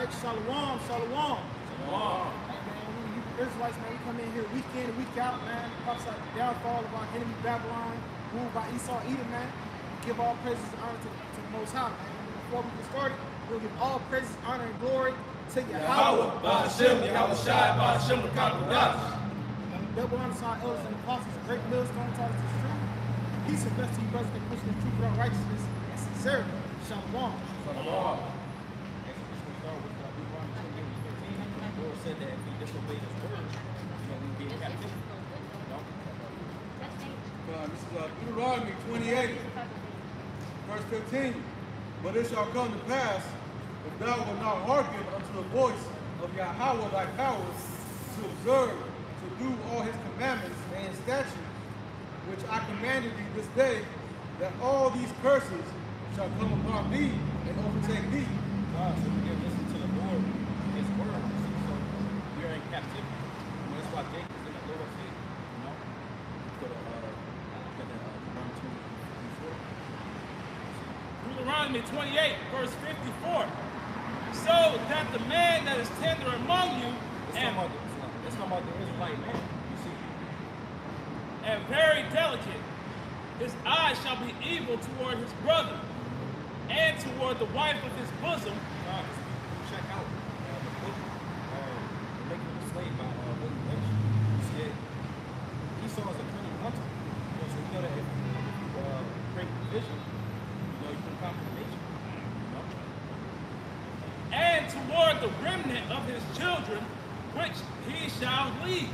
right, shalom, shalom. Shalom. Hey, man, we Israelites, man, we come in here week in and week out, man. Prophesy the downfall of our enemy Babylon, ruled by Esau, Edom, man. We give all praises and honor to the Most High, man. Before we get started, we'll give all praises, honor, and glory to Yahweh. Ba'ashem, Yahweh Shai, Ba'ashem, L'Kadash. Double honor to our elders and apostles, great millstone taught us the truth. Peace and blessing to you brothers that push the truth without righteousness and sincerity. Shalom. Shalom. The Lord said that if we disobey His word, we be in captivity. This is Deuteronomy 28, verse 15. But it shall come to pass, if thou wilt not hearken unto the voice of Yahweh thy power, to observe, to do all His commandments and His statutes, which I commanded thee this day, that all these curses shall come upon thee and overtake thee. God, so we didn't listen to the Lord, His word. So we are in captivity. And that's why Jacob is in the Lord's feet. You know? Go to Deuteronomy 28, verse 54. So that the man that is tender among you Let's talk about the Israelite man, you see. And very delicate, his eye shall be evil toward his brother, and toward the wife of his bosom. Check out the book, Making Him a Slave by William Lynch. He said Esau is a cunning hunter. So you know that if you create division, you can conquer the nation. And toward the remnant of his children, which he shall lead.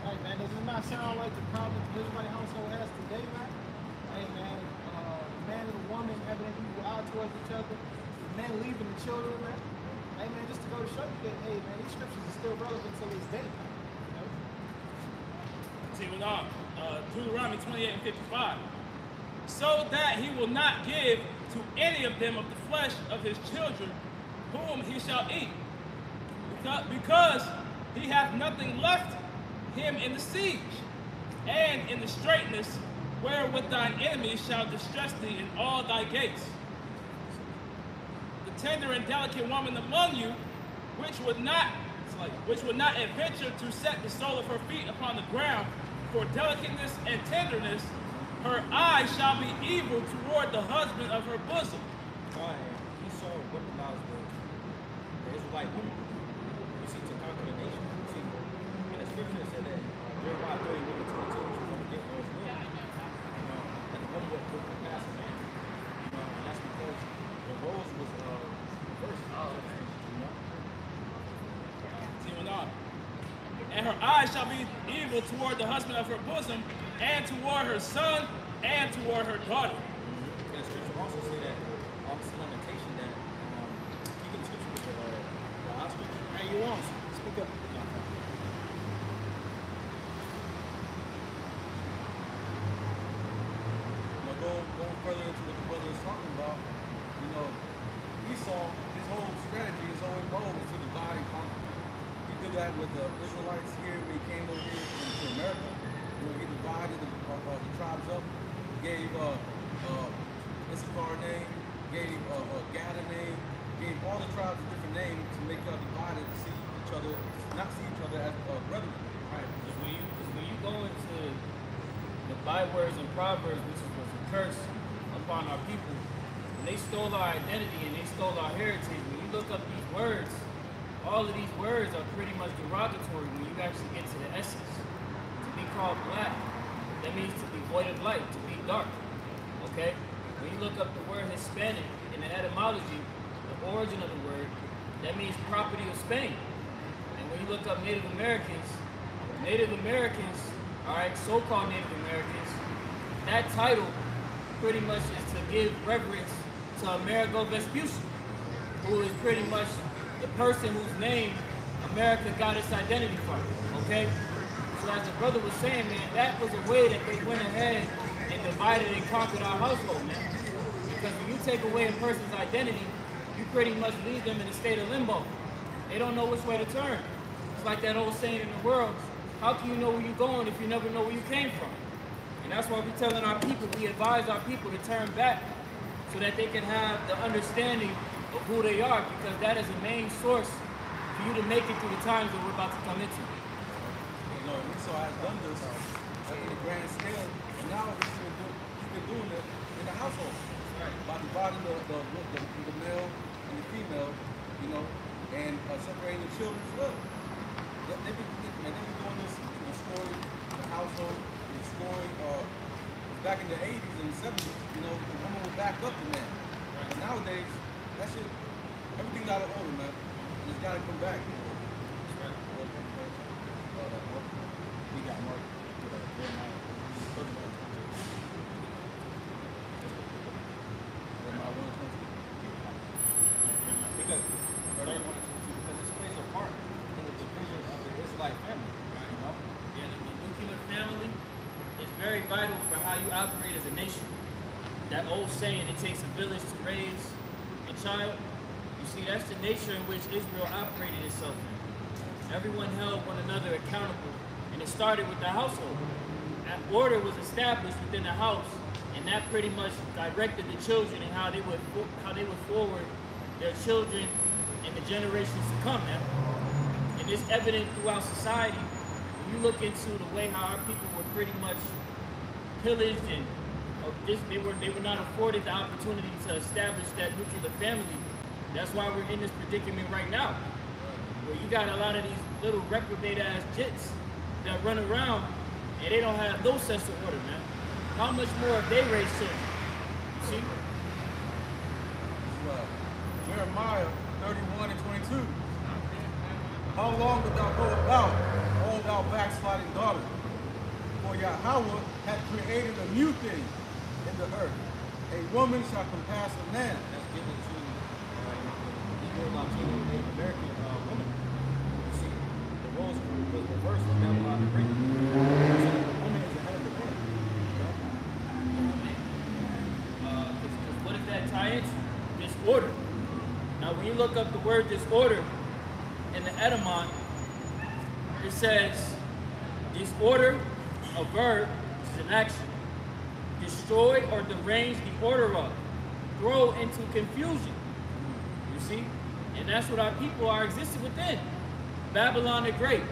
Hey, man, does it not sound like the problem the Israelite household has today, man? Hey, man, the man and the woman having an evil eye towards each other, the man leaving the children, man. Hey, man, just to go to show you that, hey, man, these scriptures are still relevant to this day. You know? Continuing on, Deuteronomy 28 and 55. So that he will not give to any of them of the flesh of his children, whom he shall eat, because he hath nothing left him in the siege, and in the straitness wherewith thine enemies shall distress thee in all thy gates. The tender and delicate woman among you, which would not adventure to set the sole of her feet upon the ground for delicateness and tenderness, her eye shall be evil toward the husband of her bosom. Esau weaponized the Israelite woman. You see, to conquer the nation. You see, in the scripture it said that Jeremiah 31 and 22 was going to get Lord's will. And the woman would go to pass a man. And that's because the roles was reversed. Continuing on. And her eye shall be evil toward the husband of her bosom, and toward her son, and toward her daughter. And the scripture also say that it's a limitation that keeping the scripture with the high scripture. Hey, you want? Speak up. Going further into what the brother is talking about, Esau, his whole strategy, his whole goal was to divide and conquer. He did that with the Israelites here when he came over here to America. He divided the tribes up, gave Issachar a name, gave Gad a name, gave all the tribes a different name to make us divided to see each other, not see each other as brethren. Right. Because when you go into the bywords and proverbs, which was a curse upon our people, when they stole our identity and they stole our heritage, when you look up these words, all of these words are pretty much derogatory when you actually get to the essence. To be called black, that means to be void of light, to be dark. Okay? When you look up the word Hispanic in the etymology, the origin of the word, that means property of Spain. And when you look up Native Americans, all right, so-called Native Americans, that title pretty much is to give reverence to Amerigo Vespucci, who is pretty much the person whose name America got its identity from, okay? So as the brother was saying, man, that was a way that they went ahead and divided and conquered our household, man. Because when you take away a person's identity, you pretty much leave them in a state of limbo. They don't know which way to turn. It's like that old saying in the world, how can you know where you're going if you never know where you came from? And that's why we're telling our people, we advise our people to turn back so that they can have the understanding of who they are, because that is a main source for you to make it through the times that we're about to come into. You know, Esau has done this in a grand scale, and now he's been doing it in the household. Right. By dividing the male and the female, you know, and separating the children as well. They've been doing this, destroying the household, destroying, back in the 80s and 70s, you know, the woman would back up the man. Right. But nowadays, that shit, everything's out of order, man. And it's got to come back. That's right. We got Mark. Because it's plays a part in the division of the Israelite family, you know? Yeah, the nuclear family is very vital for how you operate as a nation. That old saying, it takes a village to raise a child. You see, that's the nature in which Israel operated itself in. Everyone held one another accountable, and it started with the household. An order was established within the house, and that pretty much directed the children and how they would forward their children and the generations to come, man. And it's evident throughout society. When you look into the way how our people were pretty much pillaged and they were not afforded the opportunity to establish that nuclear family. That's why we're in this predicament right now, where you got a lot of these little reprobate ass jits that run around and they don't have no sense of order, man. How much more if they raise children? You see? Jeremiah 31 and 22. How long wilt thou go about, all thou backsliding daughter? For Yahweh hath created a new thing in the earth. A woman shall compass a man. That's given to Negro, Latino, Native American women. You see, the roles was reversed in Babylon the Great. So the woman is the head of the man. Because what does that tie into? Disorder. Now, when you look up the word disorder in the etymon, it says disorder, a verb, is an action. Destroy or derange the order of, throw into confusion. You see? And that's what our people are existing within. Babylon the Great,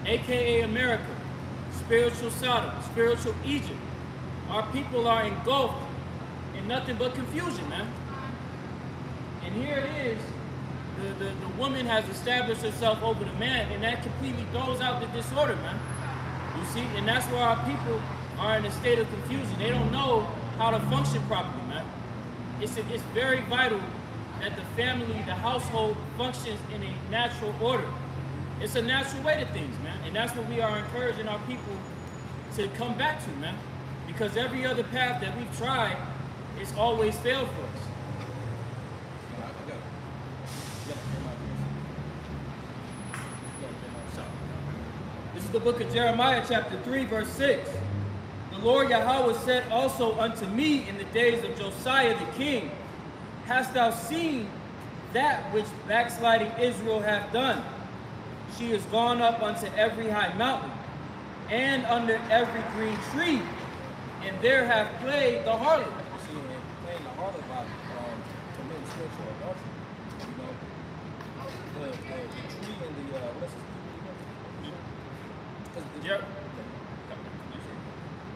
aka America, spiritual Sodom, spiritual Egypt. Our people are engulfed in nothing but confusion, man. And here it is, the woman has established herself over the man, and that completely throws out the disorder, man. You see? And that's where our people are in a state of confusion. They don't know how to function properly, man. It's very vital that the family, the household functions in a natural order. It's a natural way to things, man. And that's what we are encouraging our people to come back to, man. Because every other path that we've tried, it's always failed for us. This is the book of Jeremiah, chapter 3, verse 6. The Lord Yahweh said also unto me in the days of Josiah the king, hast thou seen that which backsliding Israel hath done? She is gone up unto every high mountain, and under every green tree, and there hath played the harlot. See, playing the harlot by committing spiritual adultery. You know, the tree and the what is it?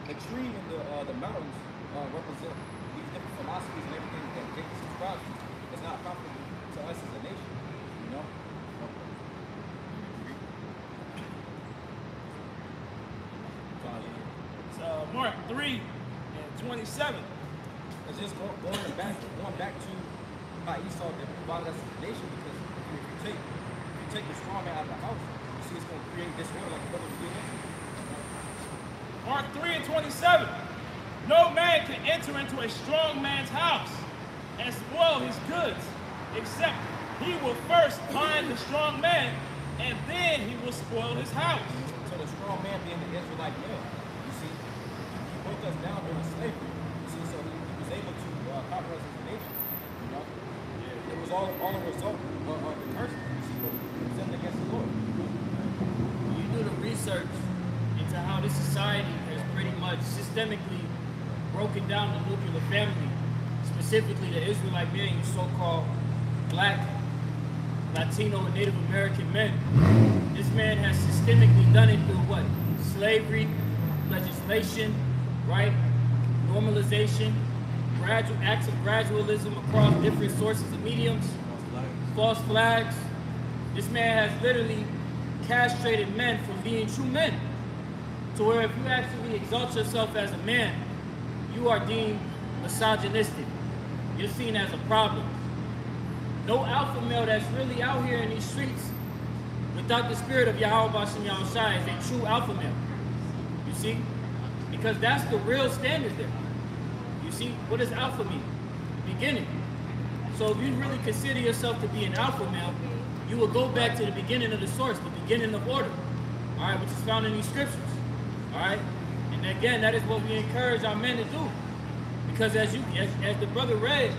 The tree and the mountains represent these different philosophies and everything that Jacob subscribes to. It's not comfortable to us as a nation, you know? It's Mark 3 and 27. It's just going back to how Esau divided us as a nation, because if you take the strong man out of the house, you see it's going to create disorder like the brother was getting into. Mark 3 and 27. No man can enter into a strong man's house and spoil his goods, except he will first bind the strong man, and then he will spoil his house. So the strong man being the Israelite male, you see, he broke us down during slavery. You see, so he was able to conquer us as a nation. You know, it was all a result of the curse. You see, what we sinned against the Lord. When you do the research into how this society has pretty much systemically broken down the nuclear family, specifically the Israelite men, you so-called black, Latino, and Native American men. This man has systemically done it through what? Slavery, legislation, right? Normalization, gradual acts of gradualism across different sources and mediums, false flags. This man has literally castrated men from being true men. To where if you actually exalt yourself as a man, you are deemed misogynistic. You're seen as a problem. No alpha male that's really out here in these streets without the spirit of Yahweh Bashem Yahushai is a true alpha male. You see? Because that's the real standard there. You see? What does alpha mean? Beginning. So if you really consider yourself to be an alpha male, you will go back to the beginning of the source, the beginning of order. All right, which is found in these scriptures. All right? And again, that is what we encourage our men to do. Because as the brother read,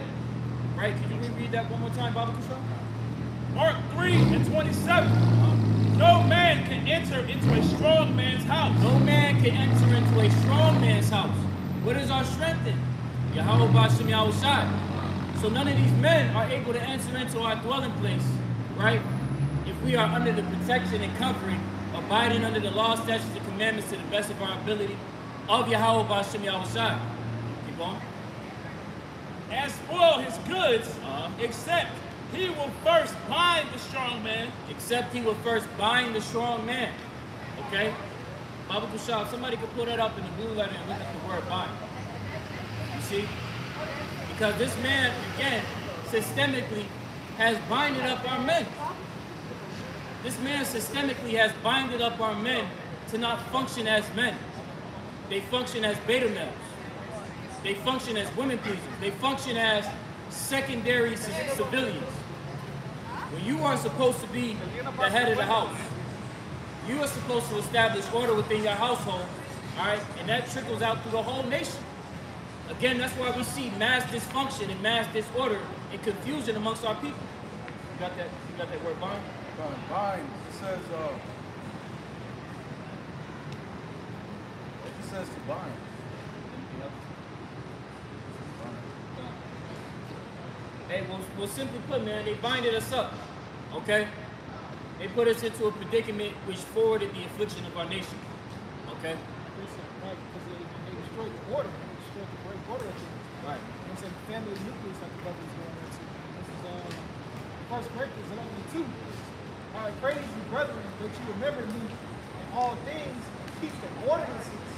right? Can you reread that one more time, Baba Kusha? Mark 3:27. No man can enter into a strong man's house. No man can enter into a strong man's house. What is our strength in? Yahweh Bashem Yahushai. So none of these men are able to enter into our dwelling place, right? If we are under the protection and covering, abiding under the law, statutes, and commandments to the best of our ability of Yahweh Bashem Yahushai. Keep on. And spoil his goods, except he will first bind the strong man. Except he will first bind the strong man. Okay? Baba Kushal, somebody could pull that up in the blue letter and look at the word bind. You see? Because this man, again, systemically has binded up our men. This man systemically has binded up our men to not function as men. They function as beta males. They function as women pleasers. They function as secondary civilians. When you are supposed to be the head of the house, you are supposed to establish order within your household, all right? And that trickles out through the whole nation. Again, that's why we see mass dysfunction and mass disorder and confusion amongst our people. You got that? You got that word bind? Bind. It says to bind. Anything else? Hey, well, simply put, man, they binded us up, okay? They put us into a predicament which forwarded the affliction of our nation, okay? Right, because they destroyed the order. They destroyed the great order of things. Right. It's a family nucleus like the brother is going into. This is First Corinthians 11:2. I praise you, brethren, that you remember me in all things and keep the ordinances.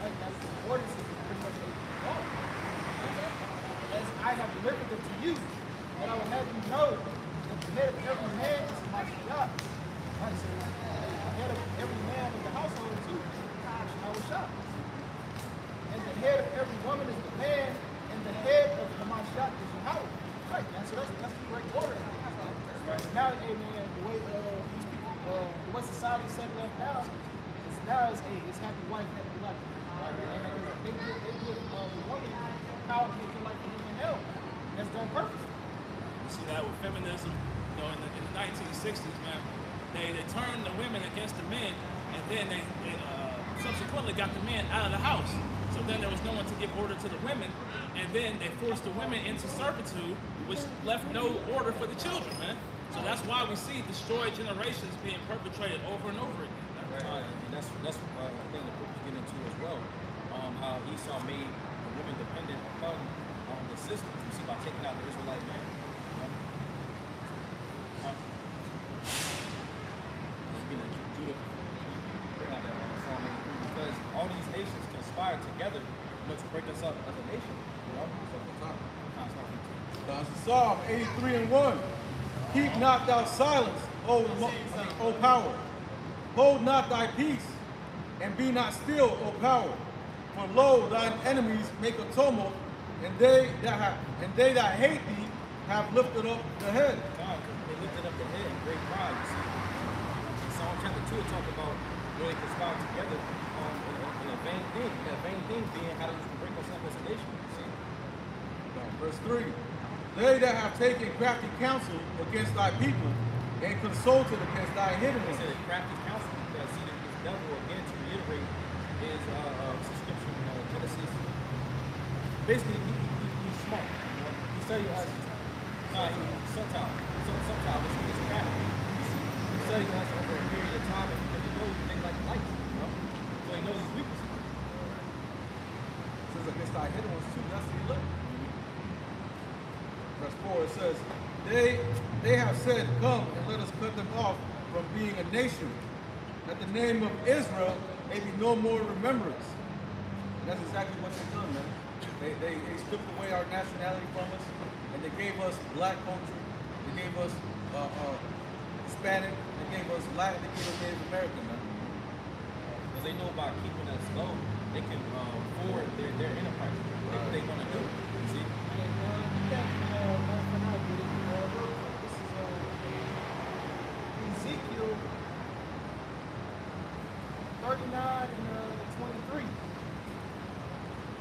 Like that's the ordinances is pretty much the law. As I have delivered them to you, that I will have you know that the head of every man is my shop. Right, so the head of every man in the household is you. I was shot. And the head of every woman is the man, and the head of the Mashiach is Yahweh. Right, man. So that's the correct order. Right. So now, amen, the way these people, the way society set it up now, it's happy wife, happy life. Right? And they give the woman power to make her life in hell. That's done purpose. You see that with feminism, you know, in the 1960s, man. They turned the women against the men, and then they subsequently got the men out of the house. So then there was no one to give order to the women, and then they forced the women into servitude, which left no order for the children, man. So that's why we see destroyed generations being perpetrated over and over again. And that's the thing that we get into as well. How Esau made the women dependent upon the system. You see by taking out the Israelite man. Because all these nations conspire together, to break us up as a nation. Psalm 83:1. Keep not thou silence, O power. Hold not thy peace, and be not still, O power. For lo, thine enemies make a tumult, and they that hate thee have lifted up the head. They lifted up the head in great pride. You see, in Psalm chapter 2, it talks about where they conspire together in a vain thing. That vain thing being how to break us up as a nation. You see? Verse 3. They that have taken crafty counsel against thy people, and consulted against thy hidden He ones. said crafty counsel, because see, this devil, again, to reiterate his subscription, Genesis. Basically, he's smart. You know? study us. Sometimes it's crap. He study us over a period of time because he knows things like life, you know? So he knows his weaknesses. It says against thy hidden ones too, that's the elect. Verse 4, it says, they have said, come and let us cut them off from being a nation, that the name of Israel may be no more remembrance. And that's exactly what they've done, man. They stripped away our nationality from us, and they gave us black culture, they gave us Hispanic, they gave us Latin, they gave us Native American, man. Because they know by keeping us low, they can forward their enterprise. What they want to do. You see? Ezekiel 39 and 23.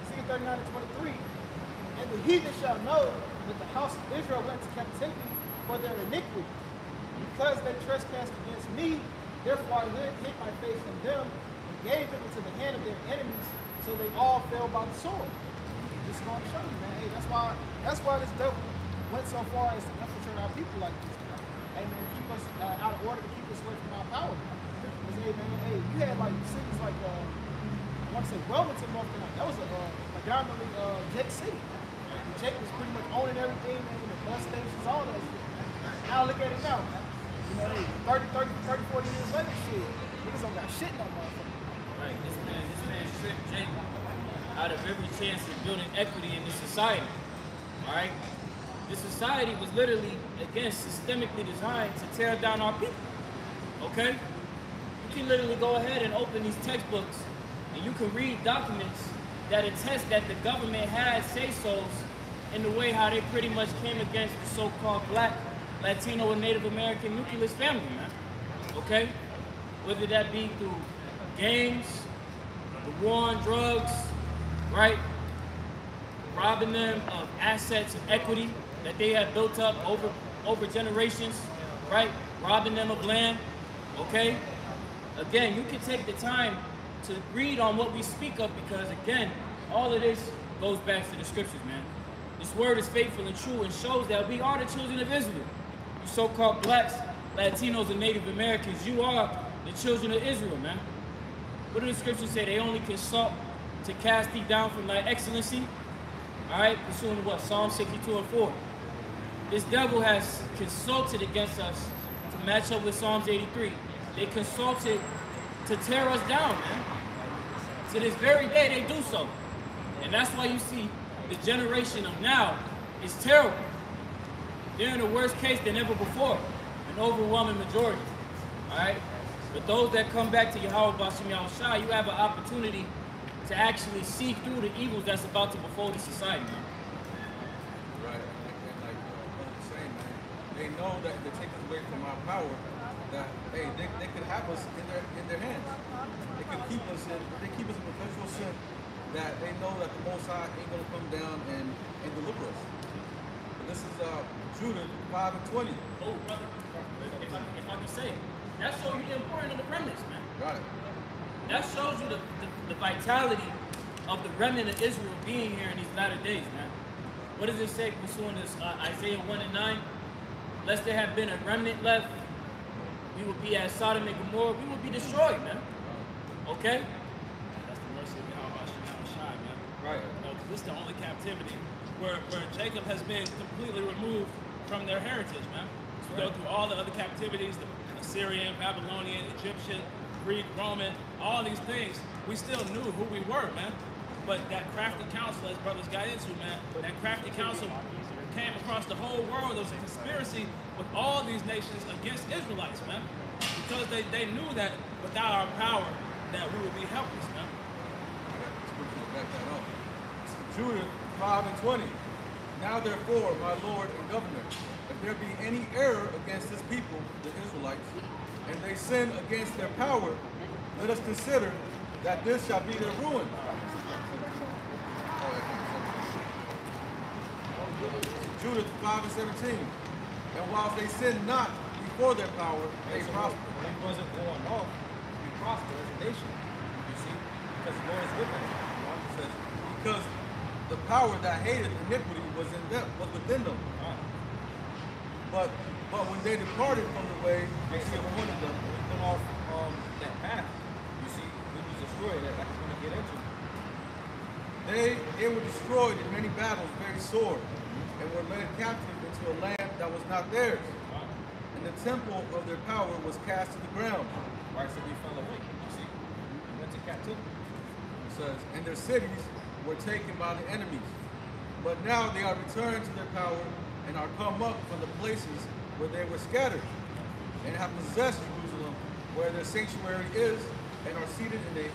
Ezekiel 39 and 23. And the heathen shall know that the house of Israel went to captivity for their iniquity. Because they trespassed against me, therefore I hid my face from them and gave them into the hand of their enemies, so they all fell by the sword. Just going to show you, man. Hey, that's why this devil went so far as to infiltrate our people like this. Hey, man, keep us out of order to keep us away from our power. Because, hey, man, hey, you had like cities like, I want to say Wilmington, North Carolina. That was a predominantly Jake City. Jake was pretty much owning everything, man, the bus stations, all that shit. Now look at it now, man. You know, hey, 30, 40 years later, shit, niggas don't got shit no motherfucker. Right, this man stripped Jake out of every chance of building equity in this society. All right, this society was literally, again, systemically designed to tear down our people. Okay, you can literally go ahead and open these textbooks, and you can read documents that attest that the government had say-sos in the way how they pretty much came against the so-called Black, Latino, and Native American nucleus family, man. Okay, whether that be through gangs, the war on drugs, right? Robbing them of assets and equity that they have built up over generations, right? Robbing them of land, okay? Again, you can take the time to read on what we speak of because, again, all of this goes back to the scriptures, man. This word is faithful and true and shows that we are the children of Israel. You so-called blacks, Latinos, and Native Americans, you are the children of Israel, man. What do the scriptures say? They only consult to cast thee down from thy excellency. All right, pursuing what? Psalm 62 and 4. This devil has consulted against us to match up with Psalms 83. They consulted to tear us down, man. To this very day, they do so. And that's why you see the generation of now is terrible. They're in a worse case than ever before, an overwhelming majority. All right? But those that come back to Yahweh Bashim Yahushua, you have an opportunity to actually see through the evils that's about to befall the society, man. Right, and like what I'm saying, man, they know that if they take us away from our power, that hey, they could have us in their hands. They could keep us in perpetual sin. That they know that the Most High ain't gonna come down and deliver us. But this is Judah 5 and 20. Oh, brother, if I can say, that shows you the importance of the remnants, man. Got it. That shows you the vitality of the remnant of Israel being here in these latter days, man. What does it say pursuing this Isaiah 1 and 9? Lest there have been a remnant left, we will be as Sodom and Gomorrah, we will be destroyed, man. Okay? That's the mercy of Yahweh, man. Right. No, this is the only captivity where Jacob has been completely removed from their heritage, man. So we go through all the other captivities, the Assyrian, Babylonian, Egyptian, Greek, Roman, all these things, we still knew who we were, man. But that crafty counsel, as brothers got into, man, that crafty counsel came across the whole world. There was a conspiracy with all these nations against Israelites, man. Because they knew that without our power, that we would be helpless, man. Back that up. Judah 5 and 20. Now therefore, my Lord and Governor, if there be any error against this people, the Israelites, and they sin against their power, let us consider that this shall be their ruin. Judah 5 and 17. And whilst they sin not before their power, they prosper. When he wasn't going off, we prosper as a nation. You see? Because the Lord is with us. It says, because the power that hated iniquity was in them, was within them. But when they departed from the way, They see one of them went off that path. You see, we was destroyed. That's what we're gonna get into. they were destroyed in many battles, very sore, and were led captive into a land that was not theirs. And the temple of their power was cast to the ground. Right, so we fell away. You see, we went to captivity. It says, and their cities were taken by the enemies. But now they are returned to their power and are come up from the places where they were scattered, and have possessed Jerusalem, where their sanctuary is, and are seated in the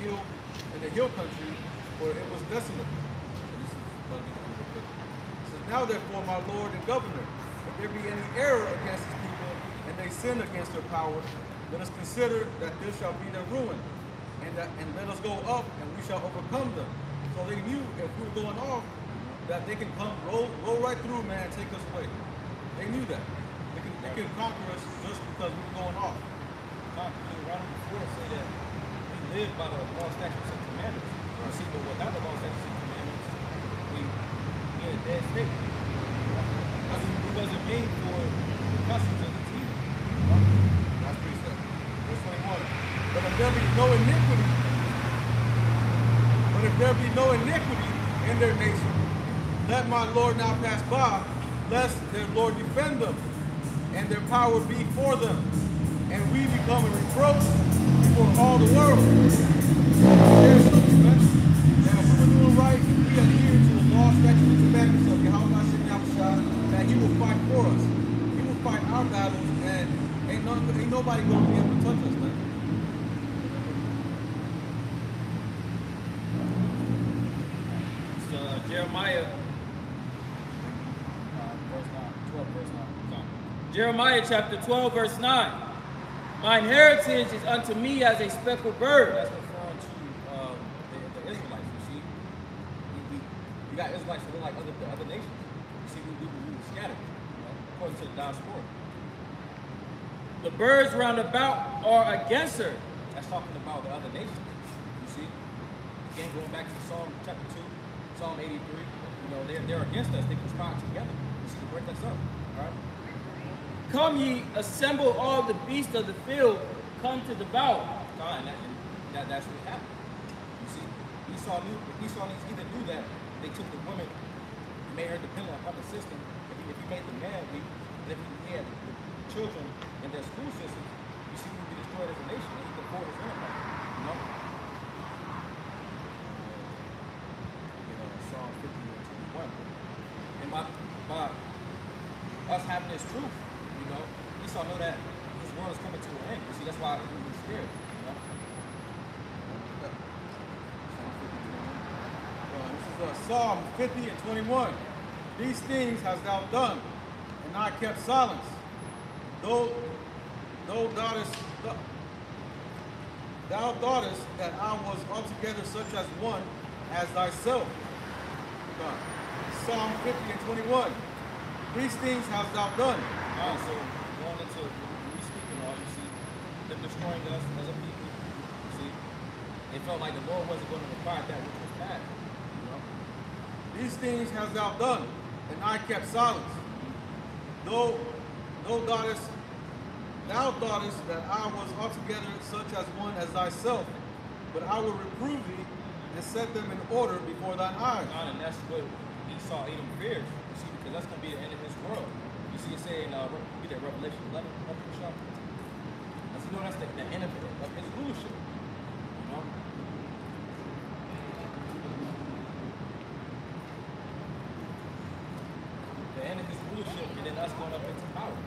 hill country, where it was desolate. It says, now therefore, my Lord and Governor, if there be any error against his people, and they sin against their power, let us consider that this shall be their ruin, and let us go up, and we shall overcome them. So they knew if we were going off, that they can come roll right through, man, and take us away. They knew that. They can conquer us just because we were going off. Right before say that we live by the law, statutes, and commandments. You see, but without the law, statutes, and commandments, we in a dead state. We wasn't made for the customs of the team. That's precept. Verse 21. But if there be no iniquity in their nation, let my Lord now pass by, lest their Lord defend them, and their power be for them, and we become a reproach before all the world. There's something, man. Now, if we're doing right, we adhere to the law, statutes, and commandments of Yahweh, that He will fight for us. He will fight our battles, and ain't nobody going to be able to touch us, man. So Jeremiah, Jeremiah chapter 12, verse 9. Mine heritage is unto me as a speckled bird. That's referring to the Israelites. You see, we got Israelites that look like the other nations. You see, we were scattered, according to the diaspora. The birds round about are against her. That's talking about the other nations. You see, again going back to Psalm chapter 2, Psalm 83. They're against us. They conspire together. You see, to break us up. All right. Come ye, assemble all the beasts of the field, come to devour. And that's what happened. You see, Esau needs either do that. They took the woman, made her dependent upon the system. If he made the man weak, and if he had the children in their school system, you see, we would be destroyed as a nation, and he could afford his empire. Psalm 50 and 21. And by us having this truth, Esau know that his world is coming to an end. You see, that's why he was scared. This is Psalm 50 and 21. These things hast thou done, and I kept silence. Thou thoughtest that I was altogether such as one as thyself. Psalm 50 and 21. These things hast thou done. So going into when we speaking on, you see, them destroying us as a people. You see, it felt like the Lord wasn't going to require that which was bad. These things hast thou done, and I kept silence. Thou thoughtest that I was altogether such as one as thyself, but I will reprove thee and set them in order before thine eyes. And that's what Esau Edom fears. You see, because that's going to be the end of his world. You see it say in Revelation 11, that's the end of his rulership. The end of his rulership, and then us going up into power.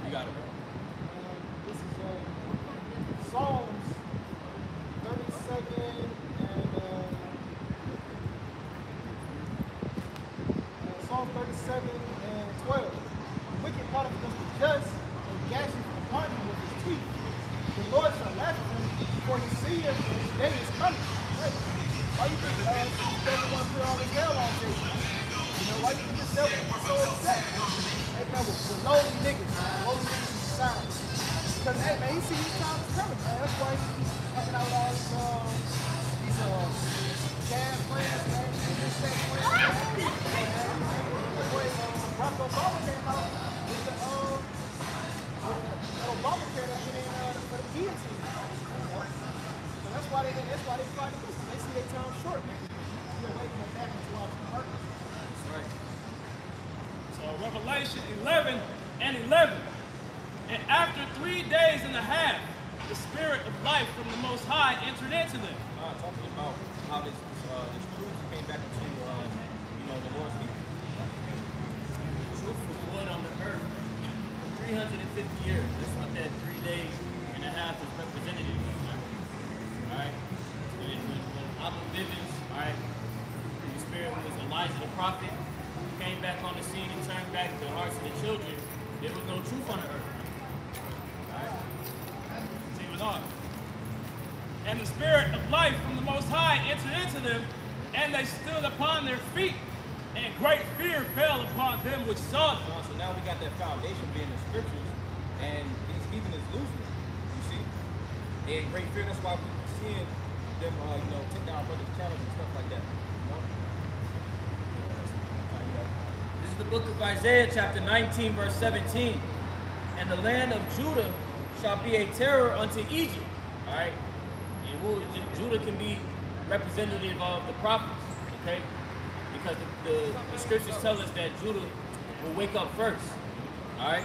You got it. This is Psalms 32nd and Psalm 37 and 12. The wicked plot against the just and gashes upon him with his teeth. The Lord shall laugh at him, for he seeth that his day is coming. Hey, why you think devil want to put all this hell on you? Why you think this devil is so upset? Hey man, with lowly niggas in society. Because hey man, he see these times coming, man. That's why he's hanging out with all these Obamacare about with the Obamacare that went in for the guillotine. So that's why they fight this. They see their time short, man. You know, waiting on that until all the hurt. That's right. So Revelation 11 and 11. And after 3 days and a half, the Spirit of life from the Most High entered into them. Talking about how this truth came back to the Lord's people. Truth was born on the earth for 350 years. That's what that 3 days and a half is representative of. Alright? When Abba Bivens, alright, the Spirit was Elijah the prophet, came back on the scene and turned back the hearts of the children, there was no truth on the earth. Alright? Continue on. And the Spirit of life from the Most High entered into them, and they stood upon their feet, and great fear fell upon them which saw them. So now we got that foundation being the scriptures, and these heathen is losing it. You see? And great fear, that's why we're seeing them, take down brothers' channels and stuff like that. This is the book of Isaiah, chapter 19, verse 17. And the land of Judah shall be a terror unto Egypt. Alright? Judah can be representative of the prophets, okay? Because the scriptures tell us that Judah will wake up first, all right?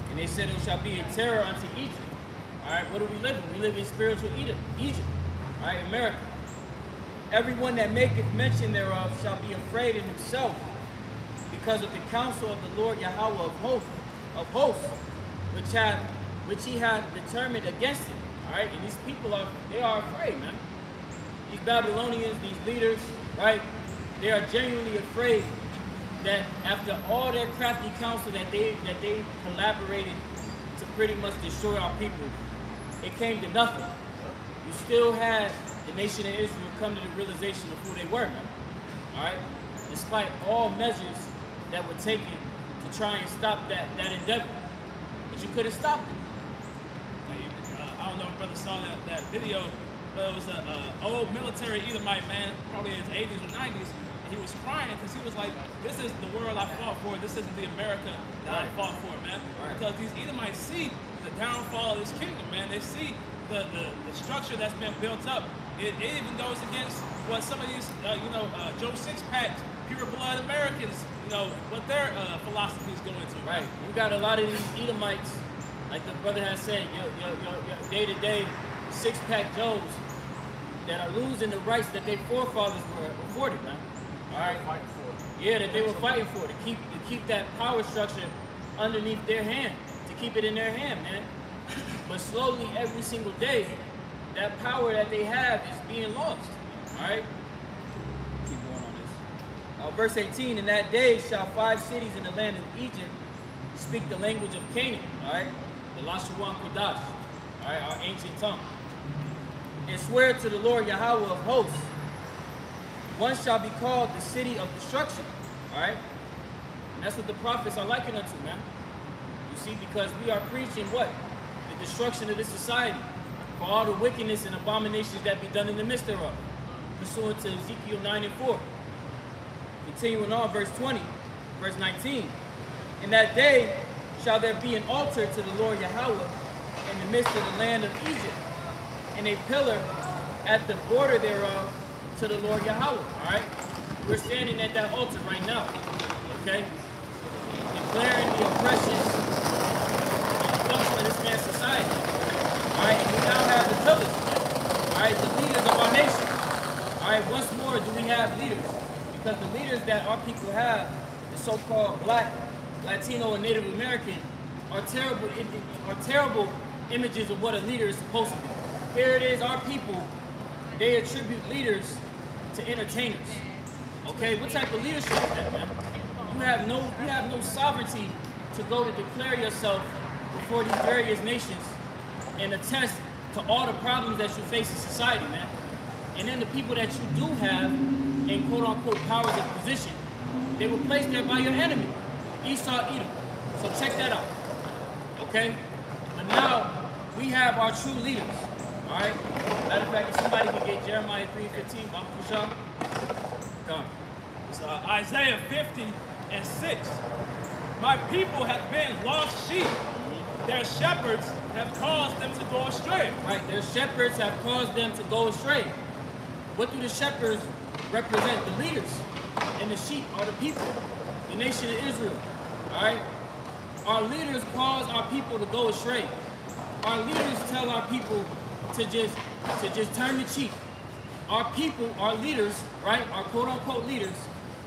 And they said it shall be a terror unto Egypt, all right? What do we live in? We live in spiritual Egypt, all right, America. Everyone that maketh mention thereof shall be afraid in himself because of the counsel of the Lord Yahweh of hosts, which he hath determined against it. All right, and these people they are afraid, man. These Babylonians, these leaders, right? They are genuinely afraid that after all their crafty counsel that they collaborated to pretty much destroy our people, it came to nothing. You still had the nation of Israel come to the realization of who they were, man. All right, despite all measures that were taken to try and stop that endeavor, but you couldn't stop it. I don't know if brother saw that video, but it was an old military Edomite man, probably in his 80s or 90s, and he was crying because he was like, this is the world I fought for, this isn't the America that I fought for, man. Right. Because these Edomites see the downfall of this kingdom, man. They see the structure that's been built up. It even goes against what some of these, Joe Sixpack, pure blood Americans, what their philosophy is going to. Right. You got a lot of these Edomites, like the brother has said, your day-to-day six-pack Joes that are losing the rights that their forefathers were afforded, man. All right? Yeah, that they were fighting for, to keep that power structure underneath their hand, to keep it in their hand, man. But slowly, every single day, that power that they have is being lost. All right? Keep going on this. Verse 18, in that day shall 5 cities in the land of Egypt speak the language of Canaan, all right? The Lashawan Kodash, all right, our ancient tongue. And swear to the Lord Yahweh of hosts, one shall be called the city of destruction, all right? And that's what the prophets are likened unto, man. You see, because we are preaching what? The destruction of this society for all the wickedness and abominations that be done in the midst thereof, pursuant to Ezekiel 9 and 4. Continuing on, verse 20, verse 19. In that day shall there be an altar to the Lord Yahweh in the midst of the land of Egypt, and a pillar at the border thereof to the Lord Yahweh. All right? We're standing at that altar right now, okay? Declaring the oppressions and dysfunction of this man's society. All right? And we now have the pillars, all right? The leaders of our nation. All right? Once more, do we have leaders? Because the leaders that our people have, the so-called Black, Latino, and Native American, are terrible images of what a leader is supposed to be. Here it is, our people, they attribute leaders to entertainers. Okay, what type of leadership is that, man? You have no sovereignty to go to declare yourself before these various nations and attest to all the problems that you face in society, man. And then the people that you do have in quote-unquote powers of position, they were placed there by your enemy, Esau, Edom. So check that out, okay? But now, we have our true leaders, all right? Matter of fact, if somebody can get Jeremiah 3:15, Baba Kusha, come. It's Isaiah 50, and 6. My people have been lost sheep. Their shepherds have caused them to go astray. Right, their shepherds have caused them to go astray. What do the shepherds represent? The leaders. And the sheep are the people, the nation of Israel. All right? Our leaders cause our people to go astray. Our leaders tell our people to just turn the cheek. Our people, our leaders, right, our quote-unquote leaders,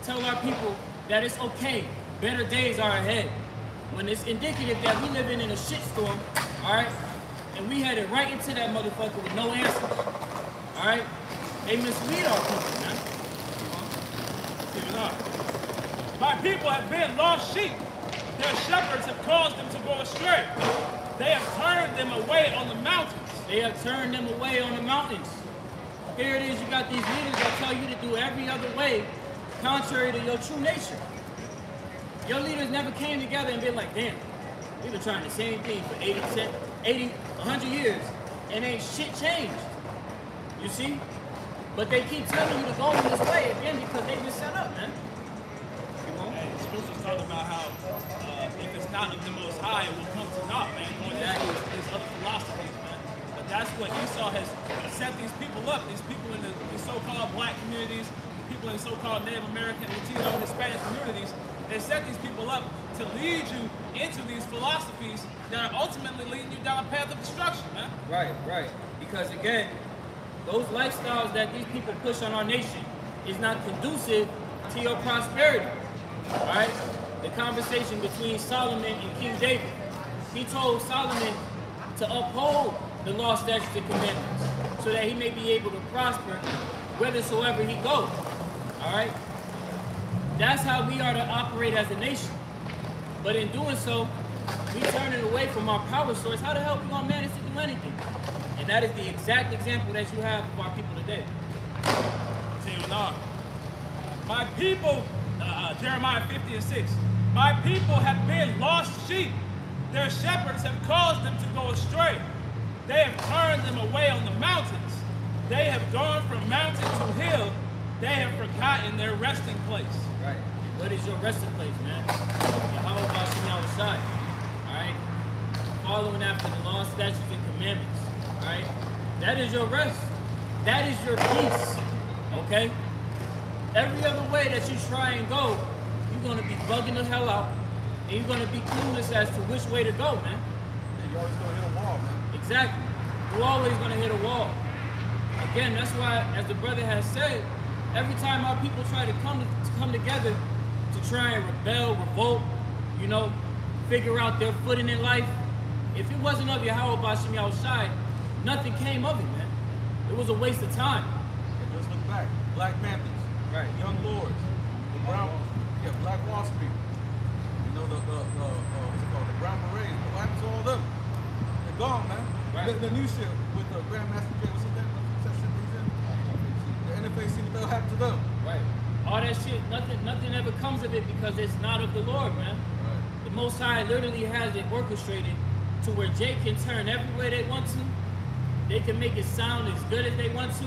tell our people that it's okay, better days are ahead. When it's indicative that we living in a shitstorm, all right, and we headed right into that motherfucker with no answers, all right? They mislead our people, man. Keep it up. My people have been lost sheep. Their shepherds have caused them to go astray. They have turned them away on the mountains. They have turned them away on the mountains. Here it is, you got these leaders that tell you to do every other way contrary to your true nature. Your leaders never came together and been like, damn, we've been trying the same thing for 100 years, and ain't shit changed. You see? But they keep telling you to go in this way again because they've been set up, man. Hey, the scriptures talk about how if it's not of the Most High, it will come to naught, man. Going back to these other philosophies, man. But that's what Esau has set these people up. These people in the so-called black communities, people in so-called Native American, Latino, and Hispanic communities. They set these people up to lead you into these philosophies that are ultimately leading you down a path of destruction, man. Right, right. Because again, those lifestyles that these people push on our nation is not conducive to your prosperity. All right? The conversation between Solomon and King David. He told Solomon to uphold the law, statutes, and commandments so that he may be able to prosper whithersoever he goes. All right? That's how we are to operate as a nation. But in doing so, we turn it away from our power source. How the hell are we going to manage to do anything? And that is the exact example that you have of our people today. My people, Jeremiah 50 and 6. My people have been lost sheep. Their shepherds have caused them to go astray. They have turned them away on the mountains. They have gone from mountain to hill. They have forgotten their resting place. Right. What is your resting place, man? Yahweh Bashem outside. All right? Following after the law, statutes, and commandments. All right? That is your rest. That is your peace. Okay? Every other way that you try and go, you're going to be bugging the hell out. And you're going to be clueless as to which way to go, man. You're always going to hit a wall, man. Exactly. You're always going to hit a wall. Again, that's why, as the brother has said, every time our people try to come together to try and rebel, revolt, you know, figure out their footing in life, if it wasn't of Yahweh Bashem Yahushai, nothing came of it, man. It was a waste of time. And just look back. Black Panthers. Right. Young Lords. The Brown, Black Wall Street. You know, what's it called? The Brown Berets. What happened to all of them? They're gone, man. Right. The new shit with the Grandmaster Jay, what's that shit he's in? The NFAC, what the hell happened to them? Right. All that shit, nothing ever comes of it because it's not of the Lord, man. Right. The Most High literally has it orchestrated to where Jay can turn every way they want to. They can make it sound as good as they want to.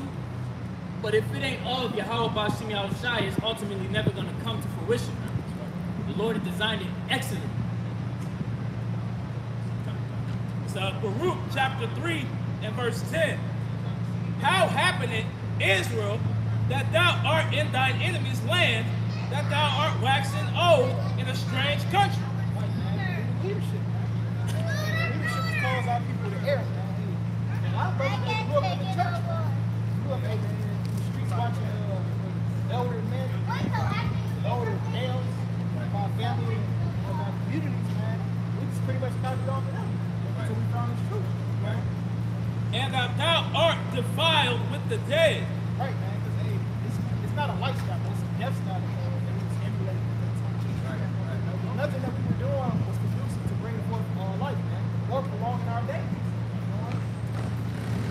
But if it ain't of Yahweh Bashem Yahushai, it's ultimately never going to come to fruition. The Lord has designed it excellently. It's Baruch chapter 3 and verse 10. How happeneth, Israel, that thou art in thine enemy's land, that thou art waxen old in a strange country? Leadership, man. Leadership has caused our people to err, man. And our brothers that grew up in the church, man. Grew up in the streets watching elder men, elder males, my family, my communities, man. We just pretty much copied off of them until we found this truth, right? And that thou art defiled with the dead. Right, man, because hey, it's not a lifestyle, it's a death style that we was emulating at that time. Nothing that we were doing was conducive to bring forth life, man, or prolonging our days.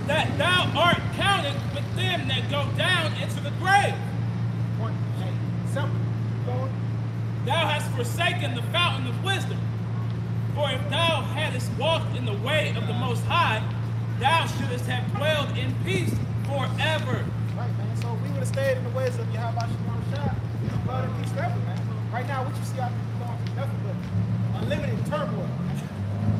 That thou art counted with them that go down into the grave. Point, hey, simple. Going, Thou hast forsaken the fountain of wisdom. For if thou hadst walked in the way of the Most High, thou shouldest have dwelled in peace forever. right, man. So if we would have stayed in the ways of Yahweh Shai, we'd have in peace forever, man. Right now, what you see out there going through nothing but unlimited turmoil.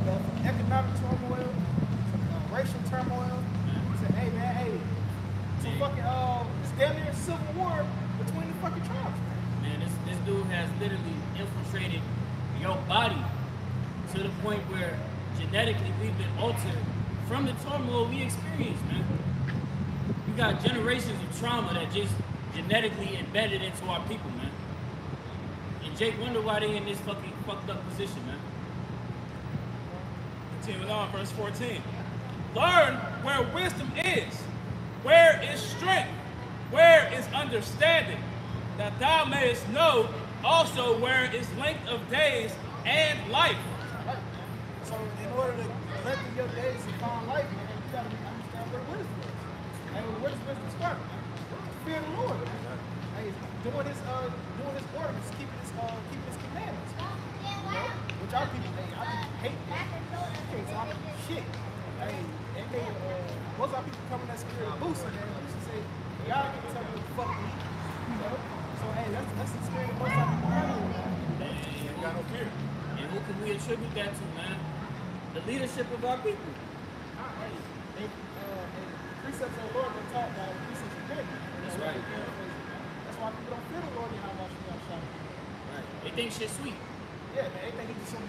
From economic turmoil, to racial turmoil, to hey man, hey, to fucking it's damn near a civil war between the fucking tribes. Man, this dude has literally infiltrated your body to the point where genetically we've been altered from the turmoil we experience, man. You got generations of trauma that just genetically embedded into our people, man. And Jake wonder why they in this fucking fucked up position, man. Continuing on, verse 14. Learn where wisdom is, where is strength, where is understanding, that thou mayest know also where is length of days and life. Right, man. So in order to lengthen your days and find life, man, you gotta understand where wisdom is. And where does wisdom start? Fear the Lord, man. Hey, doing his ordinance, keeping his commandments. You know? Which our people, our people hate that. Okay, so our people shit. Hey, and they, most of our people come in that spirit of boosting, man. Boosting say, y'all can tell me what the fuck to eat. You know? So hey, that's the spirit of most of our people handle. Ain't got no fear. And who can we attribute that to, man? The leadership of our people. Hey, precepts of the Lord are taught by precepts of men. That's right. That's why people don't fear the Lord and how much we got shot. Right. They think shit sweet. Yeah, man, they think he's just some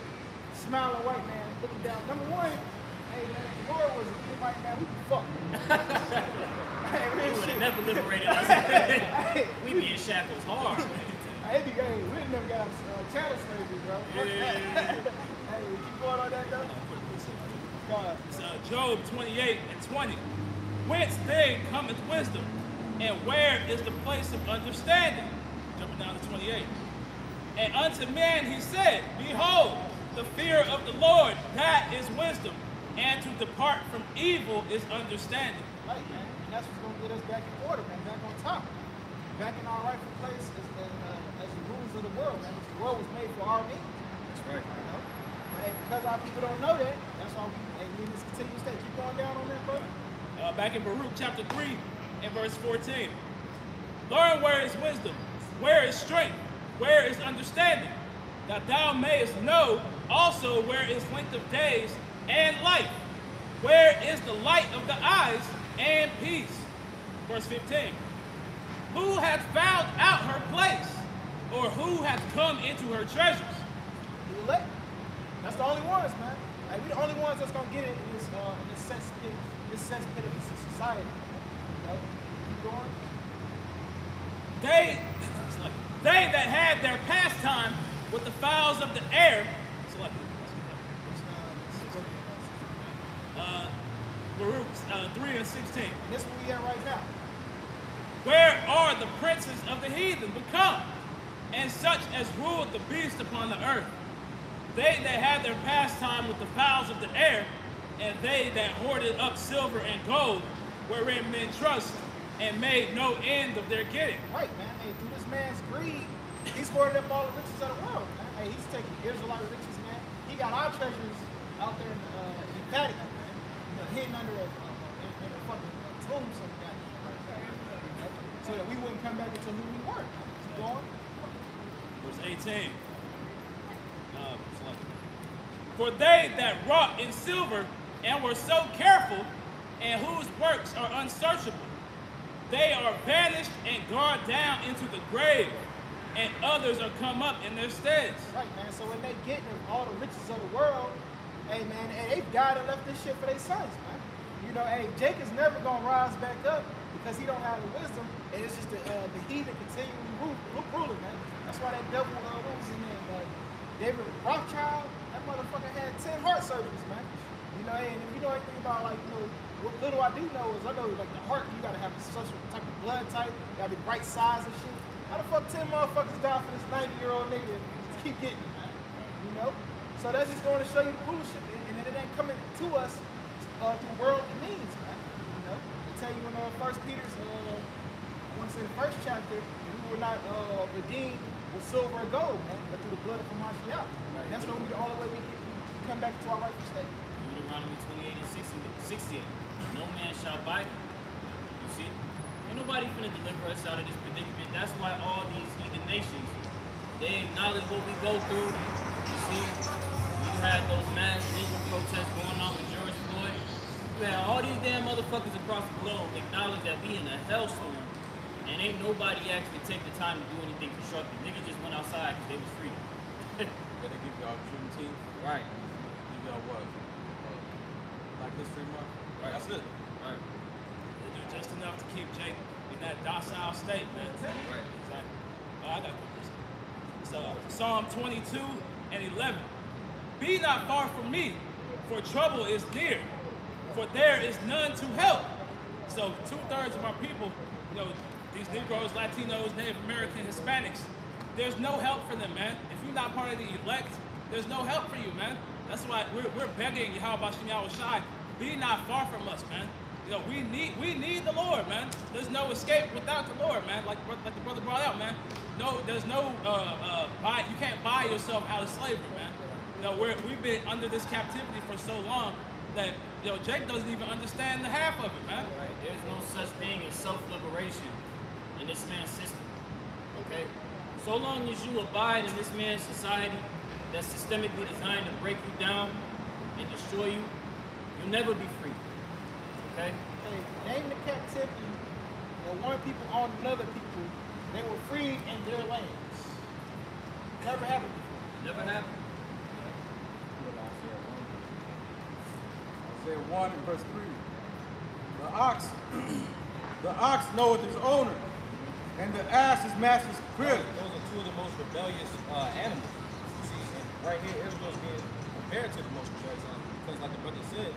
smiling white man looking down. Number one, hey man, if the Lord was a good white man, we could fuck. Hey, They real would shit. have never liberated us. We be in shackles hard. Hey, we didn't never got chattel slavery, bro. Yeah. Hey, we keep going on that though. God. It's Job 28 and 20. Whence then cometh wisdom, and where is the place of understanding? Jumping down to 28. And unto man he said, Behold, the fear of the Lord, that is wisdom, and to depart from evil is understanding. Right, man. And that's what's going to get us back in order, man. Back on top. Back in our rightful place as the rulers of the world, man. The world was made for our needs. That's right. You know? But because our people don't know that, that's why we need this continuous state. Keep going down on that, bro. Back in Baruch chapter 3 and verse 14. Learn where is wisdom, where is strength, where is understanding, that thou mayest know also where is length of days and life, where is the light of the eyes and peace. Verse 15. Who hath found out her place, or who hath come into her treasures? The elect. That's the only ones, man. Like, we the only ones that's gonna get it in this sensitive society. You know? Keep going. They that had their pastime with the fowls of the air, Baruch 3 and 16. And this is where we at right now. Where are the princes of the heathen become, and such as ruled the beast upon the earth? They that had their pastime with the fowls of the air, and they that hoarded up silver and gold, wherein men trust, and made no end of their getting. Right, man. Hey, through this man's greed, he's hoarded up all the riches of the world, man. Hey, he's taking Israelite riches, man. He got our treasures out there in the Vatican, man. You know, hidden under a fucking tomb somewhere. So that we wouldn't come back into who we were. Keep going. Verse 18. For they that wrought in silver and were so careful, and whose works are unsearchable, they are vanished and gone down into the grave, and others are come up in their steads. Right, man. So when they get all the riches of the world, hey, man, and they've died and left this shit for their sons, man. You know, hey, Jacob's never gonna rise back up because he don't have the wisdom, and it's just the heathen continually ruling, man. That's why that devil was in there. David Rothschild, that motherfucker had 10 heart surgeries, man. You know, and if you know anything about, like, you know, what little I do know is I know, like, the heart, you gotta have a special type of blood type, you gotta be the right size and shit. How the fuck 10 motherfuckers die for this 90-year-old nigga and just keep getting it, man? You know? So that's just going to show you the bullshit, and it ain't coming to us through worldly means, man. You know? They tell you in First Peter's, I want to say the first chapter, we were not redeemed with silver or gold, man, but through the blood of Hamashiach. Right. That's gonna be the only way we come back to our rightful state. Deuteronomy 28 and 68. No man shall buy them. You see? Ain't nobody finna deliver us out of this predicament. That's why all these heathen nations They acknowledge what we go through. You see, you had those mass legal protests going on with George Floyd. You had all these damn motherfuckers across the globe acknowledge that we in a hellstorm, and ain't nobody actually take the time to do anything constructive. Niggas just went outside because they was free. Yeah, they give y'all Juneteenth. Right. Give y'all what? Black History Month. Right. That's it. Right. They do just enough to keep Jake in that docile state, man. Right. Exactly. Oh, I got this. So Psalm 22 and 11. Be not far from me, for trouble is near, for there is none to help. So 2/3 of our people, you know, these Negroes, Latinos, Native American, Hispanics, there's no help for them, man. If you're not part of the elect, there's no help for you, man. That's why we're begging Yahweh Shem Yahushai, be not far from us, man. You know, we need the Lord, man. There's no escape without the Lord, man. Like the brother brought out, man. No, there's no you can't buy yourself out of slavery, man. You know, we've been under this captivity for so long that, you know, Jake doesn't even understand the half of it, man. Right. There's no such thing as self-liberation in this man's system. Okay? So long as you abide in this man's society that's systemically designed to break you down and destroy you, you'll never be free. Okay? Hey, name the captivity where one people owned another people. They were freed in their lands. Never happened before. Never happened. Isaiah 1 and verse 3. The ox knoweth his owner, and the ass his master's crib. Those are two of the most rebellious animals. You see, and right here, Israel's being compared to the most rebellious animals because, like the brother said,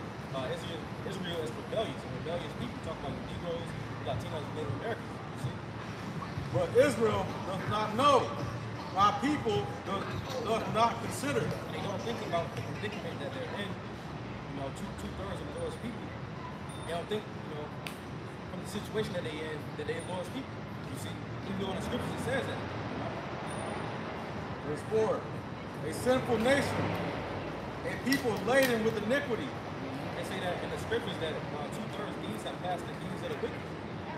Israel is rebellious, and rebellious people talk about the Negroes, Latinos, and Native Americans. You see, But Israel does not know. My people does not consider. and they don't think about the predicament that they're in. You know, two-thirds of those people. They don't think, you know, from the situation that they in, that they're Lord's people. You see, even though in the scriptures it says that. Verse 4. A sinful nation, a people laden with iniquity. They say that in the scriptures that two-thirds these have passed the deeds of the wicked.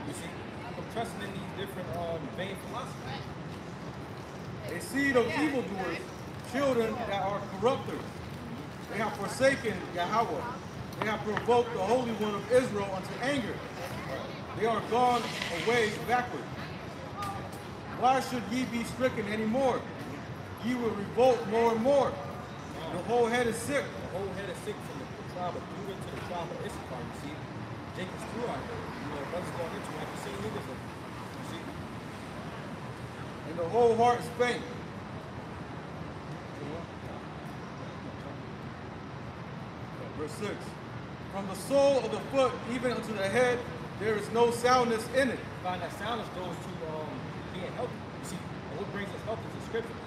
You see, from trusting in these different vain philosophies. A seed of evildoers, children that are corrupters. They have forsaken Yahweh. They have provoked the Holy One of Israel unto anger. They are gone away backward. Why should ye be stricken any more? Ye will revolt more and more. The whole head is sick. The whole head is sick from the tribe of Judah to the tribe of Issachar. You see, Jacob's through out there. You know, brothers going into like you see niggas. You see, And the whole heart is faint. Verse 6. From the sole of the foot even unto the head, there is no soundness in it. find that soundness goes to being healthy. You see, and what brings us health is the scripture.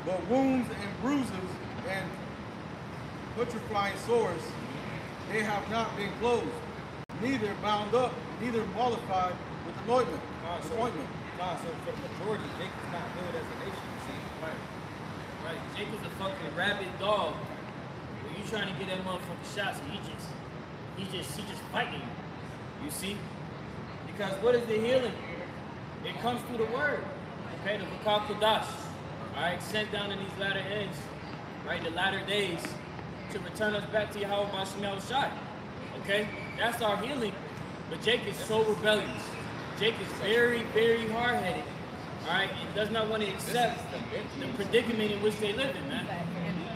But wounds and bruises and putrefying sores, they have not been closed, neither bound up, neither mollified with anointment. So for the majority, Jacob's not good as a nation. You see, Right. Jacob's a fucking rabid dog. When you trying to get that motherfucking shots, and he just fighting you. You see? Because what is the healing? It comes through the word. Okay, the Vakal Kodash. Alright, sent down in these latter ends, right, the latter days, to return us back to Yahweh B'Shem Yahushai. Okay? That's our healing. But Jake is so rebellious. Jake is very, very hard-headed. Alright, and does not want to accept the predicament in which they live in, man.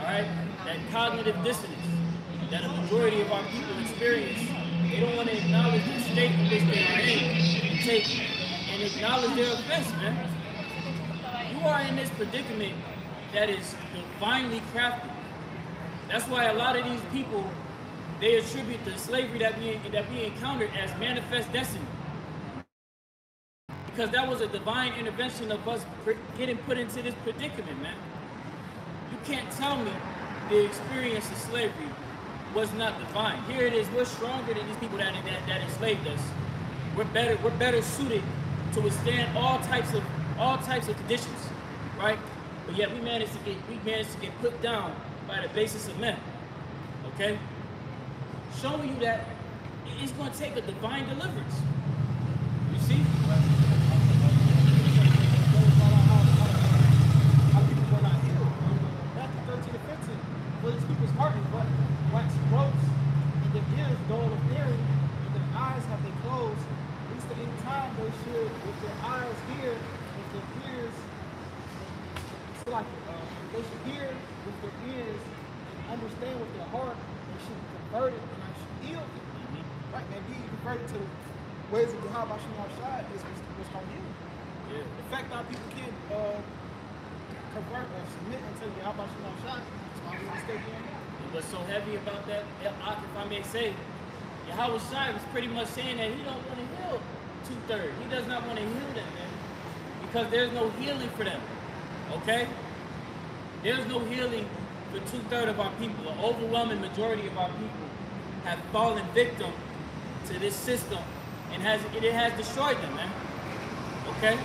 Alright? That cognitive dissonance that a majority of our people experience. They don't want to acknowledge the state in which they are in and acknowledge their offense, man. You are in this predicament that is divinely crafted. That's why a lot of these people, they attribute the slavery that we encountered as manifest destiny. Because that was a divine intervention of us getting put into this predicament, man. You can't tell me the experience of slavery was not divine. Here it is, we're stronger than these people that enslaved us. We're better suited to withstand all types of conditions, right? But yet we managed to get put down by the basis of men. Okay? Showing you that it's going to take a divine deliverance. You see? their eyes hear, with their ears, it's like they should hear with their ears and understand with their heart. They should be converted and I should heal them. Right, man, be converted to the ways of Yahweh Shai is what's going to heal. Yeah. The fact that people can't convert or submit unto Yahweh Shai, it's going to be a mistake in that. And what's so heavy about that, if I may say, Yahweh Shai was pretty much saying that he don't want to heal 2/3. He does not want to heal them, man. Because there's no healing for them. Okay? There's no healing for 2/3 of our people. The overwhelming majority of our people have fallen victim to this system and it has destroyed them, man. Okay?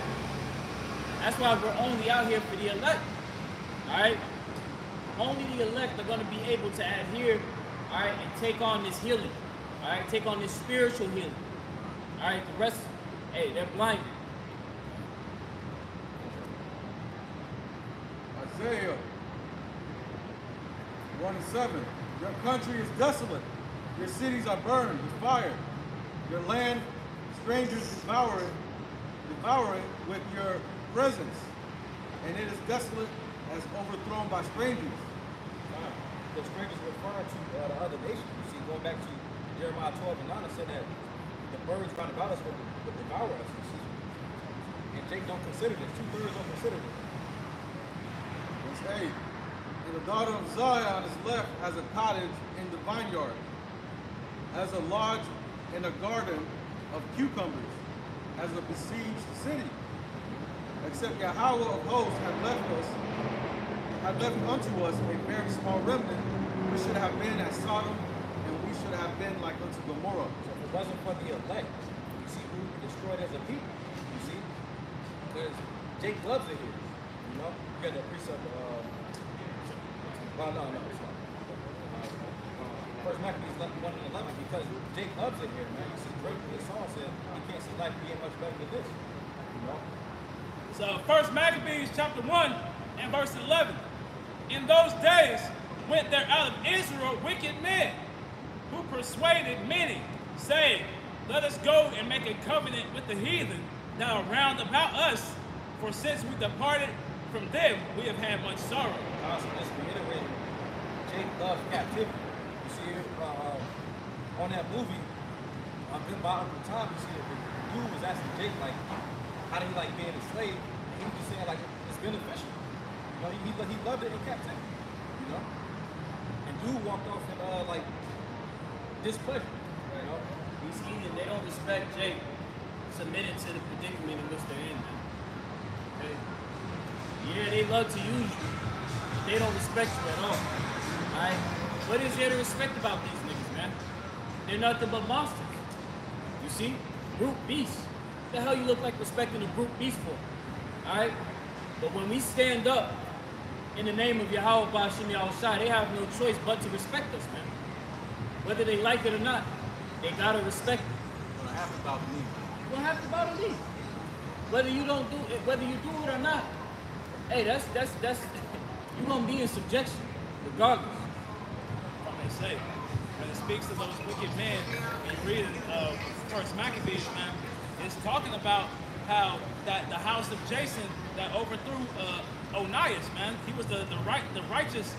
That's why we're only out here for the elect. Alright? Only the elect are going to be able to adhere, alright, and take on this healing. Alright, take on this spiritual healing. Alright, the rest, hey, they're blinded. Isaiah 1:7. Your country is desolate. Your cities are burned with fire. Your land, strangers devour it with your presence. And it is desolate as overthrown by strangers. The strangers referring to the other nations. You see, going back to Jeremiah 12:9, it said that the birds round about us would devour us. You see. And Jake don't consider this. 2/3 don't consider this. Verse 8. And the daughter of Zion is left as a cottage in the vineyard, as a lodge in a garden of cucumbers, as a besieged city. Except Yahweh of hosts had left unto us a very small remnant. We should have been as Sodom, and we should have been like unto Gomorrah. So if it wasn't for the elect, you see who we destroyed as a people. You see? Because Jake loves it here. You know? You got the precept well, no, it's not. First Maccabees 1:11, because Jake loves it here, man. You see, Drake in his song said he can't see life being much better than this. You know? So 1 Maccabees chapter 1 and verse 11. In those days went there out of Israel wicked men, who persuaded many, saying, let us go and make a covenant with the heathen that are round about us, for since we departed from them, we have had much sorrow. So just reiterating, Jake loves captivity. You see, on that movie, Goodbye Uncle Tom, you see that the dude was asking Jake, like, how do you like being a slave? And he was just saying, like, it's beneficial. You know, he loved it in captivity, you know? And dude walked off in, like, displeasure, you know? These heathen, they don't respect Jake submitting to the predicament in which they're in, man. Okay? Yeah, they love to use you. They don't respect you at all. Alright? What is there to respect about these niggas, man? They're nothing but monsters. You see? Brute beasts. What the hell you look like respecting a brute beast for? Alright? But when we stand up in the name of Yahweh Bashim Yahushua, they have no choice but to respect us, man. Whether they like it or not, they gotta respect it. What happened about me? What happened about me? Whether you don't do it, whether you do it or not, hey, that's you're gonna be in subjection, regardless. If I may say, when it speaks to those wicked men, and you read in First Maccabees, man, it's talking about how that the house of Jason that overthrew Onias, man, he was the righteous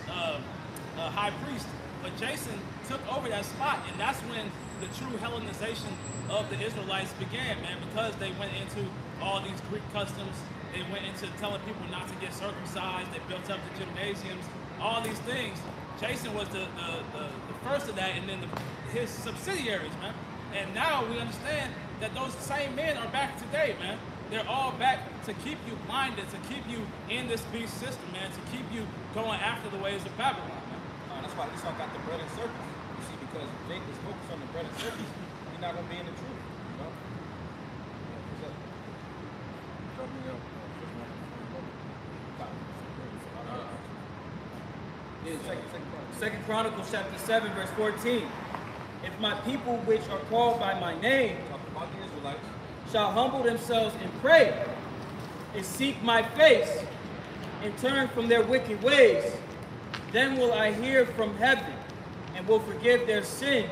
high priest, but Jason took over that spot, and that's when the true Hellenization of the Israelites began, man, because they went into all these Greek customs. They went into telling people not to get circumcised. They built up the gymnasiums, all these things. Jason was the first of that, and then his subsidiaries, man. And now we understand that those same men are back today, man. They're all back to keep you blinded, to keep you in this beast system, man, to keep you going after the ways of Babylon, man. That's why Esau got the bread and circus. You see, because Jake is focused on the bread and circus, he's not going to be in the truth, you know? Drop me up. Second Chronicles chapter 7, verse 14. If my people which are called by my name Talking about the Israelites. shall humble themselves and pray, and seek my face, and turn from their wicked ways, then will I hear from heaven, and will forgive their sin,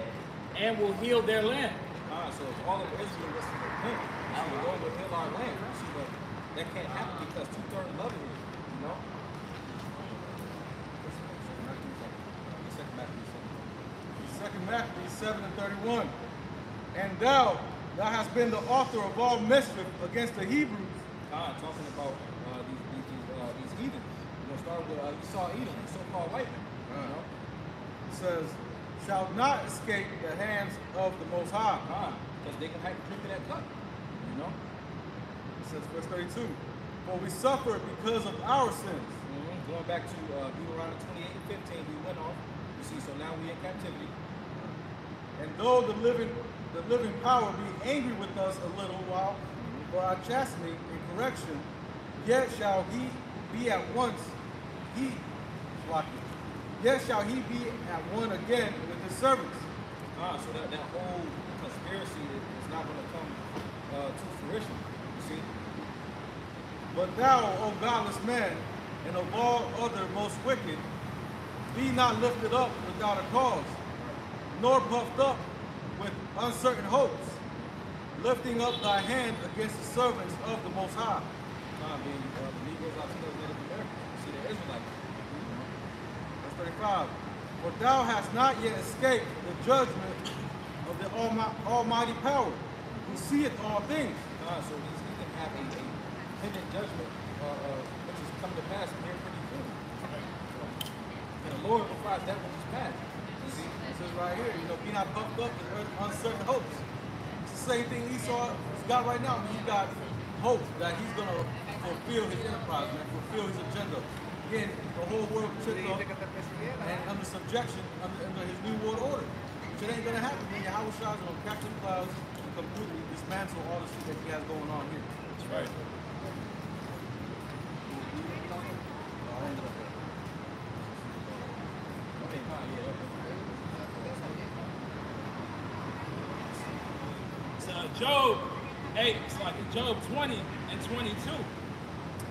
and will heal their land. So if all of Israel was to repent, Lord will heal our land. You see, but that can't happen because 2/3 love it here, you know? Second Maccabees 7:31. And thou hast been the author of all mischief against the Hebrews. Talking about these heathens. You know, starting with Esau, Edom, the so-called white men. You know? It says, shall not escape the hands of the Most High. Because they can drink of that cup. You know? It says, verse 32. For we suffer because of our sins. Going back to Deuteronomy 28 and 15, we went off. You see, so now we in captivity. And though the living power be angry with us a little while for our chastening and correction, yet shall he be at once yet shall he be at one again with his servants. So that whole conspiracy is not going to come to fruition. You see. But thou, O godless man, and of all other most wicked, be not lifted up without a cause, nor puffed up with uncertain hopes, lifting up thy hand against the servants of the Most High. Being the Negroes, Latinos, Native Americans. You see, the Israelites. Verse 35. For thou hast not yet escaped the judgment of the Almighty power, who seeth all things. So these heathen have a hidden judgment which is coming to pass here pretty soon. And the Lord will fight that which is past. You see? It says right here, you know, be not puffed up with uncertain hopes. It's the same thing Esau has got right now. I mean, he got hope that he's going to fulfill his enterprise, man, fulfill his agenda. Again, the whole world tripped up and under subjection under his new world order. Which it ain't going to happen, man. Yahweh Shai is going to capture the clouds and completely dismantle all the shit that he has going on here. That's right. Job 8, it's like Job 20 and 22.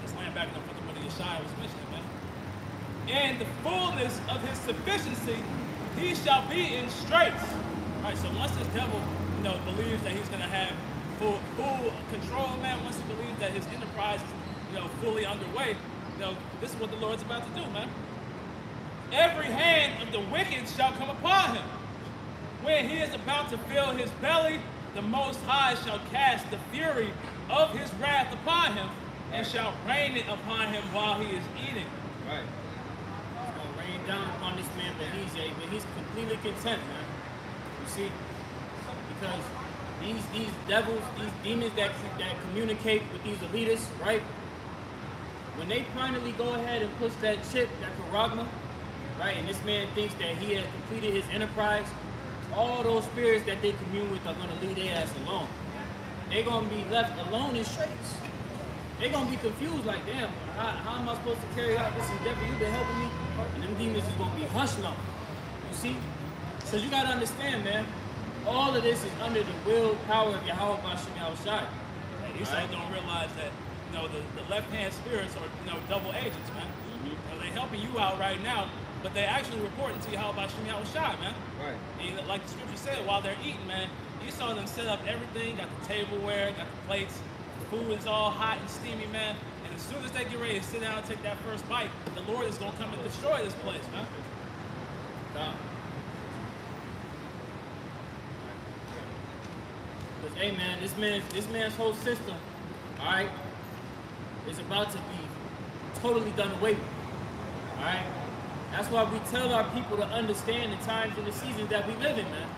Just laying back up for the money Yeshua was mentioning, man. And the fullness of his sufficiency, he shall be in straits. All right, so once this devil, believes that he's gonna have full control, man, once he believes that his enterprise is, fully underway, this is what the Lord's about to do, man. Every hand of the wicked shall come upon him. When he is about to fill his belly, the Most High shall cast the fury of his wrath upon him and shall rain it upon him while he is eating. Right. It's going to rain down upon this man, but he's completely content, man. You see? Because these devils, these demons that communicate with these elitists, right? When they finally go ahead and push that chip, that charagma, right? And this man thinks that he has completed his enterprise, all those spirits that they commune with are going to leave their ass alone. They're going to be left alone in straits. They're going to be confused like, damn, how am I supposed to carry out this endeavor? You've been helping me. And them demons is going to be hushed now. You see? So you got to understand, man, all of this is under the will power of Yahweh Bashim Yahushai. These guys don't realize that, the left-hand spirits are, double agents, man. They're helping you out right now, but they actually reporting to Yahweh Bashim Yahushai, man. Right. And like the scripture said, while they're eating, man, you saw them set up everything, got the tableware, got the plates, the food is all hot and steamy, man. And as soon as they get ready to sit down and take that first bite, the Lord is going to come and destroy this place, man. Because, hey, man, this man's whole system, all right, is about to be totally done away with, all right? That's why we tell our people to understand the times and the seasons that we live in, man.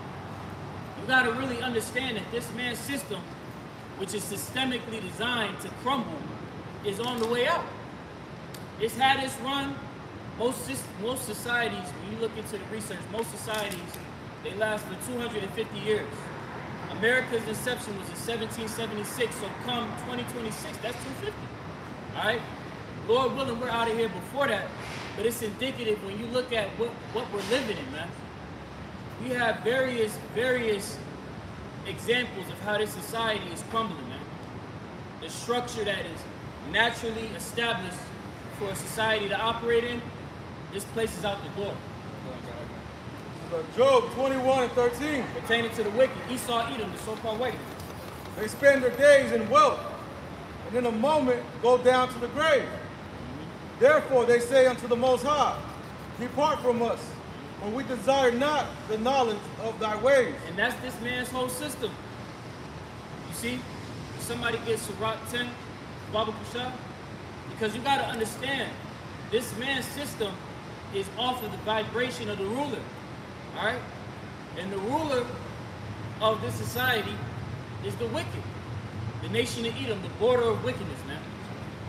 You got to really understand that this man's system, which is systemically designed to crumble, is on the way out. It's had its run. Most societies, when you look into the research, most societies, they last for 250 years. America's inception was in 1776, so come 2026, that's 250. All right? Lord willing, we're out of here before that. But it's indicative when you look at what we're living in, man. We have various examples of how this society is crumbling, man. The structure that is naturally established for a society to operate in, this place is out the door. Job 21 and 13. Pertaining to the wicked, Esau, Edom, the so-called wicked. They spend their days in wealth, and in a moment go down to the grave. Therefore they say unto the Most High, depart from us, for we desire not the knowledge of thy ways. And that's this man's whole system. You see? If somebody gets Sirach 10, Baba Kusha, because you got to understand, this man's system is off of the vibration of the ruler. All right? And the ruler of this society is the wicked. The nation of Edom, the border of wickedness, man.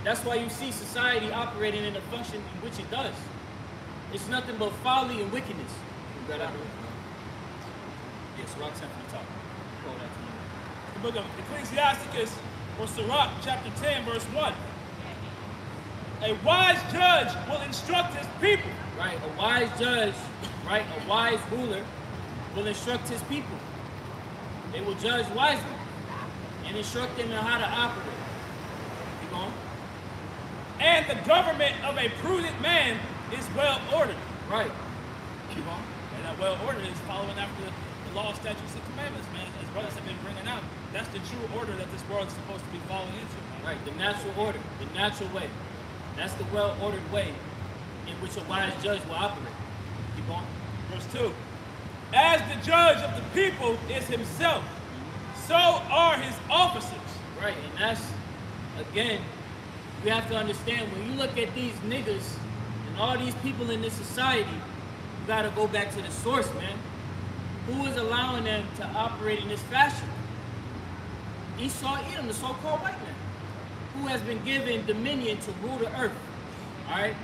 That's why you see society operating in the function in which it does. It's nothing but folly and wickedness. You got out of it. Yes, Sirach 10 from the top. Pull that to you. The book of Ecclesiasticus, or Sirach, chapter 10, verse 1. A wise judge will instruct his people. Right, a wise judge, right, a wise ruler will instruct his people. They will judge wisely and instruct them on how to operate. Keep going. And the government of a prudent man is well ordered. Right. Keep going. And that well ordered is following after the law, statutes, and commandments, man. As brothers have been bringing out, that's the true order that this world is supposed to be following into, man. Right, the natural order, the natural way. That's the well-ordered way in which a wise judge will operate. Keep going. Verse 2. As the judge of the people is himself, so are his officers. Right, and that's, again, you have to understand, when you look at these niggas and all these people in this society, you got to go back to the source, man. Who is allowing them to operate in this fashion? Esau, Edom, the so-called white man, who has been given dominion to rule the earth. All right?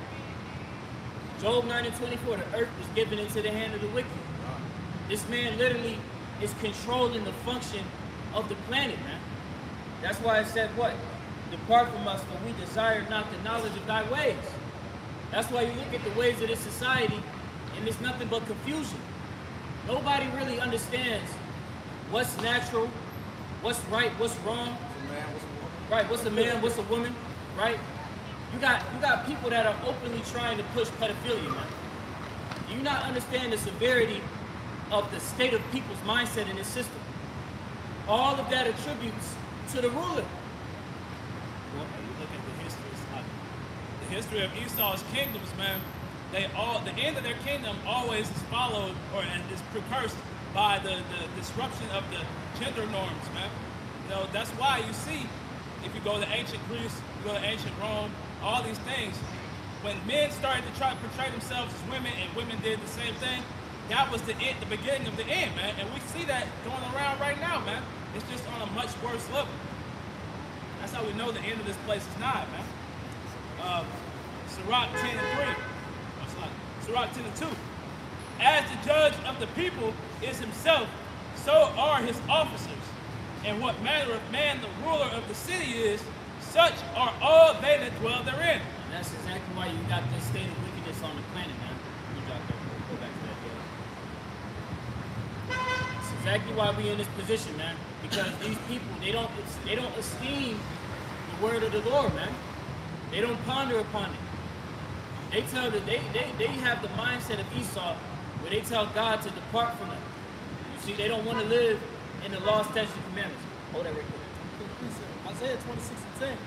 Job 9 and 24, the earth was given into the hand of the wicked. This man literally is controlling the function of the planet, man. That's why it said what? Depart from us, for we desire not the knowledge of thy ways. That's why you look at the ways of this society, and it's nothing but confusion. Nobody really understands what's natural, what's right, what's wrong. Right, what's a man, what's a woman, right? You got people that are openly trying to push pedophilia, man. Do you not understand the severity of the state of people's mindset in this system? All of that attributes to the ruler. Well, you look at the history. The history of Esau's kingdoms, man. The end of their kingdom always is followed or is precursed by the disruption of the gender norms, man. You know, that's why you see, if you go to ancient Greece, you go to ancient Rome, all these things, when men started to try to portray themselves as women and women did the same thing, that was the beginning of the end, man. And we see that going around right now, man. It's just on a much worse level. That's how we know the end of this place is nigh, man. Sirach 10 and 3. Sirach 10 and 2. As the judge of the people is himself, so are his officers. And what manner of man the ruler of the city is, such are all they that dwell therein. And that's exactly why you got this state of wickedness on the planet, man. Go back to that, yeah. It's exactly why we in this position, man. Because these people, they don't esteem the word of the Lord, man. They don't ponder upon it. They tell that they have the mindset of Esau, where they tell God to depart from them. You see, they don't want to live in the law, statutes, and commandments. Hold that right quick. Isaiah 26 and 10.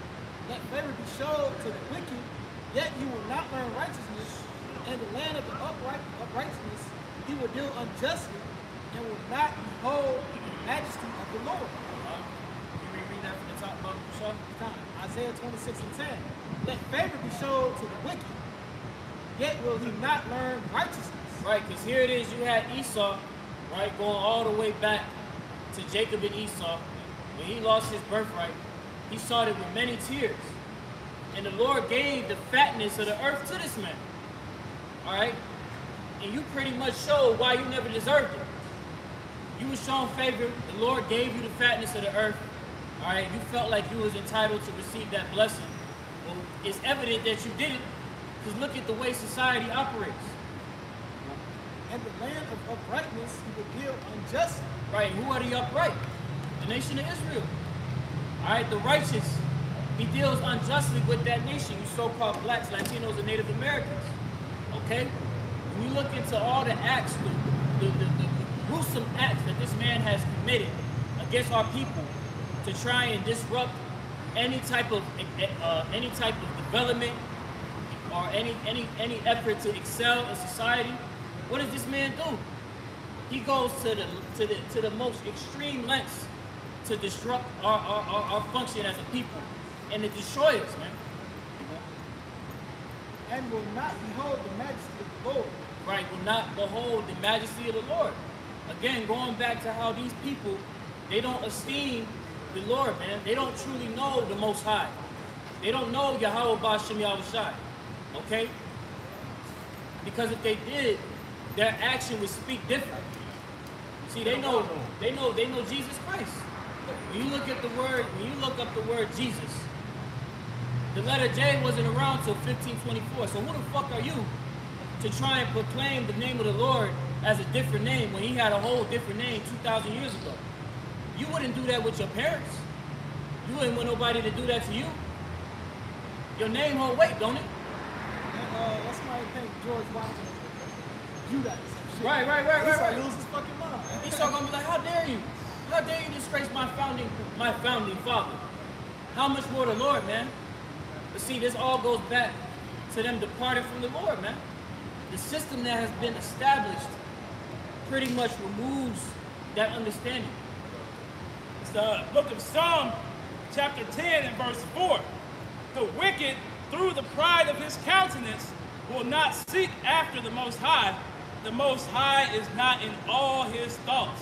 Let favor be showed to the wicked, yet you will not learn righteousness. And the land of the uprightness, he will deal unjustly, and will not behold the majesty of the Lord. You reread that from the top, Brother Shaw? Isaiah 26 and 10. Let favor be showed to the wicked, yet will he not learn righteousness. Right, because here it is, you had Esau, right, going all the way back to Jacob and Esau. When he lost his birthright, he sought it with many tears. And the Lord gave the fatness of the earth to this man. All right? And you pretty much showed why you never deserved it. You were shown favor. The Lord gave you the fatness of the earth. All right? You felt like you was entitled to receive that blessing. Well, it's evident that you didn't, because look at the way society operates. And the land of uprightness he will deal unjustly. Right, who are the upright? The nation of Israel. All right, the righteous, he deals unjustly with that nation, you so-called blacks, Latinos, and Native Americans. Okay? When you look into all the acts, the gruesome acts that this man has committed against our people to try and disrupt any type of development or any effort to excel in society, what does this man do? He goes to the most extreme lengths to disrupt our function as a people and to destroy us, man. And will not behold the majesty of the Lord. Right, will not behold the majesty of the Lord. Again, going back to how these people, they don't esteem the Lord, man. They don't truly know the Most High. They don't know Yahweh Ba'Shem Yahushai. Okay? Because if they did, their action would speak different. See, they know Jesus Christ. When you look at the word, when you look up the word Jesus, the letter J wasn't around till 1524. So who the fuck are you to try and proclaim the name of the Lord as a different name when he had a whole different name 2,000 years ago? You wouldn't do that with your parents. You wouldn't want nobody to do that to you. Your name hold weight, don't it? And that's why I think George Washington do that. Right. He lose his fucking mind. He's gonna be like, how dare you? How dare you disgrace my founding father? How much more the Lord, man? But see, this all goes back to them departing from the Lord, man. The system that has been established pretty much removes that understanding. It's the book of Psalm, chapter 10 and verse 4. The wicked, through the pride of his countenance, will not seek after the Most High. The Most High is not in all his thoughts.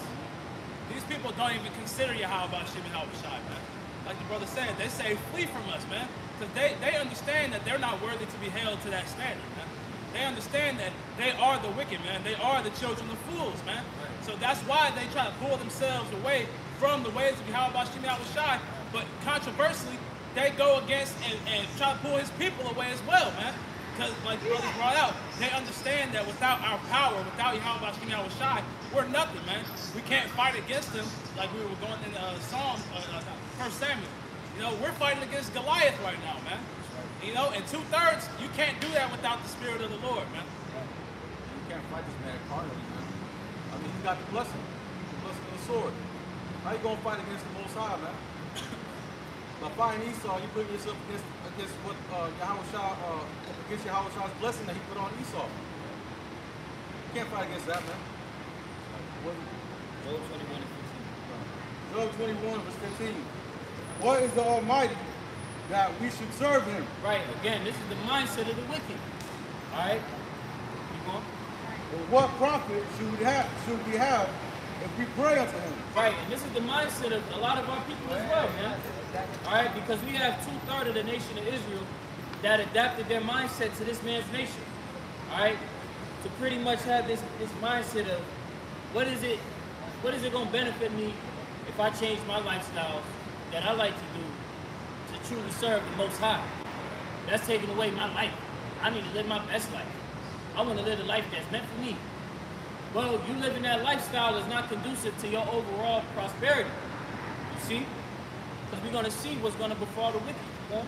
These people don't even consider Yahweh Ba'Shem Yahushai, man. Like the brother said, they say, flee from us, man. Because they understand that they're not worthy to be held to that standard, man. They understand that they are the wicked, man. They are the children of fools, man. So that's why they try to pull themselves away from the ways of Yahweh Ba'Shem Yahushai. But controversially, they go against and try to pull his people away as well, man. Because, like the brothers brought out, they understand that without our power, without Yahweh Ba'Shem Yahushai, we're nothing, man. We can't fight against them like we were going in Psalm, 1 Samuel. You know, we're fighting against Goliath right now, man. You know, and 2/3, you can't do that without the Spirit of the Lord, man. You can't fight this man carnally, man. I mean, he got the blessing of the sword. How you gonna fight against the Most High, man? By fighting Esau, you put yourself against what against Yahweh's blessing that he put on Esau. You can't fight against that, man. Job 21 and 15. Job 21, verse 15. What is the Almighty that we should serve him? Right, again, this is the mindset of the wicked. Alright? Keep going. But what profit should we have if we pray unto him? Right, and this is the mindset of a lot of our people as well, man. Alright, because we have 2/3 of the nation of Israel that adapted their mindset to this man's nation. Alright? To pretty much have this mindset of what is it gonna benefit me if I change my lifestyle that I like to do to truly serve the Most High? That's taking away my life. I need to live my best life. I want to live a life that's meant for me. Well, you living that lifestyle is not conducive to your overall prosperity. You see? Because we're going to see what's going to befall the wicked. You know?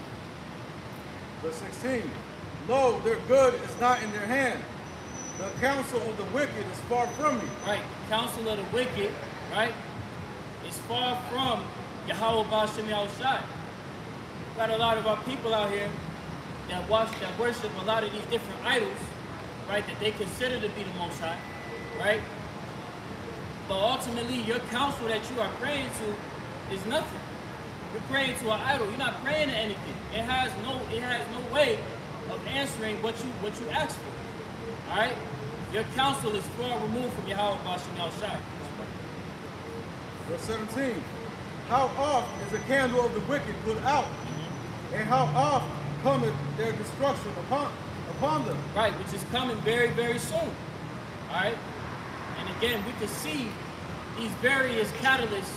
Verse 16. Lo, their good is not in their hand. The counsel of the wicked is far from me. Right. The counsel of the wicked, right, is far from Yahweh Ba'Shem Yahushai. Got a lot of our people out here that worship a lot of these different idols, right, that they consider to be the Most High, right? But ultimately, your counsel that you are praying to is nothing. You're praying to an idol. You're not praying to anything. It has no way of answering what you ask for. All right? Your counsel is far removed from Yahweh Ba'Shem Yahushai. Verse 17. How oft is the candle of the wicked put out? And how oft cometh their destruction upon them? Right, which is coming very, very soon. All right? And again, we can see these various catalysts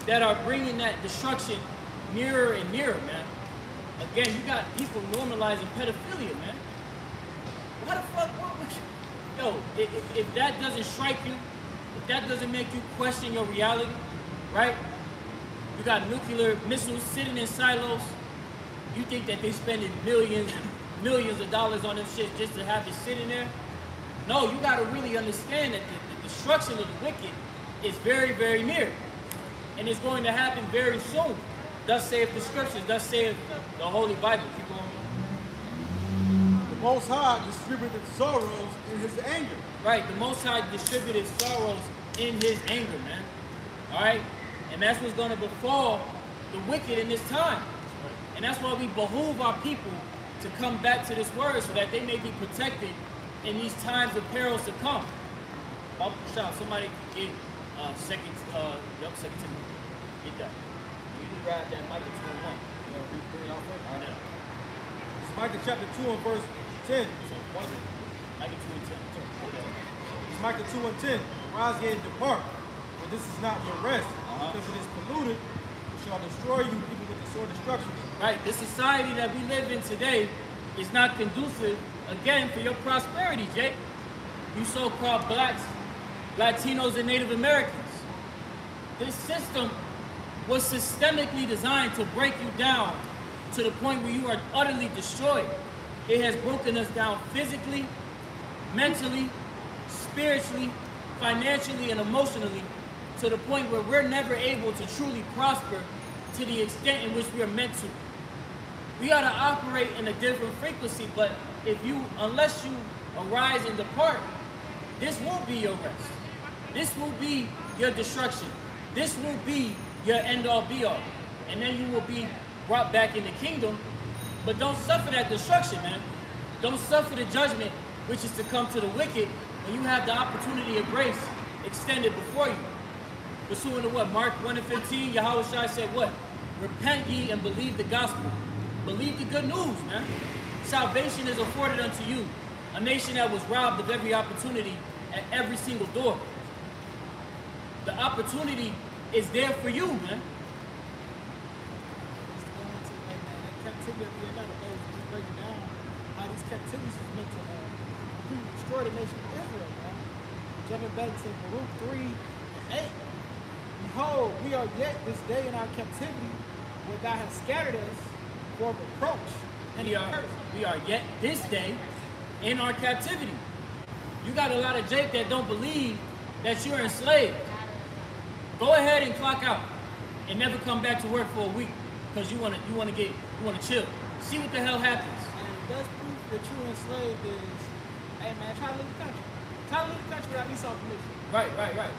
that are bringing that destruction nearer and nearer, man. Again, you got people normalizing pedophilia, man. What the fuck? Yo, if that doesn't strike you, if that doesn't make you question your reality, right? You got nuclear missiles sitting in silos. You think that they spending millions of dollars on this shit just to have it sitting there? No, you got to really understand that the destruction of the wicked is very, very near. and it's going to happen very soon. Thus saith the scriptures, thus saith the Holy Bible. Keep going. The Most High distributed sorrows in his anger. Right, the Most High distributed sorrows in his anger, man. All right? And that's what's going to befall the wicked in this time. And that's why we behoove our people to come back to this word so that they may be protected in these times of perils to come. Oh, shout, somebody get second Timothy. Get that. You can grab that Micah 2:1. You know, read it off first? All right. It's Micah chapter 2 and verse 10. So, what is it? Micah 2 and 10. Okay. It's Micah 2 and 10. Rise ye and depart, for this is not your rest, because it is polluted, it shall destroy you even with the sword destruction. Right, the society that we live in today is not conducive, again, for your prosperity, Jake. You so-called blacks, Latinos, and Native Americans. This system was systemically designed to break you down to the point where you are utterly destroyed. It has broken us down physically, mentally, spiritually, financially, and emotionally to the point where we're never able to truly prosper to the extent in which we are meant to. We ought to operate in a different frequency, but unless you arise and depart, this won't be your rest. This will be your destruction. This will be your end-all be-all. And then you will be brought back in the kingdom, but don't suffer that destruction, man. Don't suffer the judgment which is to come to the wicked when you have the opportunity of grace extended before you. Pursuant to what? Mark 1 and 15, Yahushua said what? Repent ye and believe the gospel. Believe the good news, man. Salvation is afforded unto you, a nation that was robbed of every opportunity at every single door. The opportunity is there for you, man. Captivity of the United States is breaking down how these captivities is meant to destroy the nation of Israel, man. Jumping back to Baruch 3 and 8. Behold, we are yet this day in our captivity, where God has scattered us for reproach and curse. We are yet this day in our captivity. You got a lot of Jake that don't believe that you're enslaved. Go ahead and clock out and never come back to work for a week because you wanna chill. See what the hell happens. And the best proof that you're enslaved is, hey man, try to leave the country. Try to leave the country without Esau permission. Right.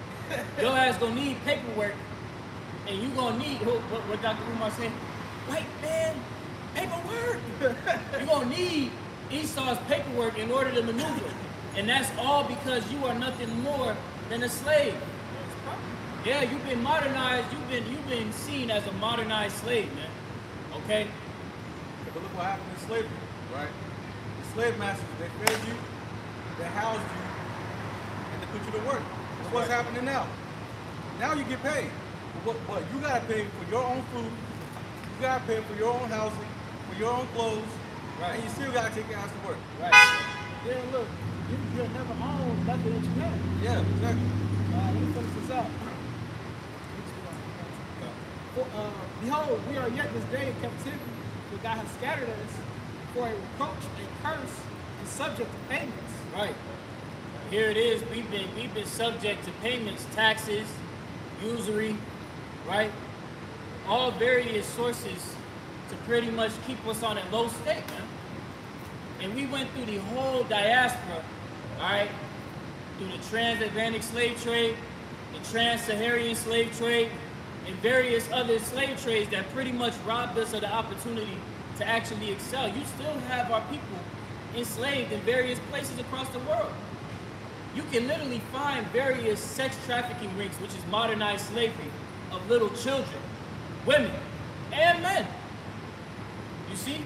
Your ass gonna need paperwork, and you gonna need what Dr. Umar said. White man, paperwork. You gonna need Esau's paperwork in order to maneuver, and that's all because you are nothing more than a slave. Yeah, you've been modernized. You've been seen as a modernized slave, man. Okay. But look what happened in slavery, right? The slave masters, they fed you, they housed you, and they put you to work. That's what's happening now. Now you get paid. But what? You gotta pay for your own food, you gotta pay for your own housing, for your own clothes, right? And you still gotta take your ass to work. Right. Yeah, look, you'll never own nothing that you have. Yeah, exactly. Let me finish this out. Behold, we are yet this day in captivity, where God has scattered us for a reproach, a curse, and subject to payments. Right. Here it is. We've been subject to payments, taxes, usury, right? All various sources to pretty much keep us on a low state, man. And we went through the whole diaspora, all right, through the transatlantic slave trade, the trans-Saharan slave trade, and various other slave trades that pretty much robbed us of the opportunity to actually excel. You still have our people enslaved in various places across the world. You can literally find various sex trafficking rings, which is modernized slavery, of little children, women, and men. You see?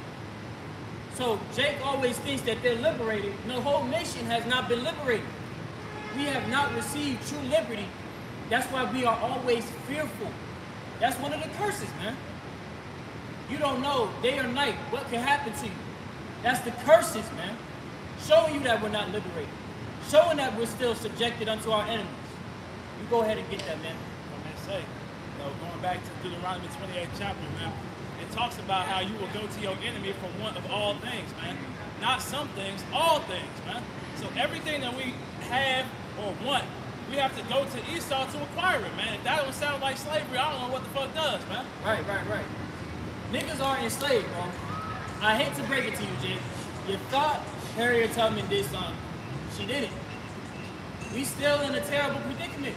So Jake always thinks that they're liberated. No, the whole nation has not been liberated. We have not received true liberty. That's why we are always fearful. That's one of the curses, man. You don't know day or night what can happen to you. That's the curses, man. Showing you that we're not liberated. Showing that we're still subjected unto our enemies. You go ahead and get that, man. Going back to Deuteronomy 28th chapter, man, it talks about how you will go to your enemy for one of all things, man. Not some things, all things, man. So everything that we have or want, we have to go to Esau to acquire it, man. If that don't sound like slavery, I don't know what the fuck does, man. Right. Niggas are enslaved, bro. I hate to break it to you, Jake. You thought Harriet Tubman did something. She didn't. We still in a terrible predicament.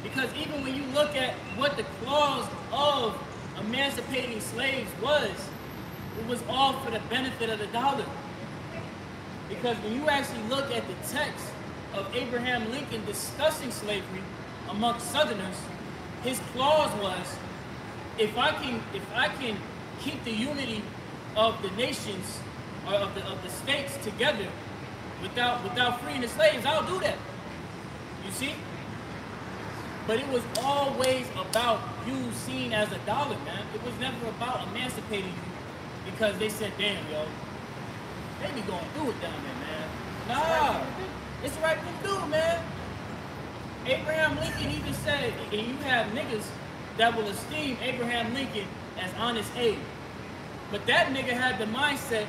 Because even when you look at what the clause of emancipating slaves was, it was all for the benefit of the dollar. Because when you actually look at the text of Abraham Lincoln discussing slavery amongst Southerners, his clause was, if I can keep the unity of the nations or of the states together without freeing the slaves, I'll do that. You see? But it was always about you seen as a dollar, man. It was never about emancipating you because they said, damn, yo, they be going through it down there, man. Nah, it's the right thing to do, man. Abraham Lincoln even said, and you have niggas that will esteem Abraham Lincoln as Honest Abe. But that nigga had the mindset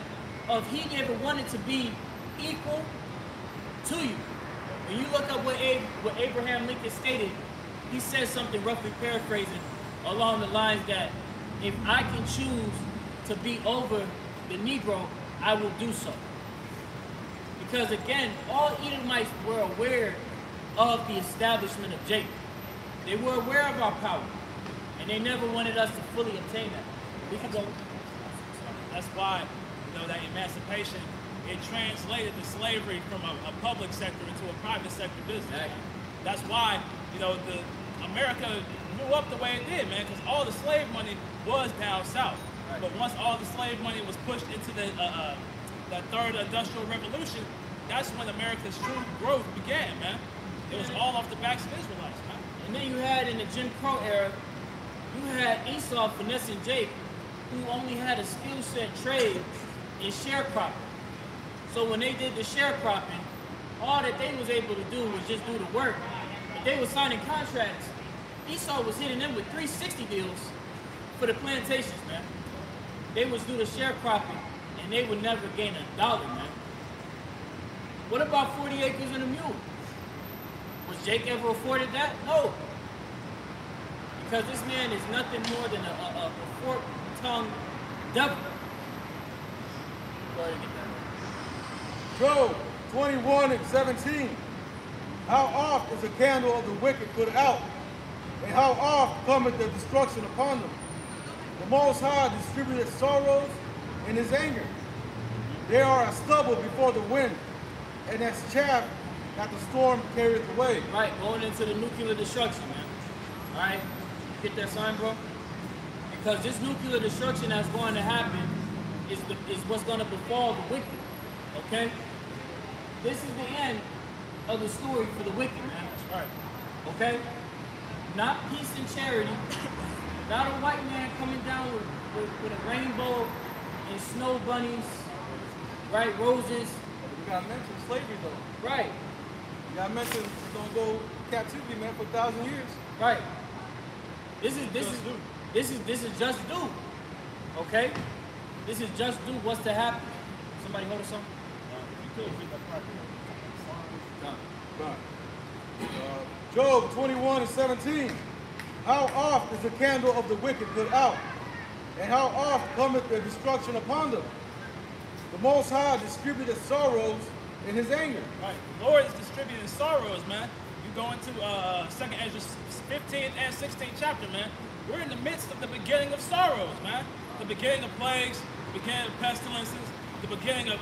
of he never wanted to be equal to you. When you look up what Abraham Lincoln stated, he said something roughly paraphrasing along the lines that if I can choose to be over the Negro, I will do so. Because again, all Edomites were aware of the establishment of Jacob. They were aware of our power, and they never wanted us to fully obtain that. We could go. That's why, that emancipation, it translated the slavery from a public sector into a private sector business. Exactly. That's why, America grew up the way it did, man, because all the slave money was down south. Right. But once all the slave money was pushed into the third industrial revolution, that's when America's true growth began, man. It was all off the backs of Israelites, man. And then you had, in the Jim Crow era, you had Esau finessing Jake, who only had a skill set trade in sharecropping. So when they did the sharecropping, all that they was able to do was just do the work. But they were signing contracts. Esau was hitting them with 360 deals for the plantations, man. They was do the sharecropping, and they would never gain $1, man. What about 40 acres and a mule? Was Jake ever afforded that? No. Because this man is nothing more than a fork-tongued devil. Go ahead and get that. Job 21:17. How oft is the candle of the wicked put out? And how oft cometh the destruction upon them? The Most High distributed sorrows in his anger. They are as stubble before the wind, and as chaff that the storm carrieth away. Right, going into the nuclear destruction, man. All right, get that sign, bro? Because this nuclear destruction that's going to happen is what's going to befall the wicked, okay? This is the end of the story for the wicked, man. That's right. Okay? Not peace and charity. Not a white man coming down with a rainbow and snow bunnies, right? Roses. You gotta mention slavery though. Right. You gotta mention it's gonna go captivity, man, for 1,000 years. Right. This is just due. Okay? This is just due what's to happen. Somebody hold us something? Job 21:17. How oft is the candle of the wicked put out? And how oft cometh their destruction upon them? The Most High distributed sorrows in his anger. Right. The Lord is distributing sorrows, man. You go into 2nd Ezra 15th and 16th chapter, man. We're in the midst of the beginning of sorrows, man. The beginning of plagues, the beginning of pestilences, the beginning of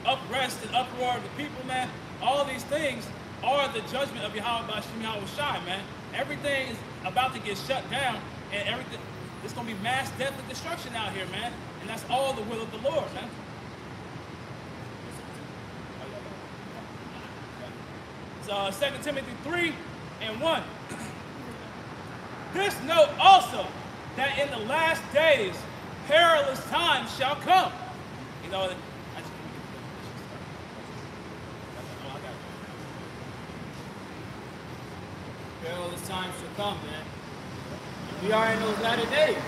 uprest and uproar of the people, man. All of these things are the judgment of Yahweh Bashim Yahweh Shai, man. Everything is about to get shut down, and everything, it's going to be mass death and destruction out here, man. And that's all the will of the Lord, man. It's 2 Timothy 3:1. This note also, that in the last days, perilous times shall come. Perilous times shall come, man. We are in those latter days.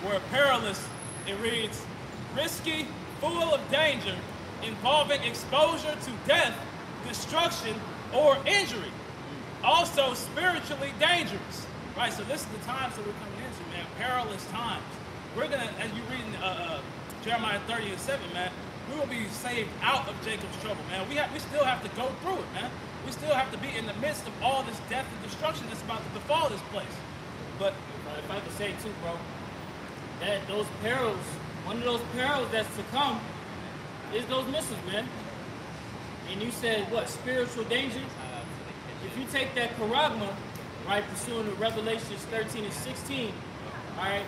The word perilous, it reads, risky, full of danger, involving exposure to death, destruction, or injury. Also spiritually dangerous. Right, so this is the times that we're coming into, man. Perilous times. We're gonna, as you read in Jeremiah 30:7, man, we will be saved out of Jacob's trouble, man. We still have to go through it, man. We still have to be in the midst of all this death and destruction that's about to befall this place. But if I could say too, bro, that those perils, one of those perils that's to come is those missiles, man. And you said what, spiritual danger? If you take that charagma, right, pursuing the Revelations 13 and 16, all right,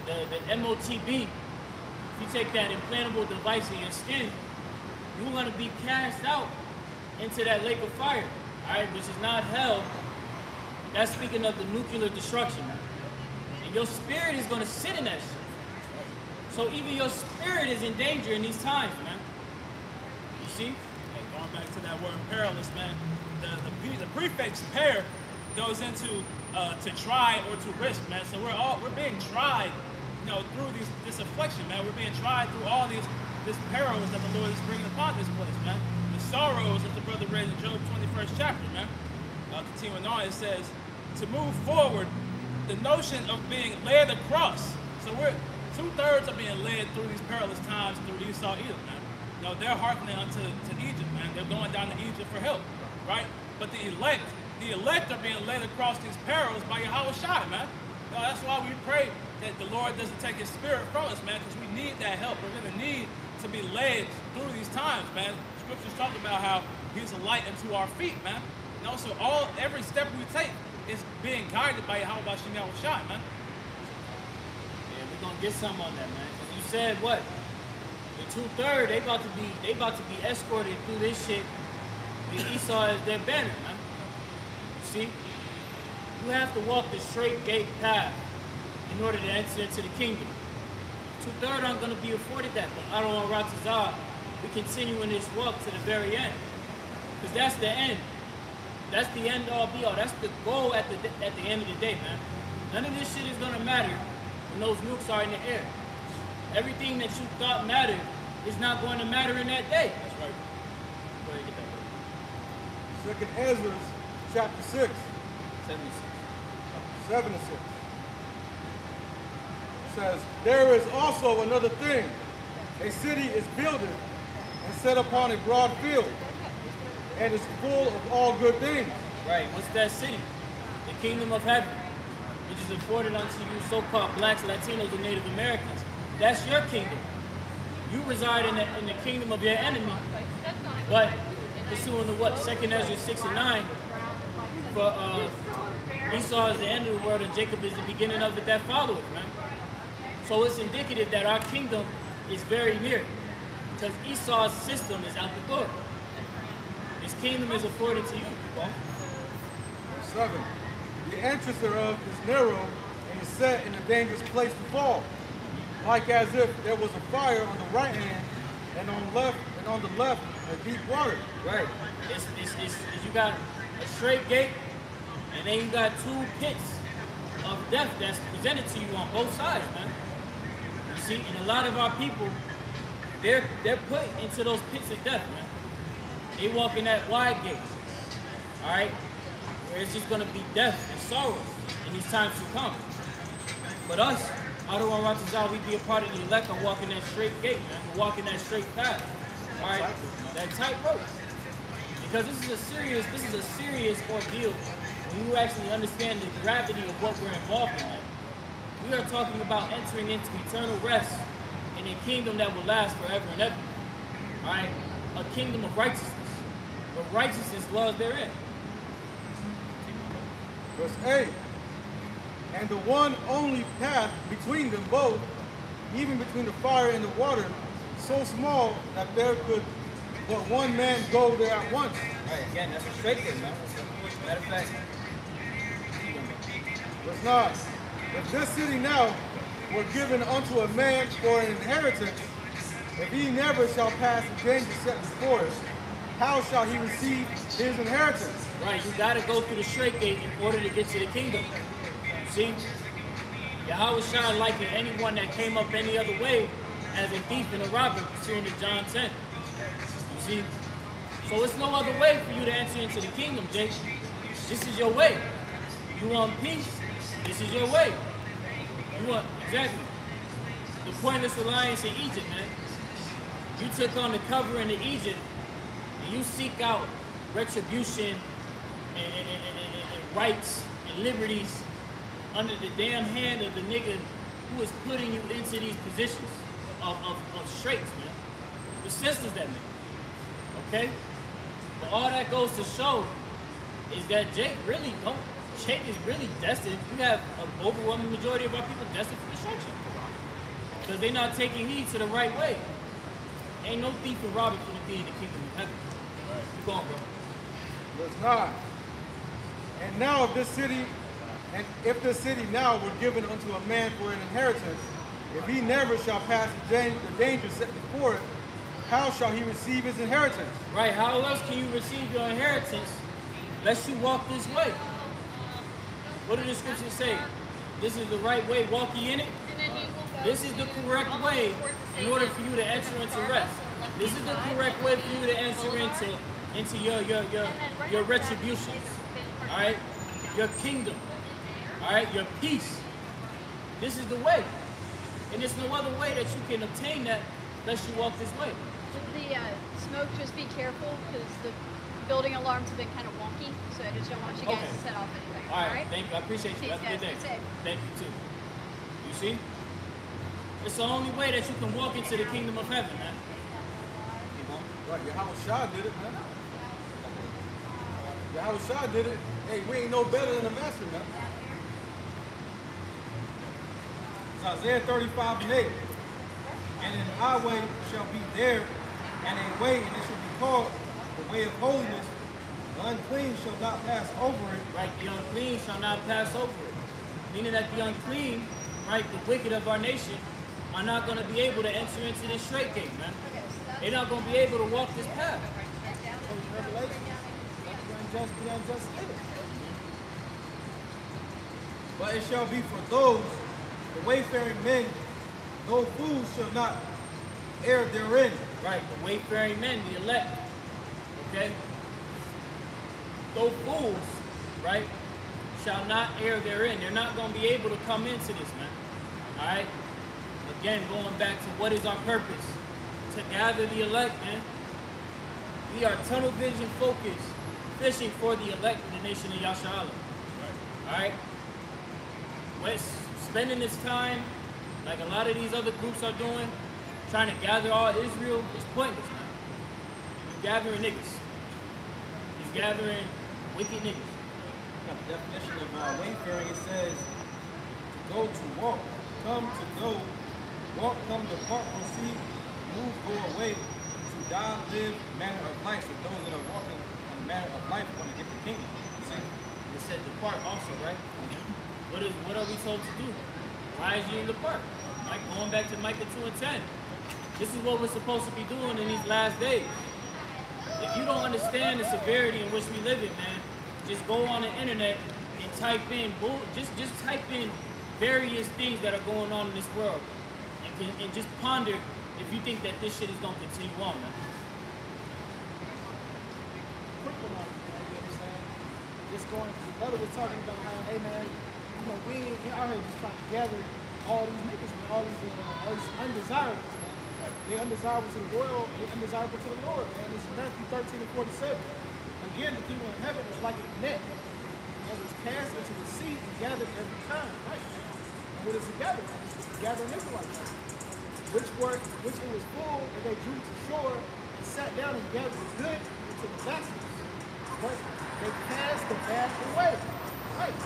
the MOTB, if you take that implantable device in your skin, you're going to be cast out into that lake of fire, all right, which is not hell. That's speaking of the nuclear destruction. And your spirit is going to sit in that shit. So even your spirit is in danger in these times, man. You see? Hey, going back to that word perilous, man, the prefix per goes into to try or to risk, man. So we're being tried, you know, through this affliction, man. We're being tried through all this perils that the Lord is bringing upon this place, man. The sorrows that the brother read in Job 21st chapter, man. Continuing on, it says to move forward, the notion of being led across. So we're 2/3 are being led through these perilous times through Esau, Edom, man. You know, they're hearkening unto Egypt, man. They're going down to Egypt for help, right? But the elect are being led across these perils by Yahweh Shai, man. You know, that's why we pray that the Lord doesn't take his spirit from us, man, because we need that help. We're going to need to be led through these times, man. Scriptures talk about how he's a light unto our feet, man. You know, so every step we take is being guided by Yahweh Shai, man. Yeah, we're going to get some on that, man. Because you said what? The 2/3, they about to be escorted through this shit with Esau as their banner, man. See? You have to walk the straight gate path in order to enter into the kingdom. 2/3 aren't going to be afforded that, but Adon Ratazah, we continue in this walk to the very end. Because that's the end. That's the end all be all. That's the goal at the end of the day, man. None of this shit is going to matter when those nukes are in the air. Everything that you thought mattered is not going to matter in that day. That's right. Go ahead and get that. Second Ezra, chapter 6, 76. 7 to 6. It says, there is also another thing. A city is builded and set upon a broad field, and is full of all good things. Right, what's that city? The kingdom of heaven, which is afforded unto you so-called blacks, Latinos, and Native Americans. That's your kingdom. You reside in the kingdom of your enemy, but pursuing the what? 2nd Ezra 6 and 9, for Esau is the end of the world and Jacob is the beginning of it that followeth, man. So it's indicative that our kingdom is very near, because Esau's system is out the door. His kingdom is afforded to you, people. Verse 7. The entrance thereof is narrow and is set in a dangerous place to fall, like as if there was a fire on the right hand and on the left a deep water. Right. It's you got a straight gate, and then you got 2 pits of death that's presented to you on both sides, man. You see, and a lot of our people, they're put into those pits of death, man. They walk in that wide gate, all right, where it's just gonna be death and sorrow in these times to come. But us, Adon Ratazah, we be a part of the elect and walking that straight gate, man. We're walking that straight path, all right, that tight rope. Because this is a serious ordeal when you actually understand the gravity of what we're involved in, man. We are talking about entering into eternal rest in a kingdom that will last forever and ever, all right, a kingdom of righteousness. But righteousness dwells therein. Verse 8. And the one only path between them both, even between the fire and the water, so small that there could but one man go there at once. Right, again, that's a straight thing, man. Matter of fact. Verse 9. If this city now were given unto a man for an inheritance, if he never shall pass the danger set before us, how shall he receive his inheritance? Right, you gotta go through the straight gate in order to get to the kingdom. See? Yahweh Shai likened anyone that came up any other way as a thief and a robber, pursuing to John 10. You see? So it's no other way for you to enter into the kingdom, Jake. This is your way. You want peace? This is your way. You want, exactly. The pointless alliance in Egypt, man. You took on the covering of Egypt, and you seek out retribution and rights and liberties under the damn hand of the nigga who is putting you into these positions of straits, man. What sense does that make? Okay? But all that goes to show is that Jake is really destined. You have an overwhelming majority of our people destined for destruction. Because they're not taking heed to the right way. Ain't no thief and robber for the be in the kingdom of heaven. Right. Keep going, bro. Verse 9. And now if this city now were given unto a man for an inheritance, if he never shall pass the danger set before it, how shall he receive his inheritance? Right, how else can you receive your inheritance unless you walk this way? What did the scriptures say? This is the right way, walk ye in it? This is the correct way in order for you to enter into rest. This is the correct way for you to enter into your retributions. Alright? Your kingdom. Alright? Your peace. This is the way. And there's no other way that you can obtain that unless you walk this way. Should the smoke just be careful because the building alarms have been kind of wonky, so I just don't want you guys to set off anything. All right, thank you. I appreciate you. Have a good day. Thank you too. You see? It's the only way that you can walk into the kingdom of heaven, man. Right, Yahushua did it, man. Yahushua did it. Hey, we ain't no better than the master, man. It's Isaiah 35 and 8. And an highway shall be there, and a way, and it shall be called the way of holiness. The unclean shall not pass over it. Right, the unclean shall not pass over it. Meaning that the unclean, right, the wicked of our nation, are not going to be able to enter into this straight gate, man. They're not going to be able to walk this path. But it shall be for those, the wayfaring men, no fools shall not err therein. Right, the wayfaring men, the elect. Okay? Those fools, right, shall not err therein. They're not going to be able to come into this, man. All right? Again, going back to what is our purpose? To gather the elect, man. We are tunnel vision focused, fishing for the elect in the nation of Yasharala. All right? Spending this time, like a lot of these other groups are doing, trying to gather all Israel, is pointless, man. You're gathering niggas. You're gathering wicked niggas. Got the definition of wayfaring. It says to go, to walk, come, to go, walk, come, depart, proceed, move, go away, to die, live, manner of life. So those that are walking on the manner of life want to get the kingdom. See? It said depart also, right? What are we told to do? Why is you in the park? Like going back to Micah 2 and 10. This is what we're supposed to be doing in these last days. If you don't understand the severity in which we live in, man, just go on the internet and type in, just type in various things that are going on in this world. And just ponder if you think that this shit is going to continue on, man. Quick one on it, you understand? Just going, the brother was talking about how, hey man, you know, we ain't out here just trying to gather all these niggas, man, all these undesirables, man. They're undesirable to the world, they're undesirable to the Lord, man. This is Matthew 13 and 47. Again, the kingdom of heaven is like a net that was cast into the sea and gathered every time, right? And what is it gathered? It's to gather Israelites, which it was full, and they drew to shore and sat down and gathered the good into the baskets. But they cast the bad away, right?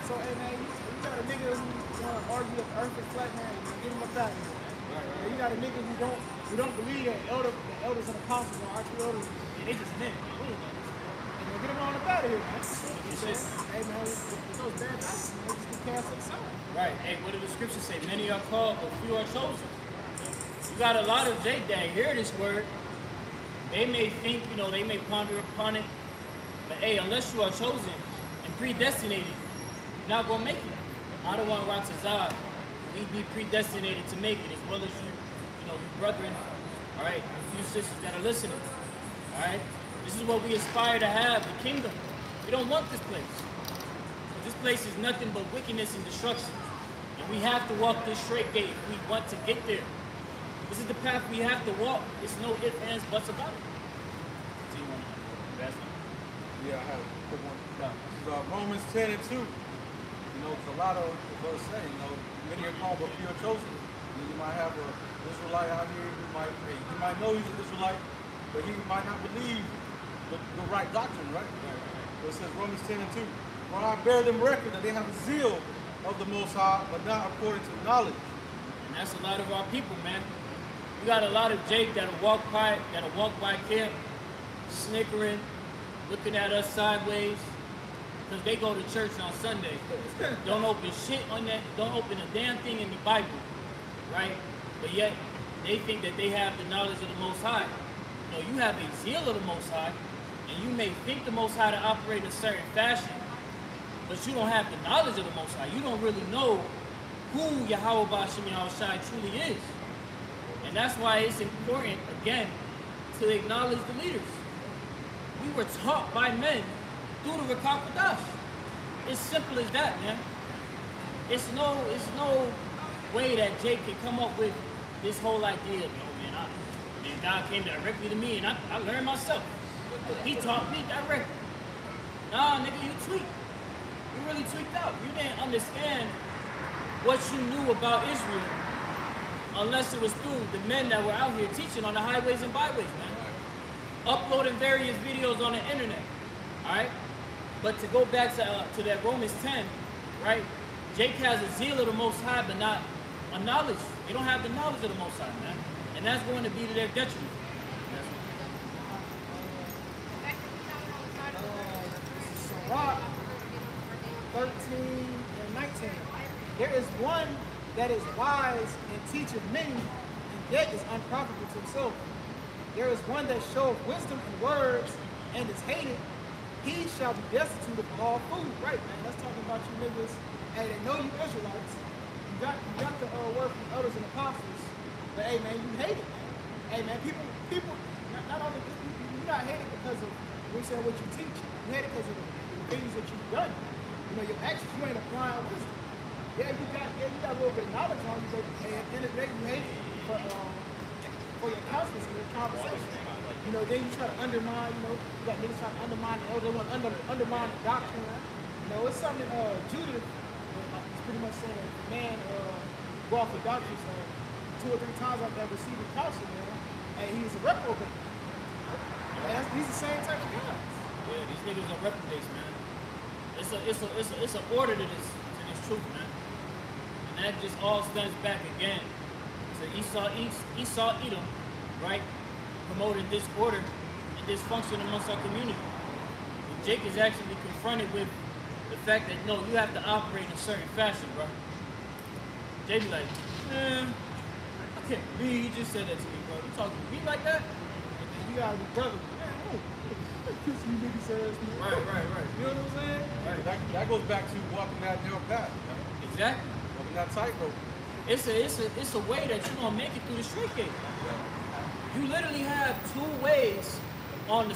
So, hey man, you got a nigga who want to argue that the earth is flat, man, you get him up out of here. Right. You got a nigga who don't believe that the elders and apostles are our true elders, and they just men. And they get them on up out of here, man. Hey man, with those bad guys, they just get cast aside. Right. Hey, what did the scripture say? Many are called, but few are chosen. You got a lot of Jake that hear this word. They may think, you know, they may ponder upon it. But hey, unless you are chosen and predestinated, you're not going to make it. Adawan Ratazad, we be predestinated to make it, as well as you know, your brethren, all right, a few sisters that are listening, all right? This is what we aspire to have, the kingdom. We don't want this place. This place is nothing but wickedness and destruction. And we have to walk this straight gate if we want to get there. This is the path we have to walk. There's no ifs, ands, buts about it. So you want to ask me? Yeah, I have a quick one. No. This is, Romans 10 and 2. You know, it's a lot of us saying, you know, many are called but few are chosen. You might have an Israelite out here who might know he's an Israelite, but he might not believe the right doctrine, right? So it says Romans 10 and 2. For I bear them record that they have a zeal of the Most High, but not according to knowledge. And that's a lot of our people, man. We got a lot of Jake that'll walk by camp, snickering, looking at us sideways, because they go to church on Sunday. Don't open shit on that, don't open a damn thing in the Bible, right? But yet, they think that they have the knowledge of the Most High. No, you have a zeal of the Most High, and you may think the Most High to operate in a certain fashion, but you don't have the knowledge of the Most High. You don't really know who Yahweh Ba'Shem Yahushai truly is. And that's why it's important, again, to acknowledge the leaders. We were taught by men through the Rakah Kodash. It's simple as that, man. It's no way that Jake can come up with this whole idea of, man, God came directly to me and I learned myself. He taught me directly. Nah, nigga, you tweaked. You really tweaked out. You didn't understand what you knew about Israel unless it was through the men that were out here teaching on the highways and byways, man. Uploading various videos on the internet, all right? But to go back to that Romans 10, right? Jake has a zeal of the Most High, but not a knowledge. They don't have the knowledge of the Most High, man. And that's going to be to their detriment. Sirach 13 and 19. There is one that is wise and teacheth many, and yet is unprofitable to himself. There is one that showeth wisdom in words and is hated. He shall be destitute of all food. Right, man. That's talking about you niggas. Hey, they know you Israelites. You got the word from elders and apostles. But hey, man, you hate it, man. Hey, man, people, not only you're not hated because of what you teach. You hate it because of the things that you've done. You know, your actions, you ain't applying wisdom. Yeah, you got a little bit of knowledge on you, but hey, at the end of the day, you hate it for your counselors and your conversation. You know, then you try to undermine, you got niggas trying to undermine the elder, want to undermine the doctrine. You know, it's something Judah is pretty much saying, man, go off the doctrine, so 2 or 3 times I've received a counsel, man, and he's a reprobate. He's the same type of guy. Yeah, these niggas are reprobates, man. It's an order to this truth, man. And that just all stems back again to Esau Edom, right? Promoting disorder and dysfunction amongst our community. And Jake is actually confronted with the fact that, no, you have to operate in a certain fashion, bro. Jake be like, man, I can't believe he just said that to me, bro. You talking to me like that? And then you gotta be brother. Man, you niggas said that to me. Right. You know what I'm saying? Right. That goes back to walking that narrow path. Right? Exactly. Walking that tightrope. It's a way that you're gonna make it through the straight gate. You literally have 2 ways on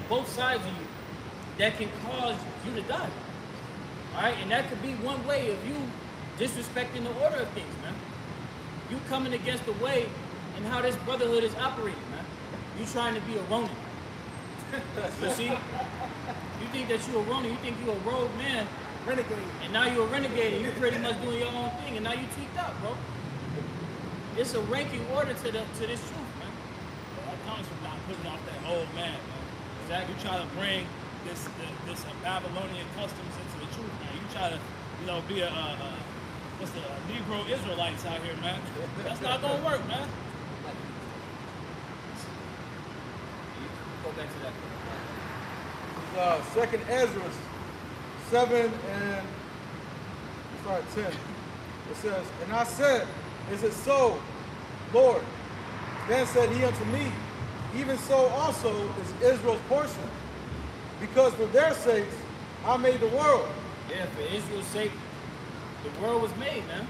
both sides of you that can cause you to die. All right, and that could be one way of you disrespecting the order of things, man. You coming against the way and how this brotherhood is operating, man. You trying to be a Ronin. You see? You think that you a Ronin, you think you a rogue man. Renegade. And now you're a renegade and you're pretty much doing your own thing and now you tweaked out, bro. It's a ranking order to this truth, man. That comes from not putting off that old man, man. Exactly. You try to bring this Babylonian customs into the truth, man. You try to, be a Negro Israelites out here, man. That's not gonna work, man. Go back to that. Second Ezra 7 and 10. It says, and I said, is it so, Lord? Then said he unto me, even so also is Israel's portion, because for their sakes I made the world. Yeah, for Israel's sake, the world was made, man.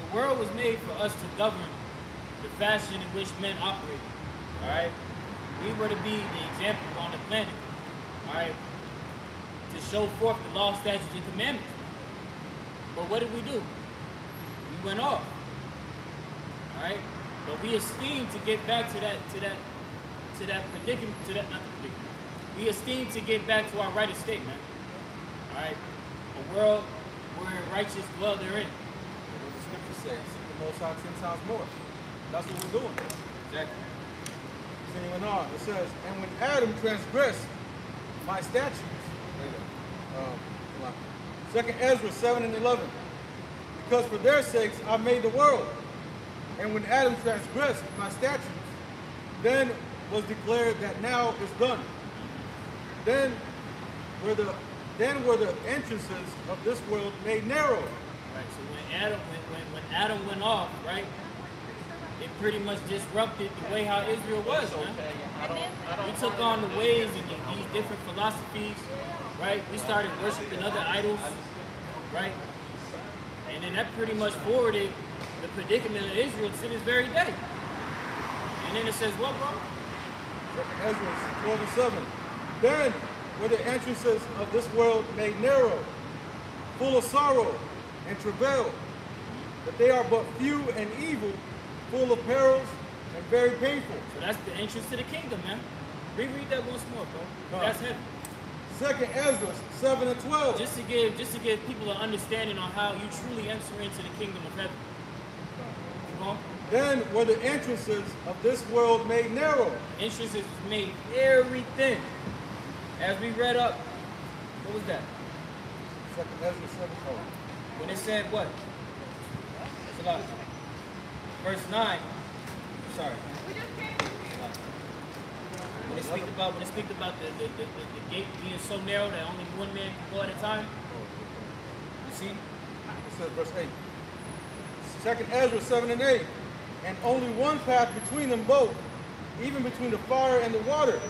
The world was made for us to govern the fashion in which men operate. All right? we were to be the example on the planet, all right, to show forth the law, statutes, and commandments. But what did we do? We went off, all right. But we esteem to get back to that predicament, not the predicament. We esteem to get back to our right estate, man. All right, a world where righteous dwell therein. What the scripture says, seek the Most High 10 times more. That's what we're doing. Exactly. Continuing on, it says, and when Adam transgressed my statutes, Second Ezra 7 and 11, because for their sakes I made the world, and when Adam transgressed my statutes, then was declared that now is done. Then were the entrances of this world made narrow. Right. So when Adam went off, right, it pretty much disrupted the way how Israel was, man. We took on the ways and these different philosophies, right? We started worshiping other idols, right? And then that pretty much forwarded the predicament of Israel to this very day. And then it says what, bro? Ezra 12 and 7. Then were the entrances of this world made narrow, full of sorrow and travail, that they are but few and evil, full of perils and very painful. So that's the entrance to the kingdom, man. Reread that once more, bro. That's heavy. Second Ezra 7 and 12. Just to give people an understanding on how you truly enter into the kingdom of heaven. Come on. Then were the entrances of this world made narrow. Entrances made very thin. As we read up, what was that? Second Ezra 7. When it said what? It's a lot. Verse 9. Sorry. When it speak about the gate being so narrow that only one man can go at a time. You see? It says verse 8. Second Ezra 7 and 8. And only one path between them both, even between the fire and the water,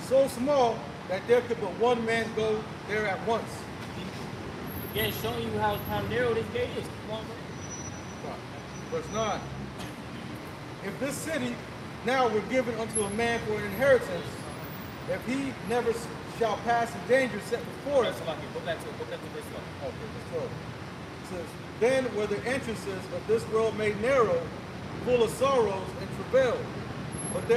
so small that there could but one man go there at once. Again, showing you how narrow this gate is. Come on, bro. Verse 9. If this city now were given unto a man for an inheritance, if he never shall pass the danger set before us. Go back to verse 12. Okay, verse 12. It says, then were the entrances of this world made narrow, full of sorrows and travail. But they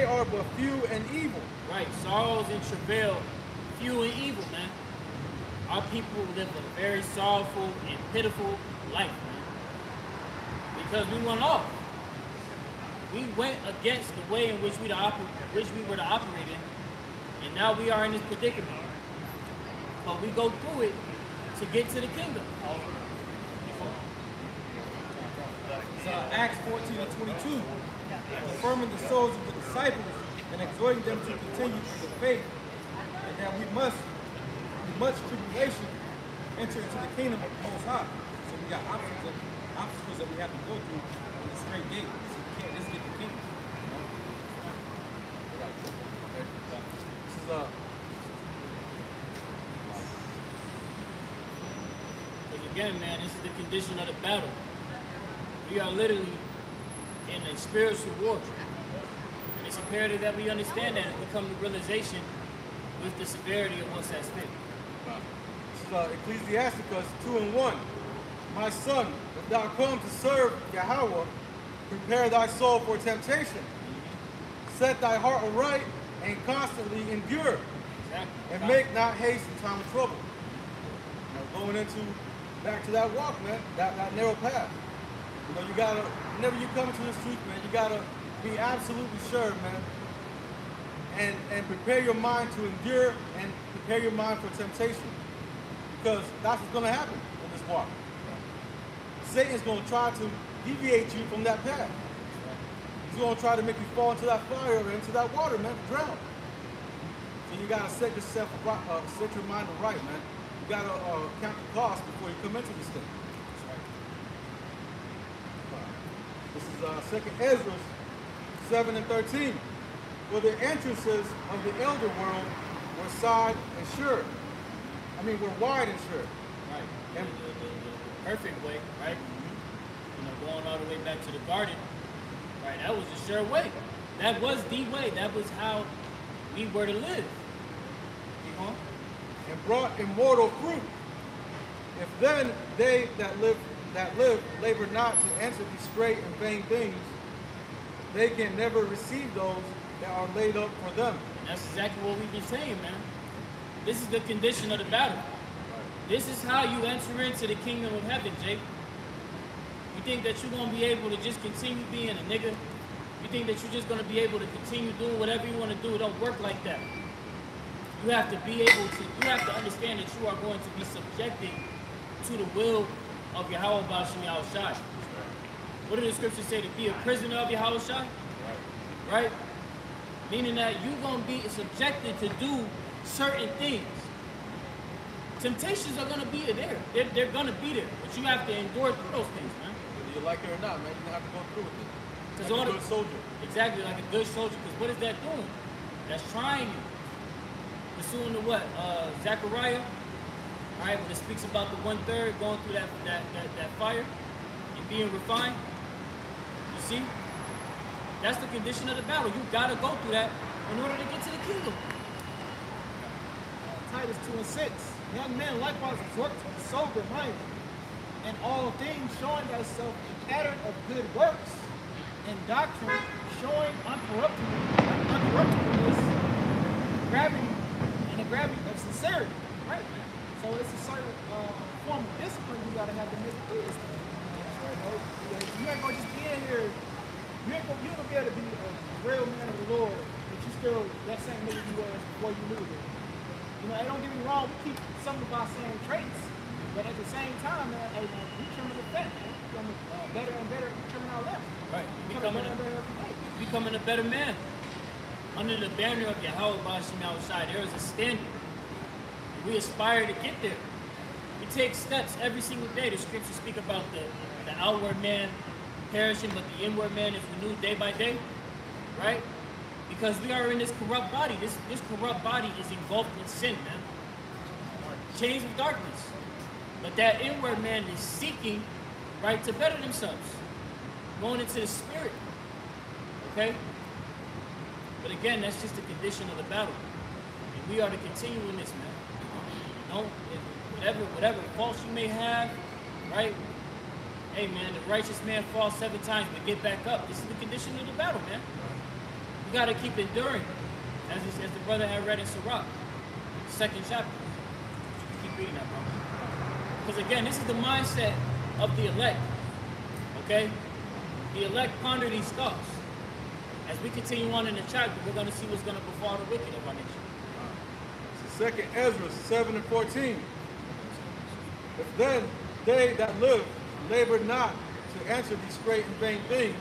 are but few and evil. Right, sorrows and travail, few and evil, man. Our people live a very sorrowful and pitiful life, man. Because we went off. We went against the way in which we were to operate in, and now we are in this predicament. But we go through it to get to the kingdom. Acts 14 and 22, confirming the souls of the disciples and exhorting them to continue in the faith, and that we must, with much tribulation, enter into the kingdom of the Most High. So we got obstacles that we have to go through on this great gate. So we can't just get the kingdom. This is Because again, man, this is the condition of the battle. We are literally in a spiritual war. And it's imperative that we understand that and we come to realization with the severity of what's at stake. This is Ecclesiasticus 2 and 1. My son, if thou come to serve Yahweh, prepare thy soul for temptation. Set thy heart aright and constantly endure. Exactly. And make not haste in time of trouble. Now going back to that walk, man, that narrow path. You know, you gotta, whenever you come into this truth, man, you gotta be absolutely sure, man, and prepare your mind to endure and prepare your mind for temptation. Because that's what's gonna happen in this walk. Satan's gonna try to deviate you from that path. He's gonna try to make you fall into that fire or into that water, man, to drown. So you gotta set your mind right, man. You gotta count the cost before you come into this thing. This is 2 Ezra 7 and 13. For the entrances of the elder world were wide and sure. Were wide and sure. Right. And the perfect way, right? You know, going all the way back to the garden, right? That was a sure way. That was the way. That was how we were to live. And brought immortal fruit. If then they that live labor not to answer these great and vain things, they can never receive those that are laid up for them. And that's exactly what we've been saying, man. This is the condition of the battle. This is how you enter into the kingdom of heaven, Jake. You think that you're going to be able to just continue being a nigga? You think that you're just going to be able to continue doing whatever you want to do? It don't work like that. You have to be able to, you have to understand that you are going to be subjecting to the will of Yahweh Bashim Yahushai. What did the scripture say? To be a prisoner of Yahushai? Right? Meaning that you're going to be subjected to do certain things. Temptations are going to be there. They're going to be there. But you have to endure through those things, man. Whether you like it or not, man, you're going to have to go through with it. Like a good soldier. Exactly, like a good soldier. Because what is that doing? That's trying you. Pursuing the what? Zechariah. All right, when it speaks about the 1/3 going through that fire and being refined. You see? That's the condition of the battle. You got to go through that in order to get to the kingdom. Titus 2:6. Young men likewise exhort to be sober-minded, in all things showing thyself a pattern of good works, and doctrine showing uncorruptibleness, gravity, and the gravity of sincerity. Right? So it's a certain form of discipline you gotta have to make it through this thing. You ain't gonna just be in here. You ain't gonna be able to be a real man of the Lord, but you still that same nigga you was before you knew it. You know, don't get me wrong, we keep some of our same traits, but at the same time, man, hey, man, we trimming the fat, man. We becoming better and better, we trimming our left. Right. Becoming better and better every day. Becoming a better man. Under the banner of Yahweh Bashim Yahushai, there is a standard. We aspire to get there. We take steps every single day. The scriptures speak about the outward man perishing, but the inward man is renewed day by day. Right? Because we are in this corrupt body. This corrupt body is engulfed in sin, man. Chains of darkness. But that inward man is seeking, right, to better themselves. Going into the spirit. Okay? But again, that's just the condition of the battle. And we are to continue in this, man. Don't, whatever faults you may have, right? Hey, man, the righteous man falls 7 times, but get back up. This is the condition of the battle, man. You got to keep enduring, as the brother had read in Sirach, 2nd chapter. You keep reading that, bro. Because again, this is the mindset of the elect, okay? The elect ponder these thoughts. As we continue on in the chapter, we're going to see what's going to befall the wicked of our nation. 2nd Ezra 7:14. If then they that live labor not to answer these great and vain things,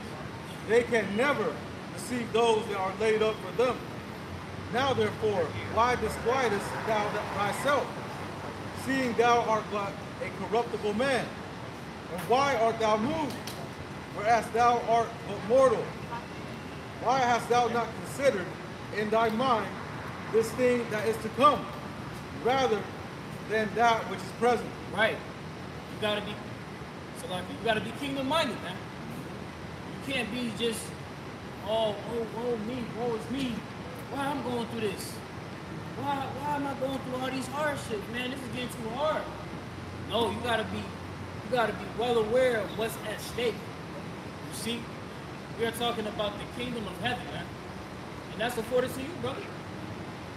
they can never receive those that are laid up for them. Now therefore, why disquietest thou thyself, seeing thou art but a corruptible man? And why art thou moved, whereas thou art but mortal? Why hast thou not considered in thy mind this thing that is to come, rather than that which is present? Right. You gotta be, so like, you gotta be kingdom-minded, man. You can't be just, oh, me, woe is me. Why I'm going through this? Why am I going through all these hardships, man? This is getting too hard. No, you gotta be well aware of what's at stake. You see, we are talking about the kingdom of heaven, man. And that's afforded to you, brother.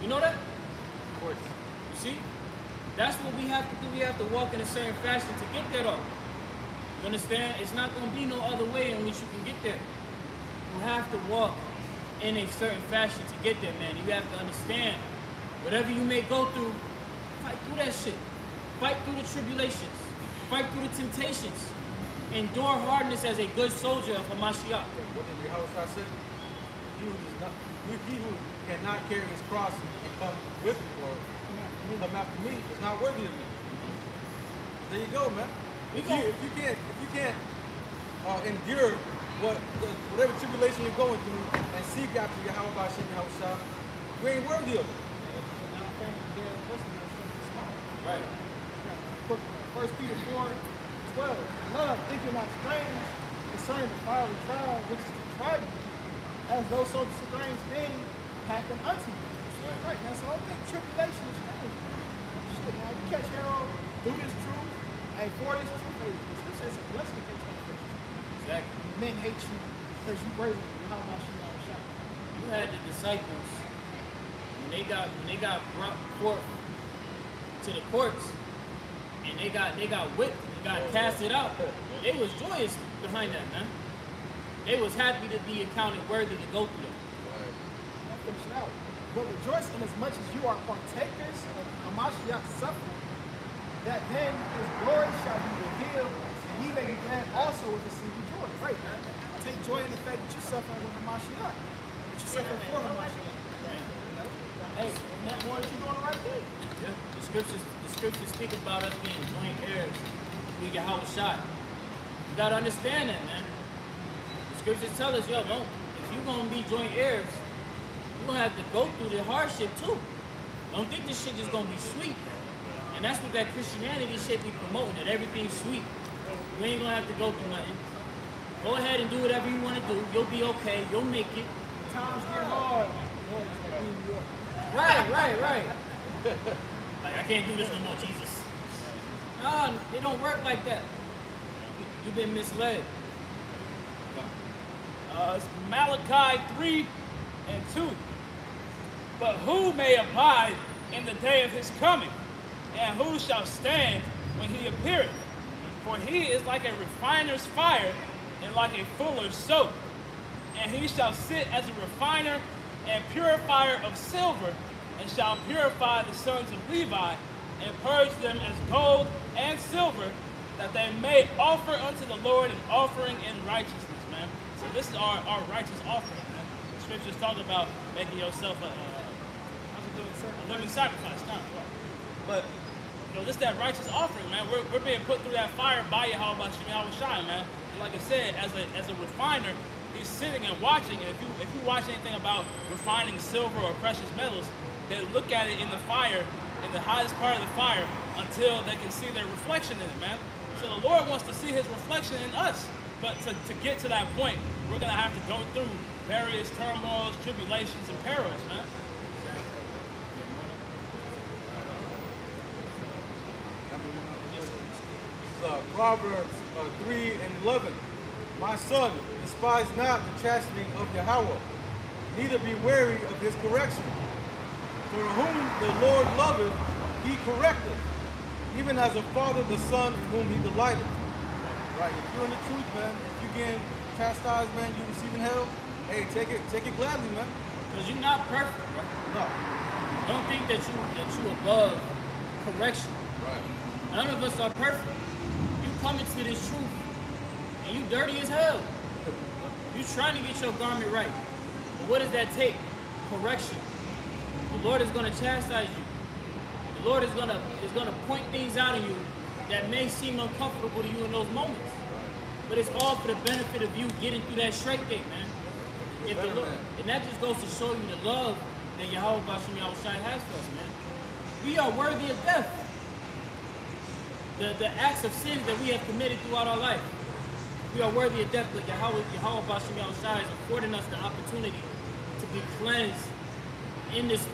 You know that? Of course. You see? That's what we have to do. We have to walk in a certain fashion to get there, though. You understand? It's not going to be no other way in which you can get there. You have to walk in a certain fashion to get there, man. You have to understand, whatever you may go through, fight through that shit. Fight through the tribulations. Fight through the temptations. Endure hardness as a good soldier of Hamashiach. What did Yahushua say? He who cannot carry his cross and come with me, or come after me, is not worthy of me. There you go, man. If you can't endure whatever tribulation you're going through and seek after Yahweh Bashim Yahushua, you ain't worthy of it. Right. 1 Peter 4:12. Love, think you're not strange concerning the fiery trial which is to try you, as those so strange things happen unto you. Right, man. So I don't think tribulation is strange. Shit, man. You catch Harold through this truth, and for this truth, hey, the scripture says a blessing can come from you. Exactly. Men hate you because you brave. How much you know shot? You had the disciples when they got brought forth to the courts and they got whipped and got casted out. They was joyous behind that, man. They was happy to be accounted worthy to go through that. I'll finish it out. But rejoice in as much as you are partakers of Hamashiach's suffering, that then his glory shall be revealed, and ye may be glad also with exceeding joy. Right, man. Take joy in the fact that you suffer with Hamashiach. That you suffer for Hamashiach. Hey, that more that you're doing the right thing. Yeah. The scriptures speak about us being joint heirs with Yahweh Shai. You gotta understand that, man. The scriptures tell us, yo, don't, if you're gonna be joint heirs, you're gonna have to go through the hardship too. Don't think this shit just gonna be sweet. And that's what that Christianity shit be promoting, that everything's sweet. You ain't gonna have to go through nothing. Go ahead and do whatever you wanna do. You'll be okay, you'll make it. Times get hard. Right. Like, I can't do this no more, Jesus. No, it don't work like that. You've been misled. It's Malachi 3 and 2. But who may abide in the day of his coming? And who shall stand when he appeareth? For he is like a refiner's fire and like a fuller's soap. And he shall sit as a refiner and purifier of silver, and shall purify the sons of Levi, and purge them as gold and silver, that they may offer unto the Lord an offering in righteousness, man. So this is our righteous offering, man. The scriptures talk about making yourself a living sacrifice, not but you know, this that righteous offering, man. We're being put through that fire by Yahweh Shai, man. And like I said, as a refiner, he's sitting and watching. And if you watch anything about refining silver or precious metals, they look at it in the fire, in the highest part of the fire, until they can see their reflection in it, man. So the Lord wants to see his reflection in us. But to get to that point, we're going to have to go through various turmoils, tribulations, and perils, man. Proverbs 3 and 11. My son, despise not the chastening of Yahweh, neither be weary of his correction. For whom the Lord loveth, he correcteth, even as a father the son in whom he delighteth. Right, if you're in the truth, man, if you getting chastised, man, you receiving hell, hey, take it gladly, man. Because you're not perfect, right? No. Don't think that you above correction. Right. None of us are perfect. You come into this truth and you dirty as hell. You trying to get your garment right. But what does that take? Correction. The Lord is going to chastise you. The Lord is going to point things out in you that may seem uncomfortable to you in those moments. But it's all for the benefit of you getting through that straight gate, man. If the Lord, and that just goes to show you the love that Yahweh Shai has for us, man. We are worthy of death. The acts of sins that we have committed throughout our life, we are worthy of death, but Yahweh Shai is affording us the opportunity to be cleansed in this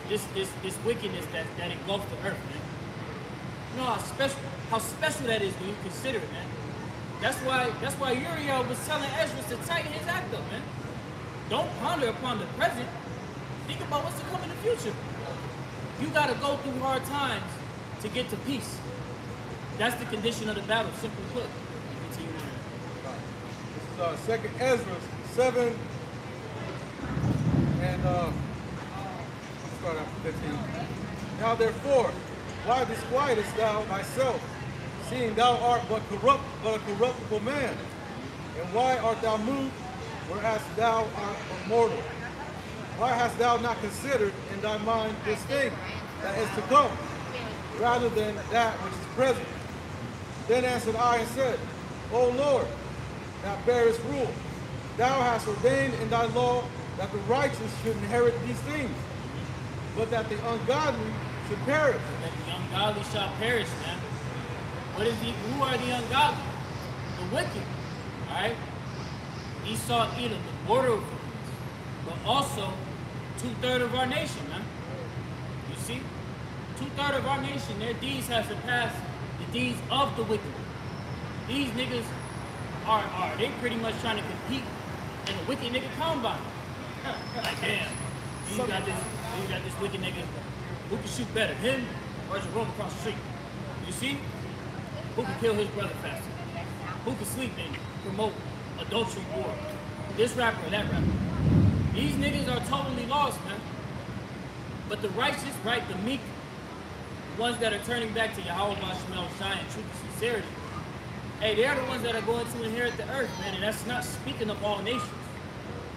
wickedness that engulfs the earth, man. You know how special that is when you consider it, man. That's why Uriel was telling Ezra to tighten his act up, man. Don't ponder upon the present. Think about what's to come in the future. You gotta go through hard times to get to peace. That's the condition of the battle, simply put. Continue on. This is 2 Ezra 7 and let's start after 15. Now therefore, why disquietest thou thyself, seeing thou art but a corruptible man? And why art thou moved, whereas thou art mortal? Why hast thou not considered in thy mind this thing that is to come, rather than that which is present? Then answered I and said, O Lord, thou bearest rule. Thou hast ordained in thy law that the righteous should inherit these things, but that the ungodly should perish. That the ungodly shall perish, man. Who are the ungodly? The wicked. Alright? Esau, Edom, the border of wickedness. but also 2/3 of our nation, man. You see? 2/3 of our nation, their deeds have surpassed the deeds of the wicked. These niggas they pretty much trying to compete in a wicked nigga combine. Like, damn, you got this wicked nigga. Who can shoot better, him or Jerome across the street? You see? Who can kill his brother faster? Who can sleep and promote adultery war? This rapper or that rapper? These niggas are totally lost, man. But the righteous, right, the meek, the ones that are turning back to Yahweh Shemel Shai and truth and sincerity, hey, they're the ones that are going to inherit the earth, man. And that's not speaking of all nations.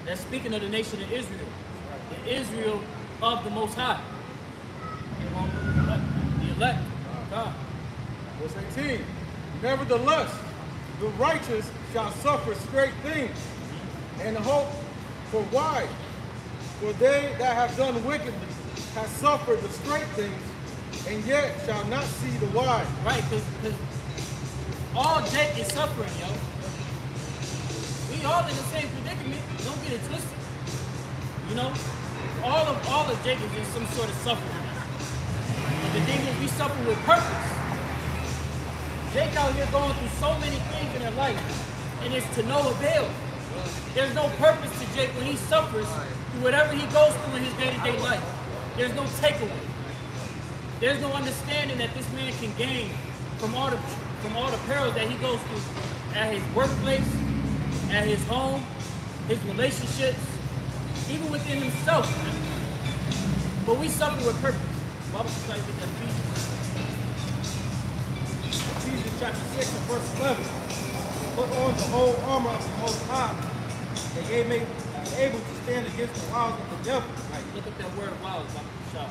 That's speaking of the nation of Israel. The Israel of the Most High. The elect. God. Verse 18. Nevertheless, the righteous shall suffer great things, and hope for why? For they that have done wickedly have suffered the straight things, and yet shall not see the why. Right, because all Jake is suffering, yo. We all in the same predicament. Don't get it twisted. You know, all of Jake is in some sort of suffering. But the thing is, we suffer with purpose. Jake out here going through so many things in their life, and it's to no avail. There's no purpose to Jake when he suffers through whatever he goes through in his day-to-day life. There's no takeaway. There's no understanding that this man can gain from all the perils that he goes through at his workplace, at his home, his relationships, even within himself. Man. But we suffer with purpose. Why would you try to get that Ephesians chapter 6 and verse 11. Put on the whole armor of the Most High, that ye may be able to stand against the wiles of the devil. Right, look at that word wiles, shop.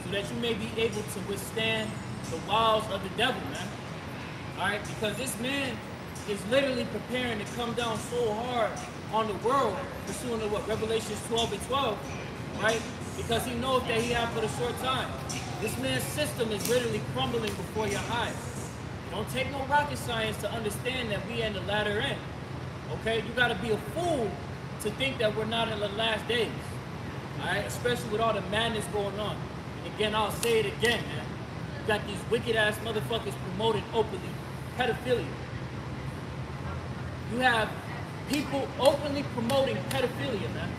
So that you may be able to withstand the wiles of the devil, man. Alright, because this man is literally preparing to come down so hard on the world, pursuing to what, Revelations 12 and 12, right? Because he knows that he has for a short time. This man's system is literally crumbling before your eyes. It don't take no rocket science to understand that we in the latter end. Okay, you gotta be a fool to think that we're not in the last days. Alright, especially with all the madness going on. And again, I'll say it again, man. You got these wicked ass motherfuckers promoting openly pedophilia. You have people openly promoting pedophilia, man.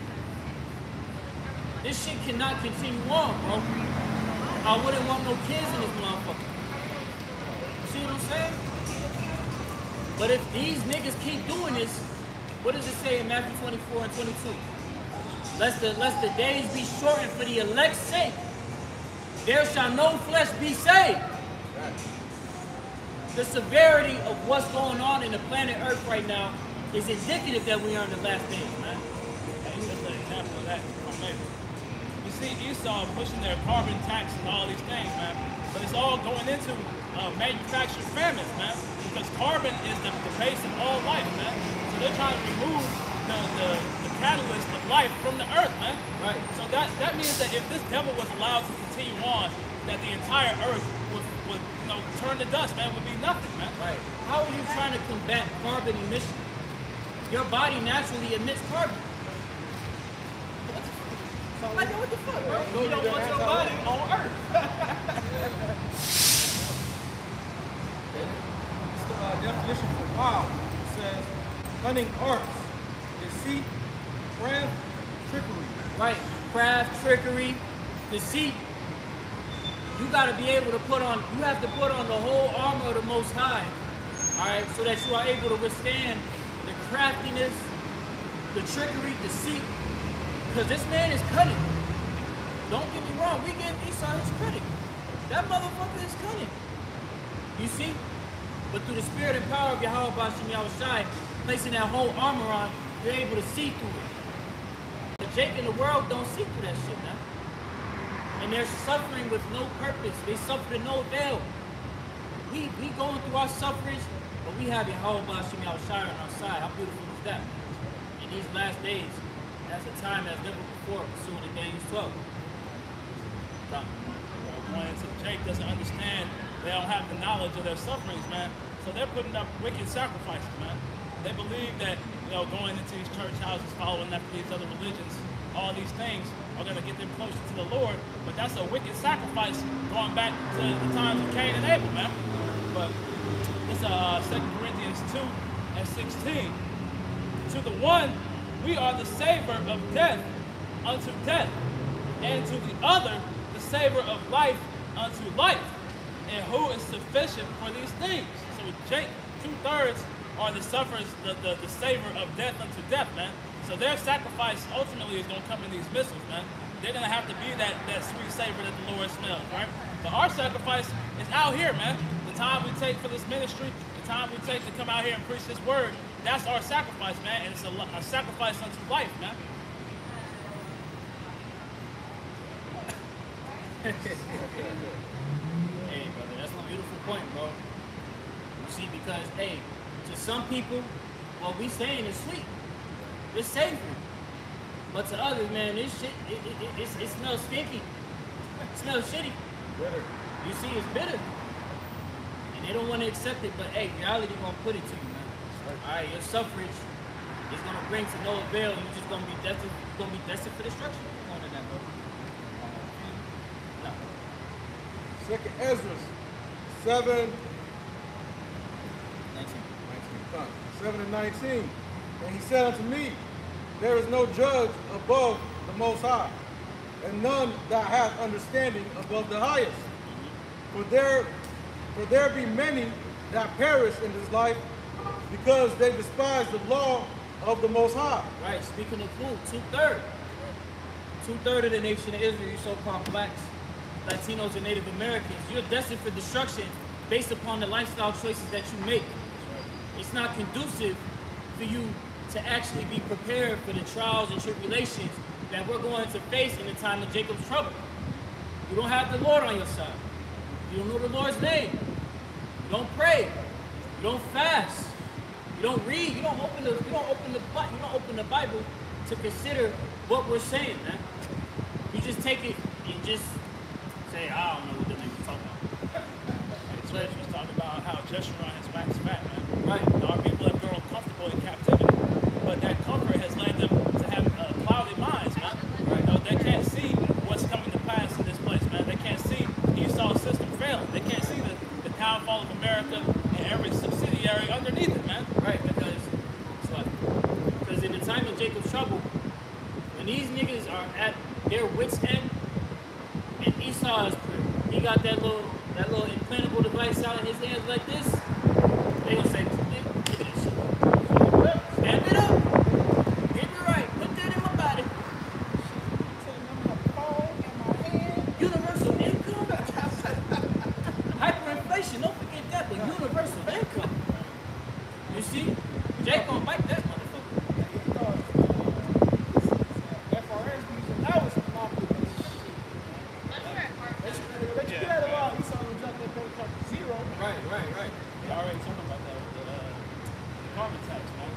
This shit cannot continue on, bro. I wouldn't want no kids in this motherfucker. You see what I'm saying? But if these niggas keep doing this, what does it say in Matthew 24 and 22? Lest the days be shortened for the elect's sake, there shall no flesh be saved. The severity of what's going on in the planet Earth right now is indicative that we are in the last days, man. That's just an example of that. You see Esau pushing their carbon tax and all these things, man. But it's all going into manufactured famines, man. Because carbon is the base of all life, man. So they're trying to remove the catalyst of life from the earth, man. Right. So that means that if this devil was allowed to continue on, that the entire earth would turn to dust, man, would be nothing, man. Right. How are you trying to combat carbon emission? Your body naturally emits carbon. Like, what the fuck, bro? You don't want your body on earth. Definition for wild. It says cunning arts, deceit, craft, trickery. Right. Craft, trickery, deceit. You gotta be able to you have to put on the whole armor of the Most High. Alright, so that you are able to withstand the craftiness, the trickery, deceit. Because this man is cunning. Don't get me wrong, we give Esau his credit. That motherfucker is cunning. You see? But through the spirit and power of Yahweh Bashem Yahushai, placing that whole armor on, you're able to see through it. But Jake in the world don't see through that shit, man. And they're suffering with no purpose. They suffer to no avail. We going through our sufferings, but we have Yahweh Bashem Yahushai on our side. How beautiful is that? In these last days, that's a time that's never before pursuing the Daniel 12. Pointing to Jake doesn't understand. They don't have the knowledge of their sufferings, man. So they're putting up wicked sacrifices, man. They believe that, going into these church houses, following after these other religions, all these things are going to get them closer to the Lord. But that's a wicked sacrifice going back to the times of Cain and Abel, man. But it's 2 Corinthians 2 and 16. To the one, we are the savor of death unto death, and to the other, the savor of life unto life. And who is sufficient for these things? So Jake, 2/3 are the sufferers, the savor of death unto death, man. So their sacrifice ultimately is going to come in these missiles, man. They're going to have to be that sweet savor that the Lord smells, right? But our sacrifice is out here, man. The time we take for this ministry, the time we take to come out here and preach this word, that's our sacrifice, man. And it's a sacrifice unto life, man. Hey, brother, that's a beautiful point, bro. You see, because, hey, to some people, what we saying is sweet. It's savory. But to others, man, this shit, it smells stinky. It smells shitty. Bitter. You see, it's bitter. And they don't want to accept it, but, hey, reality gonna put it to you, man. All right, your suffrage is gonna bring to no avail. You're just gonna be destined for destruction. Come on to that, bro. No. Second Ezra 7, 19. 7 and 19. And he said unto me, there is no judge above the Most High, and none that hath understanding above the highest. For there be many that perish in this life, because they despise the law of the Most High. Right, speaking of food, 2/3. 2/3 of the nation of Israel, you so-called blacks, Latinos, and Native Americans, you're destined for destruction based upon the lifestyle choices that you make. It's not conducive for you to actually be prepared for the trials and tribulations that we're going to face in the time of Jacob's trouble. You don't have the Lord on your side. You don't know the Lord's name. You don't pray. You don't fast. You don't read. You don't open the Bible to consider what we're saying, man. You just take it and just say, I don't know what the nigga's talking about. Like was talking about how Jeshurun has waxed fat, man. Right. Our people have grown comfortable in captivity, but that comfort has led them to have clouded minds, man. Right? They can't see what's coming to pass in this place, man. They can't see Esau's system failing. They can't see the downfall of America and every subsidiary underneath it, man. Right, because in the time of Jacob's trouble, when these niggas are at their wits' end, and Esau is, he got that little implantable device out in his hands like this, they gonna say, look at this shit. Stand it up. Get it right. Put that in my body. Universal income. Hyperinflation, don't forget that, but universal income. You see? Jake gonna bite that motherfucker. Right. They already talking about that with the carbon tax, man.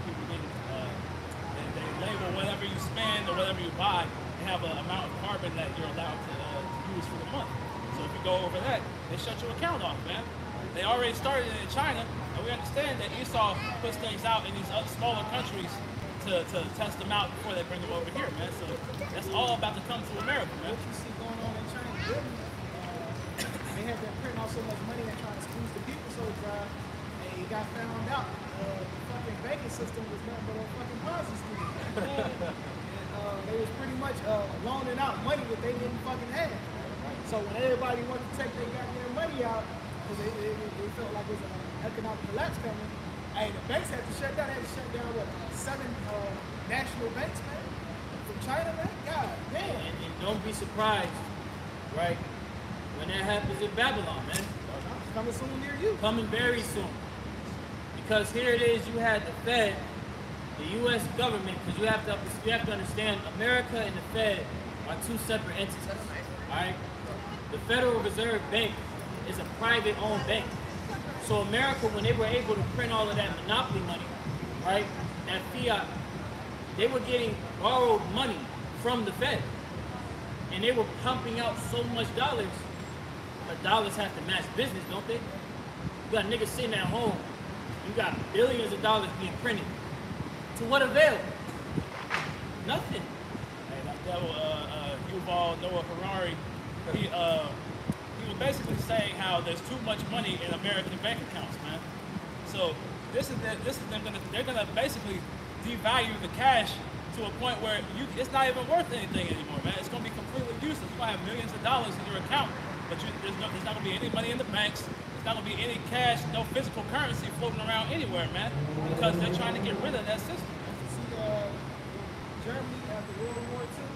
People getting, they label whatever you spend or whatever you buy, they have an amount of carbon that you're allowed to use for the month. So if you go over that, they shut your account off, man. They already started it in China, and we understand that Esau puts things out in these other smaller countries to test them out before they bring them over here, man. So that's all about to come to America, man. What you see going on in China, really, they have been printing off so much money and trying to squeeze the people so dry, and it got found out the fucking banking system was nothing but a fucking Ponzi scheme. And they was pretty much loaning out money that they didn't fucking have. So when everybody wanted to take their goddamn money out, because they felt like it was an economic collapse coming, hey, the banks had to shut down. They had to shut down, what, 7 national banks, man? From China, man? God damn. And don't be surprised, right, when that happens in Babylon, man. It's coming soon near you. Coming very soon. Because here it is, you had the Fed, the U.S. government, because you have to understand, America and the Fed are two separate entities, all right? The Federal Reserve Bank is a private-owned bank. So America, when they were able to print all of that monopoly money, right, that fiat, they were getting borrowed money from the Fed. And they were pumping out so much dollars, but dollars have to match business, don't they? You got niggas sitting at home You got billions of dollars being printed. To what avail? Nothing. Hey, that devil, Yuval Noah Harari, he was basically saying how there's too much money in American bank accounts, man. So they're gonna basically devalue the cash to a point where it's not even worth anything anymore, man. It's gonna be completely useless. You're gonna have millions of dollars in your account, but there's not gonna be any money in the banks. There's not gonna be any cash, no physical currency floating around anywhere, man, because they're trying to get rid of that system. See, Germany after World War II,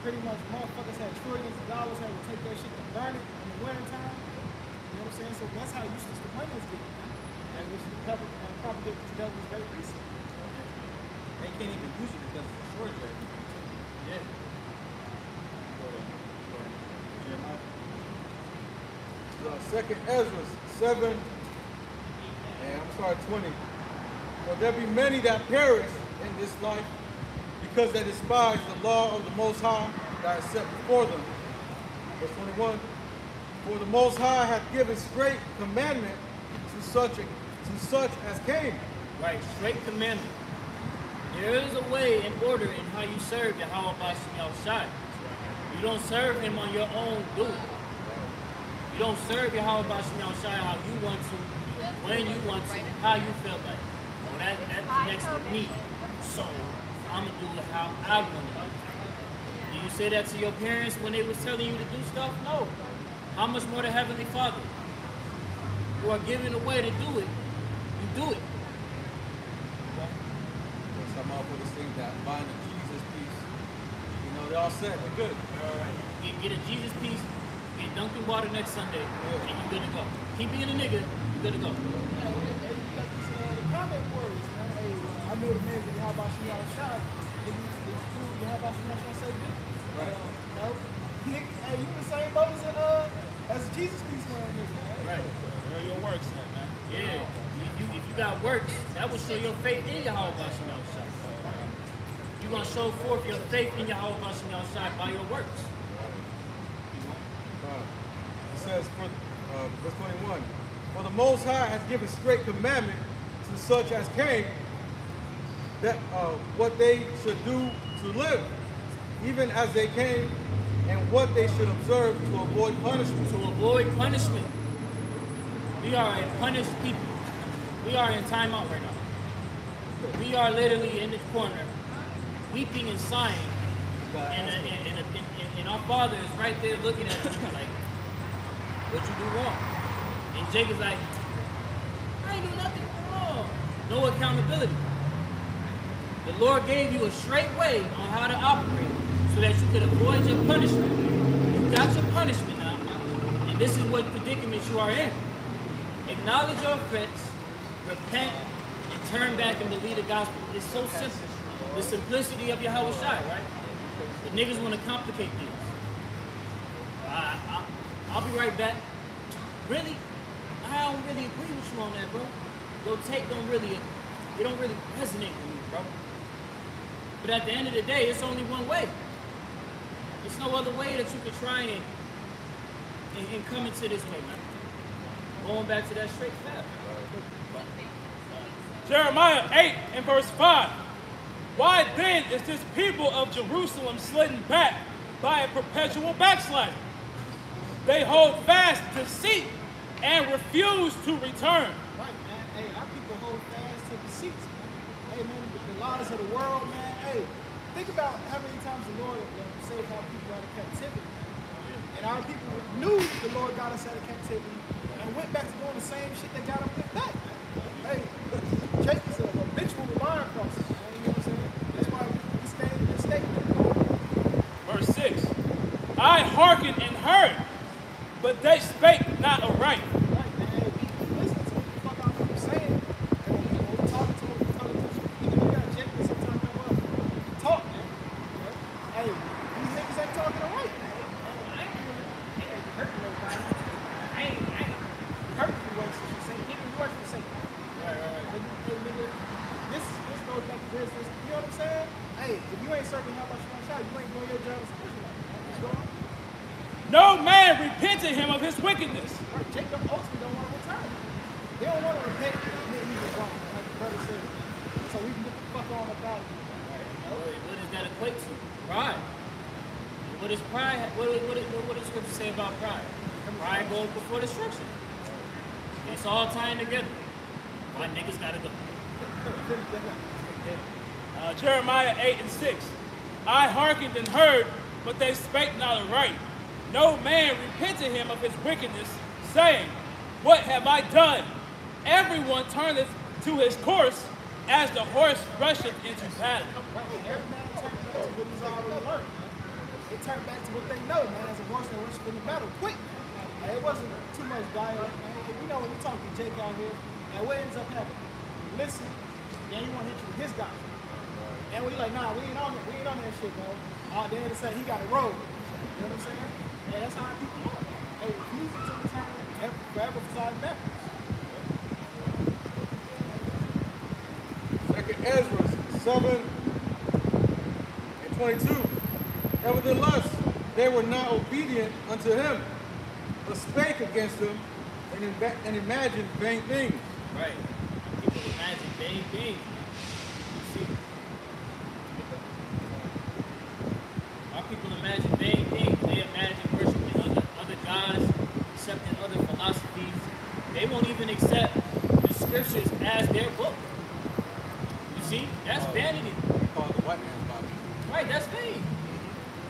pretty much motherfuckers had trillions of dollars, had to take that shit to burn it in the winter time. You know what I'm saying? So that's how useless the money is getting, man. And which is probably get this devil's very recent. They can't even use it because it's a shortage right now. Yeah. Second Ezra 7, and 20. For there be many that perish in this life, because they despise the law of the Most High that is set before them. Verse 21. For the Most High hath given straight commandment to such as came. Right, straight commandment. There is a way and order in how you serve Yahweh Bashim Yahushai. You don't serve him on your own doing. You don't serve Yahweh Bashim Yahushai how you want to, when you want to, how you feel like. Oh, that's next to me. So I'm gonna do it how I want to do it. Do you say that to your parents when they was telling you to do stuff? No. How much more the Heavenly Father? You are given a way to do it. You do it. Some motherfuckers think that buying a Jesus piece, they all set, they're good. All right. You get a Jesus piece, get dunked in water next Sunday, and you're good to go. Keep being a nigga, you're good to go. The comment words, man. Hey, I know the man that how about you out shot. If you how about you not say this? Right. No. Hey, you the same boat as a Jesus piece man, nigga. Right. Where are your works at, man? Yeah. If you got works, that will show your faith in Yahweh Bashim Yahushai. You're going to show forth your faith in Yahweh Bashim Yahushai by your works. It says, verse 21, for the Most High has given straight commandment to such as came, that what they should do to live, even as they came, and what they should observe to avoid punishment. To avoid punishment. We are a punished people. We are in timeout right now. We are literally in the corner, weeping and sighing, and our Father is right there looking at us like, what you do wrong? And Jacob's like, I ain't do nothing wrong. No accountability. The Lord gave you a straight way on how to operate so that you could avoid your punishment. You got your punishment now, and this is what predicament you are in. Acknowledge your offense, repent, and turn back and believe the gospel. It's so simple. The simplicity of Yahweh Shai, right? The niggas want to complicate things. I'll be right back. Really? I don't really agree with you on that, bro. Your take don't really resonate with me, bro. But at the end of the day, it's only one way. There's no other way that you could try and come into this way, man. Going back to that straight path. Jeremiah 8 and verse 5. Why then is this people of Jerusalem slidden back by a perpetual backsliding? They hold fast deceit and refuse to return. Right, man. Hey, our people hold fast to the seats, man. Hey, man, the lies of the world, man. Hey, think about how many times the Lord saved our people out of captivity. And our people knew the Lord got us out of captivity and went back to doing the same shit that got them back. Hey, Jacob's a habitual line crosser, man. You know what I'm saying? That's why we stay in this state. Verse 6. I hearkened and heard, but they spake not aright. Right, man. Hey, we listen to what the fuck our people saying. And when we talking to them, we talking to them. Even if we got Jacob sometimes come up, talk, man. Hey, these niggas ain't talking right, man. I ain't hurting nobody. I ain't hurting the way you say. Even worse than say. Right. Hey, nigga, this goes back to business. You know what I'm saying? Hey, if you ain't serving how much you want to shot, you ain't doing your job as a Israelite. What's going on? No man repented him of his wickedness. Jacob ultimately don't want to return. They don't want to repent. brother said. So we can get the fuck on about it. What does that equate to? Pride. What is pride? What does Scripture say about pride? Pride goes before destruction. It's all tying together. My niggas gotta go. Jeremiah 8:6. I hearkened and heard, but they spake not aright. No man repented him of his wickedness, saying, what have I done? Everyone turneth to his course, as the horse rusheth into battle. Every man turned back to what he's already learned. They turned back to what they know, man, as a horse that rushed in the battle quick. And it wasn't too much dialogue, man. You know, when we talk to Jake out here, and what ends up happening? Listen, then you want to hit you with his guy. And we like, nah, we ain't on that shit, bro. Then they say he got a road. You know what I'm saying? And that's how people are. Hey, refuse to return forever beside backwards. Second Ezra 7 and 22. Nevertheless, they were not obedient unto him, but spake against him and imagined vain things. Right. People imagine vain things. You see? Our people imagine vain things. They imagine worshiping other gods, accepting other philosophies. They won't even accept the scriptures as their book. You see? That's vanity. Called the white man's Bible. Right, that's vain.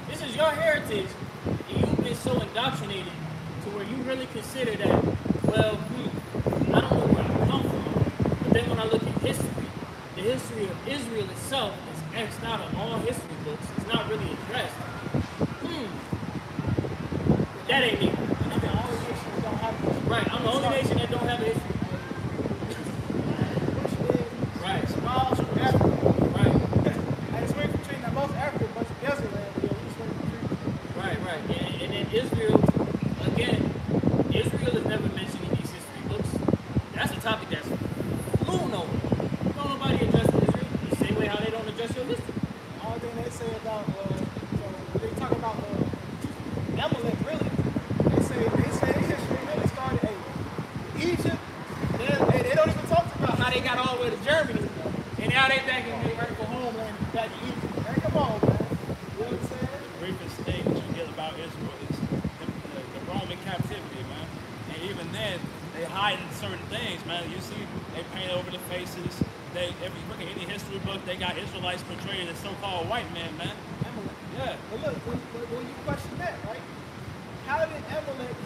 This is your heritage, and you've been so indoctrinated to where you really consider that, well, I don't know where I come from, but then when I look at history, the history of Israel itself is X'd out of all history books. It's not really addressed. That ain't me. Right, I'm the only nation that don't have a history. Right. Smiles from Africa. Right. And it's weird for treating that most Africa, a bunch of desert land, but we just wait for treatment. Right. And then Israel, again, Israel is never mentioned in these history books. That's a topic that's flew over. Don't nobody address Israel the same way how they don't address your history. All thing they say about, they talk about Amalek, really. They say history really started Egypt. They don't even talk about how they got all the way to Germany, and now they back in their rightful homeland, back in Egypt. Man, come on, man. You know what I'm saying? The briefest thing that you get about Israel is the Roman captivity, man. And even then, they hide in certain things, man. You see, they paint over the faces. If you look at any history book, they got Israelites portrayed as so-called white men, man. Amalek. Yeah. But look, when you question that, right? How did Amalek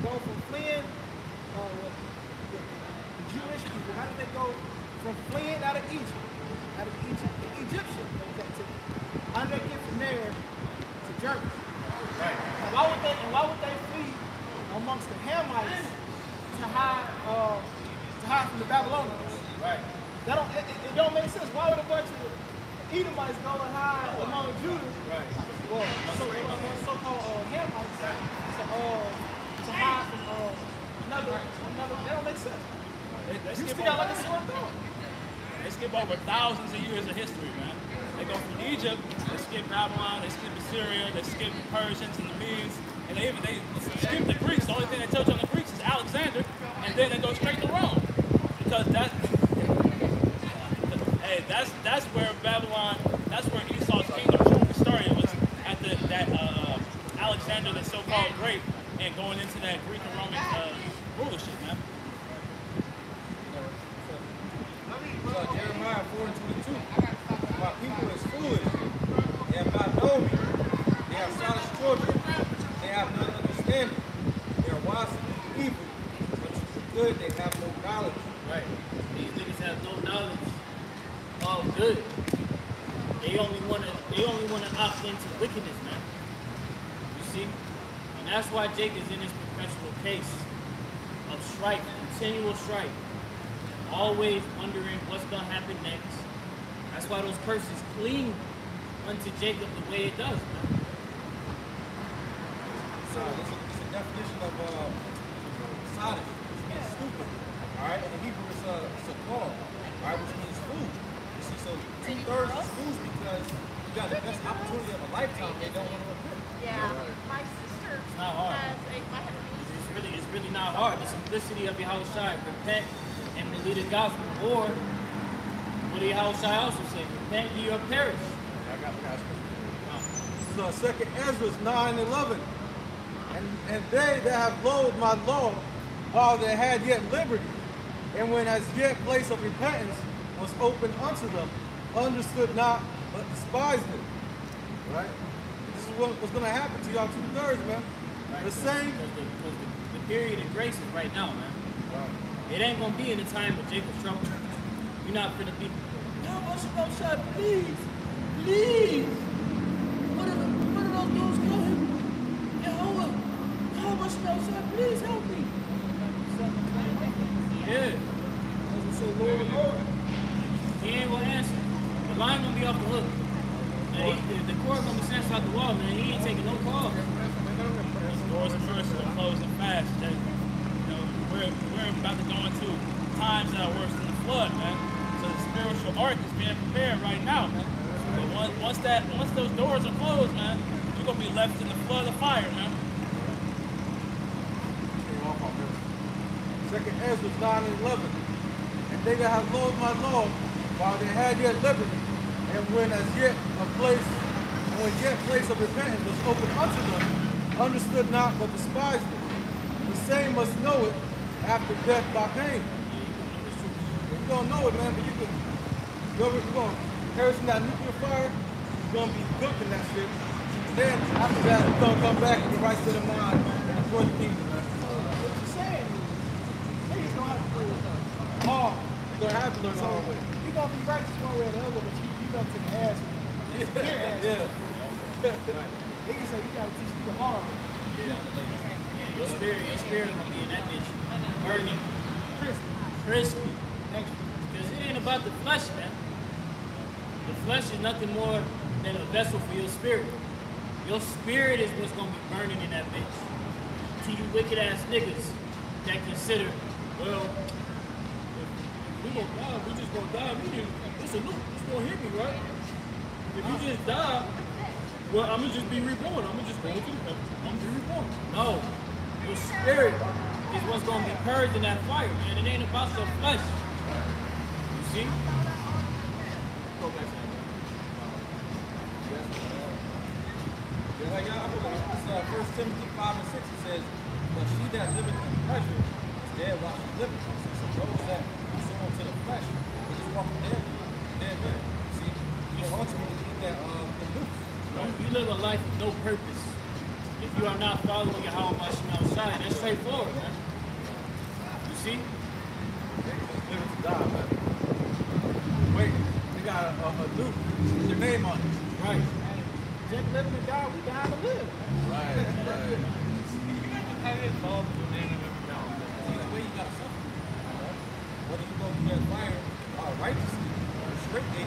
go from fleeing the Jewish people? How did they go from fleeing out of Egypt, the Egyptian captivity? How did they get from there to Germany? Right. And why would they flee amongst the Hamites to hide from the Babylonians? Right. It don't make sense. Why would a bunch of Edomites go and hide among Judah? Right. Well, so-called Hamites to hide from another. That don't make sense. You still got like a sore thumb. They skip over thousands of years of history, man. They go from Egypt, they skip Babylon, they skip Assyria, they skip the Persians and the Medes, and they skip the Greeks. The only thing they touch on the Greeks is Alexander, and then they go straight to Rome. Because that's where Babylon, that's where Esau's kingdom truly started, was at that Alexander, the so-called great, and going into that Greek and Roman rulership, man. Jeremiah 4:22. My people is foolish. They have not known me. They have silent children. They have no understanding. They are wise to do evil, but to do good they have no knowledge. Right. These niggas have no knowledge of good. They only wanna opt into wickedness, man. You see? And that's why Jake is in this perpetual case of strife, continual strife. Always wondering what's gonna happen next. That's why those curses cling unto Jacob the way it does, man. So it's a definition of Sodom, which means stupid. Alright, and in Hebrew it's sakar, alright, which means food. You see, so 2/3 is food because you got the best opportunity of a lifetime, they don't want to repent. Yeah, my sister not hard. has It's really not hard. The simplicity of Yahushua, repent and believe the gospel, or What did Yahushua also say? Repent ye or perish. This is 2 Ezra 9:11. And they that have loathed my law while they had yet liberty, and when as yet place of repentance was open unto them, understood not, but despised it. Right? This is what's going to happen to y'all 2/3, man. Right, The same. Because the period of grace is right now, man. Right. It ain't gonna be in the time of Jacob's trouble. You're not gonna be. Yahushua, please, please. What are those dudes coming? Yahushua, please help me. Yeah. Say, Lord, Lord. He ain't gonna answer. The line gonna be off the hook. And the court gonna be sent out the wall, man. He ain't taking no calls. Doors and first are closing fast. That, we're about to go into times that are worse than the flood, man. So the spiritual ark is being prepared right now, man. But once those doors are closed, man, you're gonna be left in the flood of fire, man. 2 Ezra 9:11. And they that have loathed my law while they had yet liberty, and when yet place of repentance was open unto them, understood not but despised it. The same must know it after death by pain. You don't know it, man, but you're going to perish in that nuclear fire. You're going to be cooking that shit. And then after that, you're going to come back and be right to the mind and enjoy the kingdom, man. What you saying? Niggas don't have to play with us. Hard. You're going to have to learn the hard way. You gonna be righteous one way or the other, but you got to take the ass. Yeah. Niggas say you gotta teach people hard way. Your spirit gonna be in that bitch. Burning. Crispy. Because it ain't about the flesh, man. The flesh is nothing more than a vessel for your spirit. Your spirit is what's gonna be burning in that bitch. To you wicked ass niggas that consider, well, if we gonna die, we just gonna die immediately. It's a nuke. It's gonna hit me, right? If you just die, well, I'm gonna just be reborn. I'm gonna just go into the heaven. I'm gonna be reborn. No. Your spirit is what's gonna be purged in that fire, man. It ain't about your flesh. You see? Go back to that. Yeah, like y'all, it's 1 Timothy 5:6, it says, but she that liveth in pleasure is dead while she liveth. So those that sow to the flesh, they just walk dead man. See, you don't ultimately get that the loose. You live a life with no purpose. If you are not following Yahweh outside, that's straightforward, man. You see? They just live to die, man. Wait, they got a dude with your name on it. Right. Just living and die, we dying to live. Right. How it involved your name and everything else. See, the way you got to suffer. Whether you go through that fire righteously or straight, they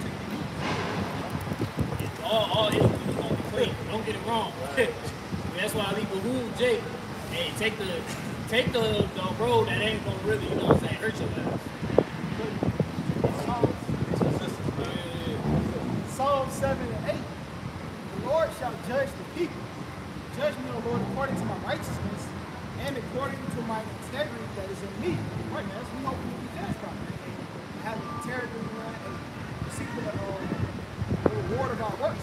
take the heat. All Israel is gonna be clean. Don't get it wrong. That's why I leave a who Jake and take the road that ain't gonna really, you know what I'm saying, hurt your ass. Psalm 7 and 8. The Lord shall judge the people. Judge me, O Lord, according to my righteousness and according to my integrity that is in me. Right, man. We know we be judged by. Have integrity, man, and seek the reward of our works.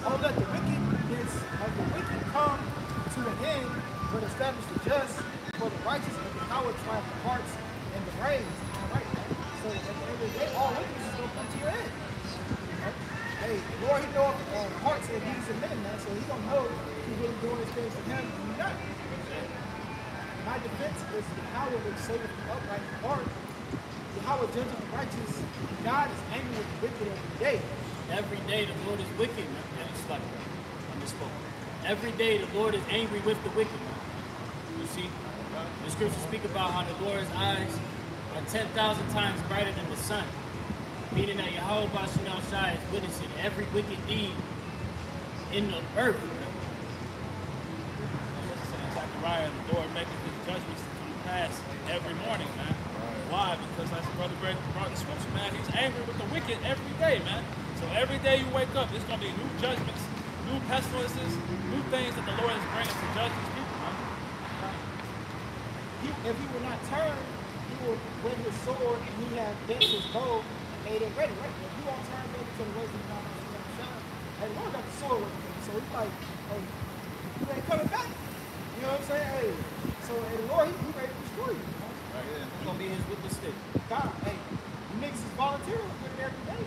Oh, let the wickedness of the wicked come to an end, but establish the just for the righteous and the power triumph the hearts and the brains. All right, man. So at the end of the day, all wickedness is going to come to your end. Hey, the Lord, he know hearts and deeds of men, man, so he don't know if he's really doing his things for him and you not. My defense is the power which saveth the upright in heart. The power judges the righteous. God is angry with the wicked every day. Every day the Lord is wicked, man. And it's like that. I misspoke. Every day the Lord is angry with the wicked, man. You see? The scriptures speak about how the Lord's eyes are 10,000 times brighter than the sun. Meaning that Yahweh Bashim Shai is witnessing every wicked deed in the earth. Zechariah, the Lord maketh his judgments to come to pass every morning, man. Why? Because as Brother Greg brought the scripture, man, he's angry with the wicked every day, man. So every day you wake up, there's going to be new judgments, new pestilences, new things that the Lord is bringing to judge these people, man. If he will not turn, he will wet his sword and he had bent his bow and made it ready, right? If you won't turn back to the ways of God, hey, the Lord got the sword with him. So he's like, hey, you ain't coming back. You know what I'm saying? Hey, so hey, the Lord, he ready to destroy you. Right. He's gonna be his with the stick. God, hey, you niggas is volunteering with him every day.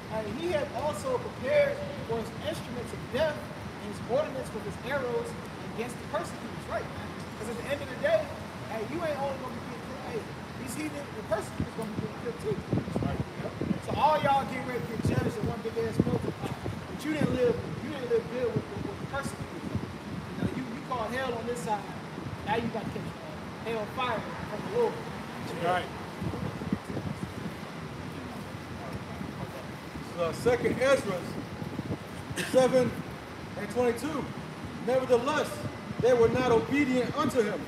And he had also prepared for his instruments of death and his ordnance for his arrows against the persecutors, right? Because at the end of the day, hey, you ain't only gonna be getting killed. Hey, these heathen, the persecutors gonna be getting killed too. Right. So all y'all getting ready to get judged in one big ass melting pot. But you didn't live good with the persecutors. You know, you called hell on this side. Now you got to catch hell fire from the Lord. Right. Second Ezra 7 and 22. Nevertheless, they were not obedient unto him,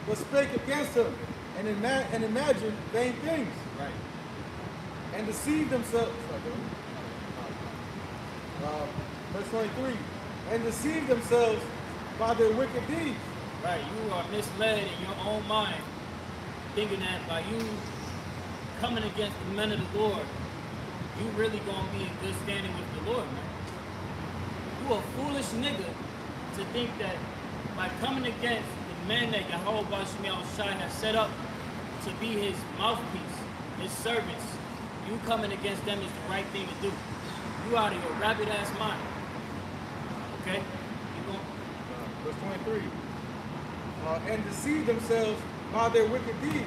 but spake against him, and imagined vain things, Right. and deceived themselves. Verse 23. And deceived themselves by their wicked deeds. Right. You are misled in your own mind, thinking that by you coming against the men of the Lord, you really gonna be in good standing with the Lord, man. You a foolish nigga to think that by coming against the men that Yahweh Shai has set up to be his mouthpiece, his servants, you coming against them is the right thing to do. You out of your rabid ass mind. Okay? Keep going. Verse 23. And deceived themselves by their wicked deeds.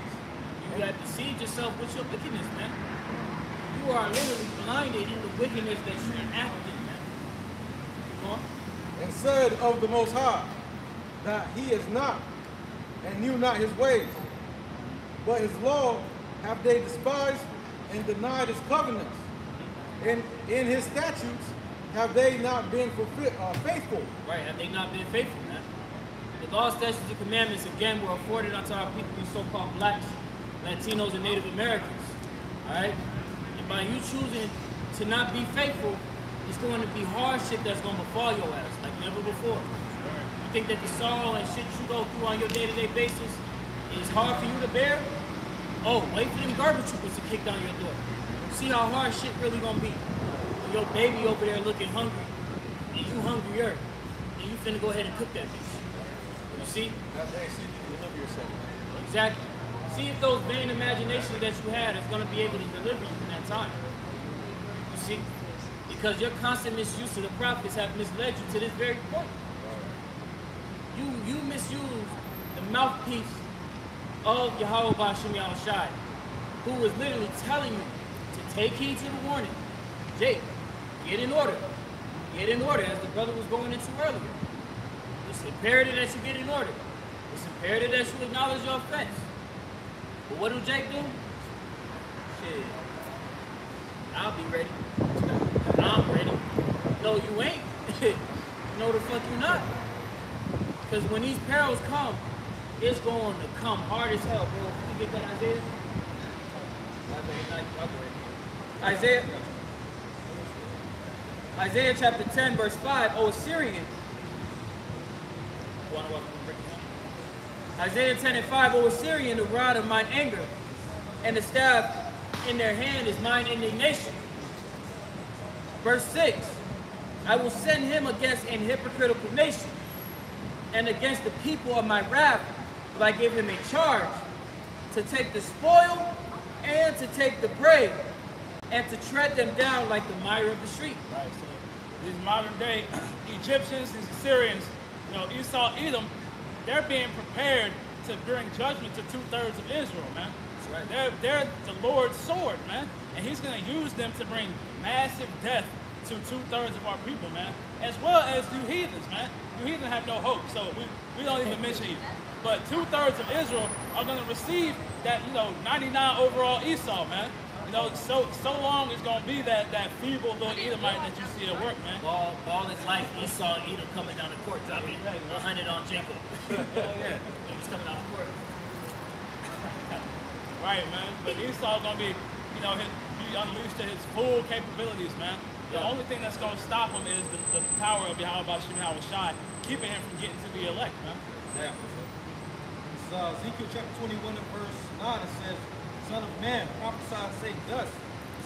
You got deceived yourself with your wickedness, man. You are literally blinded in the wickedness that you enacted, man. Keep going. And said of the Most High, that he is not, and knew not his ways. But his law have they despised, and denied his covenants. And in his statutes have they not been faithful. Right, have they not been faithful, man? The law, statutes, and commandments, again, were afforded unto our people, these so-called blacks, Latinos, and Native Americans. All right? And by you choosing to not be faithful, it's going to be hardship that's going to befall your ass like never before. You think that the sorrow and shit you go through on your day-to-day basis is hard for you to bear? Oh, wait for them garbage troopers to kick down your door. See how hard shit really going to be. When your baby over there looking hungry, and you hungrier, and you finna go ahead and cook that bitch. You see? Exactly. See if those vain imaginations that you had is going to be able to deliver you in that time. You see? Because your constant misuse of the prophets have misled you to this very point. You misuse the mouthpiece of Yahweh Bashim Yahushai, who was literally telling you to take heed to the warning. Jake, get in order. Get in order, as the brother was going into earlier. It's imperative that you get in order. It's imperative that you acknowledge your offense. But what do Jake do? Shit. I'll be ready. I'm ready. No, you ain't. No, the fuck you not. Because when these perils come, it's going to come hard as hell, bro. You get that, Isaiah? Isaiah chapter 10, verse 5. O Assyrian. Isaiah 10 and 5. O Assyrian, the rod of mine anger, and the staff in their hand is mine indignation. Verse 6. I will send him against an hypocritical nation, and against the people of my wrath will I give him a charge to take the spoil and to take the prey and to tread them down like the mire of the street. Right, so these modern day Egyptians, these Assyrians, you know, Esau, Edom, they're being prepared to bring judgment to 2/3 of Israel, man. That's right. They're the Lord's sword, man. And he's going to use them to bring massive death to 2/3 of our people, man. As well as you heathens, man. You heathens have no hope, so we don't even mention you. But 2/3 of Israel are going to receive that, 99 overall Esau, man. So long it's going to be that feeble little Edomite that you see at work, man. Ball is life. Esau and Edom coming down the court, dropping 100 on Jacob. Yeah. He's coming down the court. Right, man. But Esau's going to be, be unleashed to his full capabilities, man. The only thing that's going to stop him is the power of Yahweh Bashim Yahushai, keeping him from getting to the elect, man. Yeah. Ezekiel chapter 21 and verse 9. It says, Son of man, prophesy and say thus,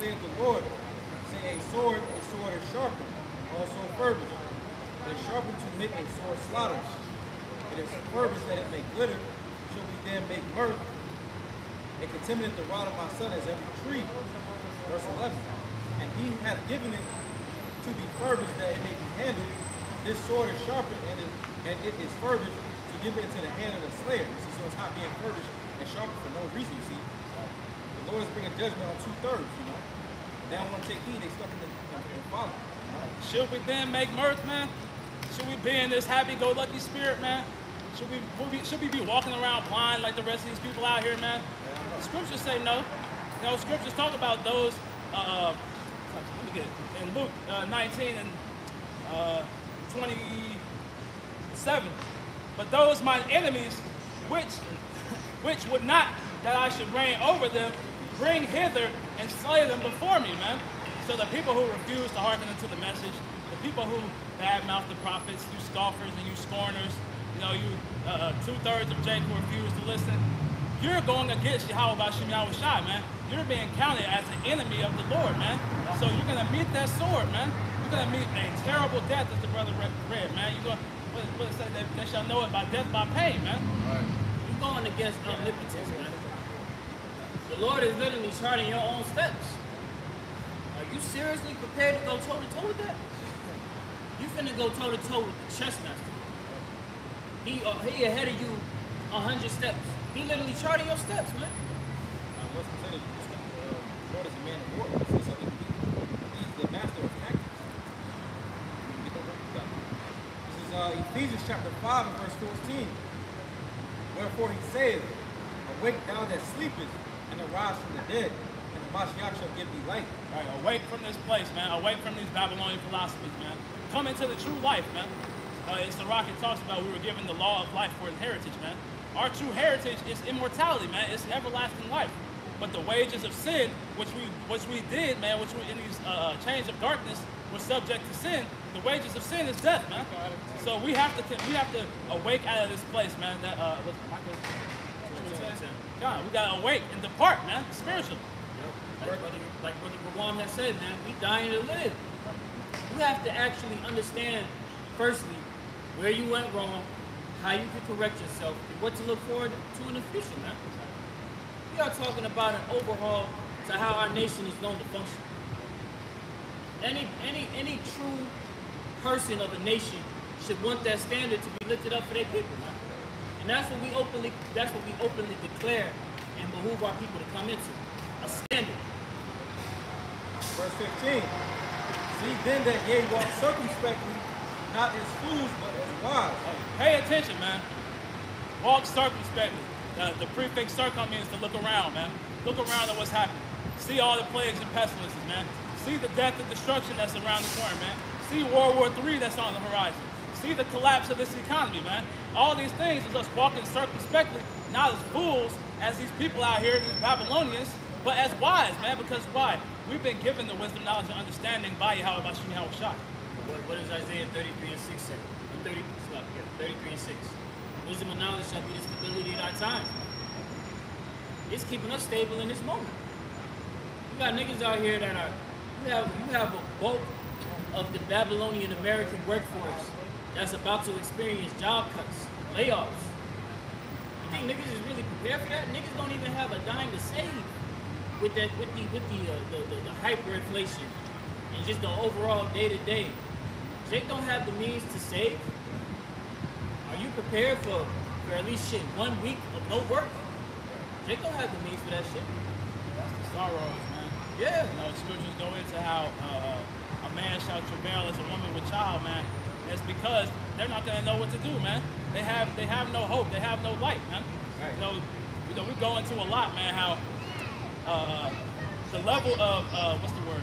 saith the Lord, say a sword is sharpened, also furbished. It is sharpened to make a sword slaughter. It is furbished that it may glitter. Shall we then make mirth? It contaminate the rod of my son as every tree. Verse 11. And he hath given it to be furbished that it may be handled. This sword is sharpened and it is furbished to give it into the hand of the slayer. You see, so it's not being furbished and sharpened for no reason, you see. The Lord is bringing judgment on 2/3, you know. They don't want to take heed, they stuck in the folly. Should we then make mirth, man? Should we be in this happy-go-lucky spirit, man? Should we be walking around blind like the rest of these people out here, man? The scriptures say no. You know, scriptures talk about those, let me get it, in Luke 19 and 27. But those mine enemies, which would not that I should reign over them, bring hither and slay them before me, man. So the people who refuse to hearken unto the message, the people who badmouth the prophets, you scoffers and you scorners, you know, you 2/3 of Jake who refuse to listen, you're going against Yahweh Bashim Yahweh Shai, man. You're being counted as an enemy of the Lord, man. So you're going to meet that sword, man. You're going to meet a terrible death, as the brother read, man. You're going, what it say, they shall know it by death, by pain, man. You're going against omnipotence, man. The Lord is literally charting your own steps. Are you seriously prepared to go toe-to-toe with that? You finna go toe-to-toe with the chess master. He ahead of you 100 steps. He literally charting your steps, man. What's considered the Lord is a man of war. So he's the master of tactics. This is Ephesians chapter 5 and verse 14. Wherefore he saith, awake thou that sleepest, and arise from the dead, and the Mashiach shall give thee light. All right, awake from this place, man. Awake from these Babylonian philosophies, man. Come into the true life, man. It's the rocket talks about we were given the law of life for inheritance, man. Our true heritage is immortality, man. It's everlasting life. But the wages of sin, which we did, man, which we in these chains of darkness were subject to sin. The wages of sin is death, man. So we have to awake out of this place, man. That what's Michael? God, we gotta awake and depart, man, spiritually. Like Brother Rawam has said, man, we dying to live. You have to actually understand, firstly, where you went wrong, how you can correct yourself, and what to look forward to in the future, man. We are talking about an overhaul to how our nation is going to function. Any true person of a nation should want that standard to be lifted up for their people, man. And that's what we openly declare and behoove our people to come into. A standard. Verse 15. See then that ye walk circumspectly, not as fools, but as wise. Pay attention, man. Walk circumspectly. The prefix circum means to look around, man. Look around at what's happening. See all the plagues and pestilences, man. See the death and destruction that's around the corner, man. See World War III that's on the horizon. See the collapse of this economy, man. All these things is us walking circumspectly, not as fools as these people out here, these Babylonians, but as wise, man. Because why? We've been given the wisdom, knowledge, and understanding by Yahweh Bashim Yahweh Shai. What does Isaiah 33 and 6 say? 33 and 6. Wisdom and knowledge shall be the stability of our times. It's keeping us stable in this moment. You got niggas out here that are, you have a bulk of the Babylonian American workforce that's about to experience job cuts, layoffs. You think niggas is really prepared for that? Niggas don't even have a dime to save with the hyperinflation and just the overall day-to-day. Jake don't have the means to save. Are you prepared for at least 1 week of no work? Jake don't have the means for that shit. That's the sorrows, man. Yeah. You know, the scriptures go into how a man shall travail as a woman with child, man. It's because they're not gonna know what to do, man. They have no hope. They have no light, man. Right. You know, we go into a lot, man. How the level of what's the word?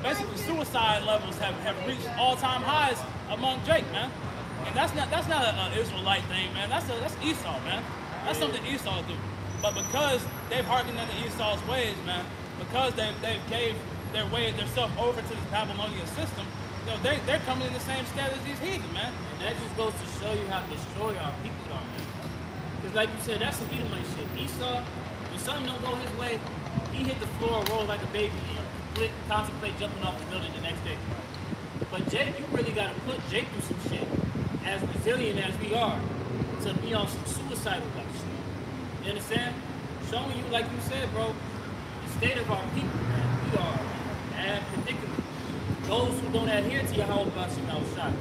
Basically, suicide levels have reached all-time highs among Jake, man. And that's not an Israelite thing, man. That's Esau, man. That's something Esau do. But because they've hearkened unto Esau's ways, man, because they gave their self over to this Babylonian system, they're coming in the same stead as these heathen, man. And that just goes to show you how destroyed our people are, man. Because like you said, that's some Edomite shit. Esau, when something don't go his way, he hit the floor, roll like a baby, and contemplate jumping off the building the next day. But Jake, you really got to put Jake through some shit, as resilient as we are, to be on some suicidal like shit. You understand? Showing you, like you said, bro, the state of our people, man. We are in a bad predicament. Those who don't adhere to Yahweh Shai,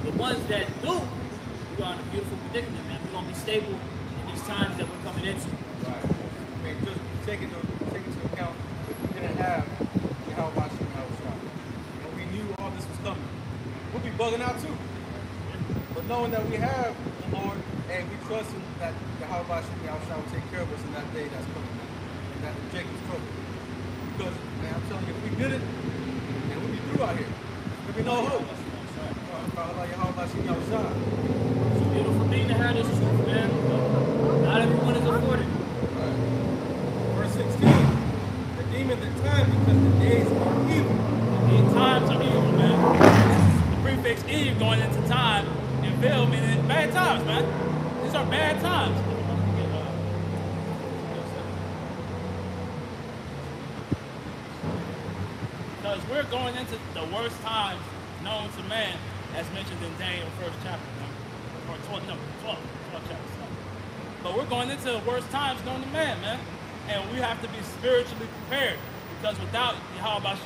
the ones that do, we are in a beautiful predicament, man. We're going to be stable in these times that we're coming into. Right. I mean, just take into account if we didn't have Yahweh Shai, and we knew all this was coming, we'll be bugging out too. But knowing that we have the Lord and we trust him that Yahweh Shai will take care of us in that day that's coming, man, and that Jacob's trouble. Because, man, I'm telling you, if we did it, and we'd be through out here. There'd be no hope. It's a beautiful thing to have this truth, man. Not everyone is afforded. Right. Verse 16, redeeming the time because the days are evil. The times are evil, man. The prefix Eve going into time and Bill meaning bad times, man. These are bad times. Because we're going into the worst times known to man, as mentioned in Daniel 1st chapter, or 12 chapter. But we're going into the worst times known to man, man. And we have to be spiritually prepared, because without Yahweh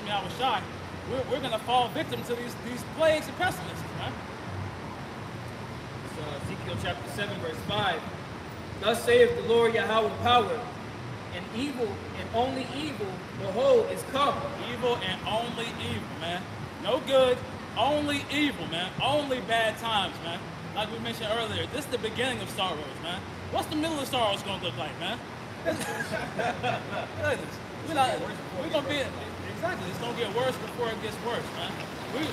Shai, we're going to fall victim to these plagues and pestilences, man. It's Ezekiel chapter 7, verse 5. Thus saith the Lord Yahweh power, and evil and only evil, behold, is come. Evil and only evil, man. No good, only evil, man. Only bad times, man. Like we mentioned earlier, this is the beginning of sorrows, man. What's the middle of sorrows going to look like, man? We're going to be, exactly, it's going to get worse before it gets worse, man.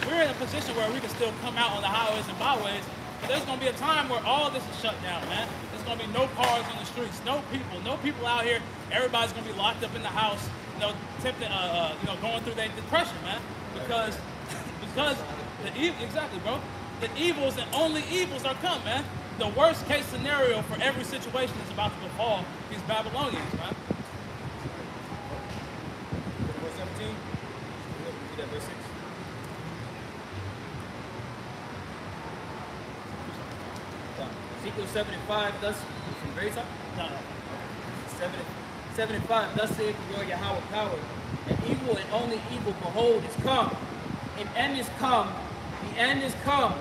We're in a position where we can still come out on the highways and byways, but there's going to be a time where all this is shut down, man. There's going to be no cars on the streets, no people out here. Everybody's going to be locked up in the house, going through their depression, man. Because exactly, bro. The evils and only evils are come, man. The worst case scenario for every situation is about to befall these Babylonians, man. Verse 17. Read that verse 6. Ezekiel 75, thus, from very top? No. 75, thus saith the Lord Yahweh power, and evil and only evil, behold, is come. An end is come, the end is come.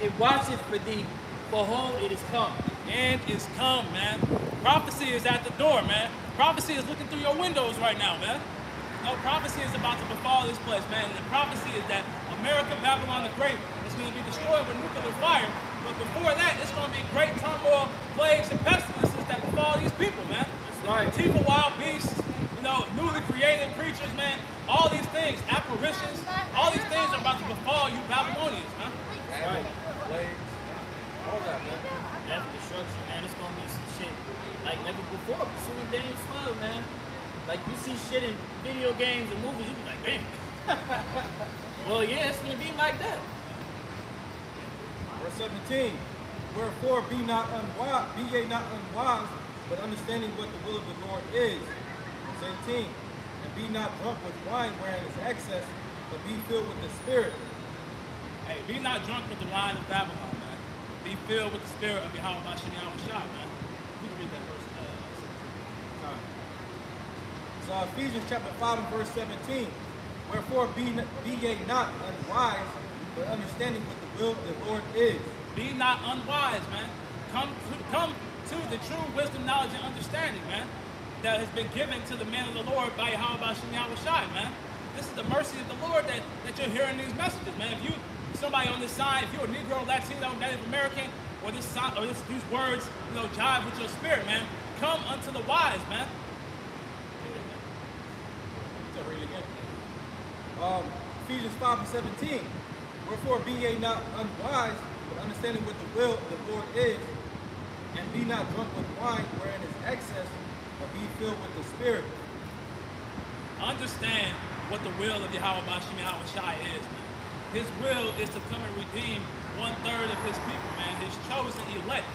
It watcheth for thee, behold, it is come. The end is come, man. Prophecy is at the door, man. Prophecy is looking through your windows right now, man. No, prophecy is about to befall this place, man. And the prophecy is that America, Babylon the Great, is going to be destroyed with nuclear fire. But before that, it's going to be great turmoil, plagues, and pestilences that befall these people, man. That's right. People, wild beasts, newly created creatures, man. All these things, apparitions, all these things are about to befall you Babylonians, man. That's right. Plagues, all that, man. Death, destruction, man. It's going to be some shit like never before. Pursuing Daniel's flood, man. Like, you see shit in video games and movies, you be like, damn. Well, yeah, it's going to be like that. Verse 17. Wherefore be ye not unwise, but understanding what the will of the Lord is. 17. And be not drunk with wine wherein is excess, but be filled with the Spirit. Hey, be not drunk with the wine of Babylon, man. Be filled with the spirit of Yahweh Shai, man. We can read that verse. So Ephesians chapter 5 and verse 17. Wherefore be ye not unwise, but understanding what the will of the Lord is. Be not unwise, man. Come to the true wisdom, knowledge, and understanding, man, that has been given to the man of the Lord by Yahweh Shai, man. This is the mercy of the Lord that you're hearing these messages, man. If you somebody on this side, if you're a Negro, Latino, Native American, or these words, jive with your spirit, man, come unto the wise, man. Read it again. Ephesians 5 and 17. Wherefore be ye not unwise, but understanding what the will of the Lord is, and be not drunk with wine wherein is excess, but be filled with the Spirit. Understand what the will of Yahweh Shai is, man. his will is to come and redeem 1/3 of his people, man, his chosen elect,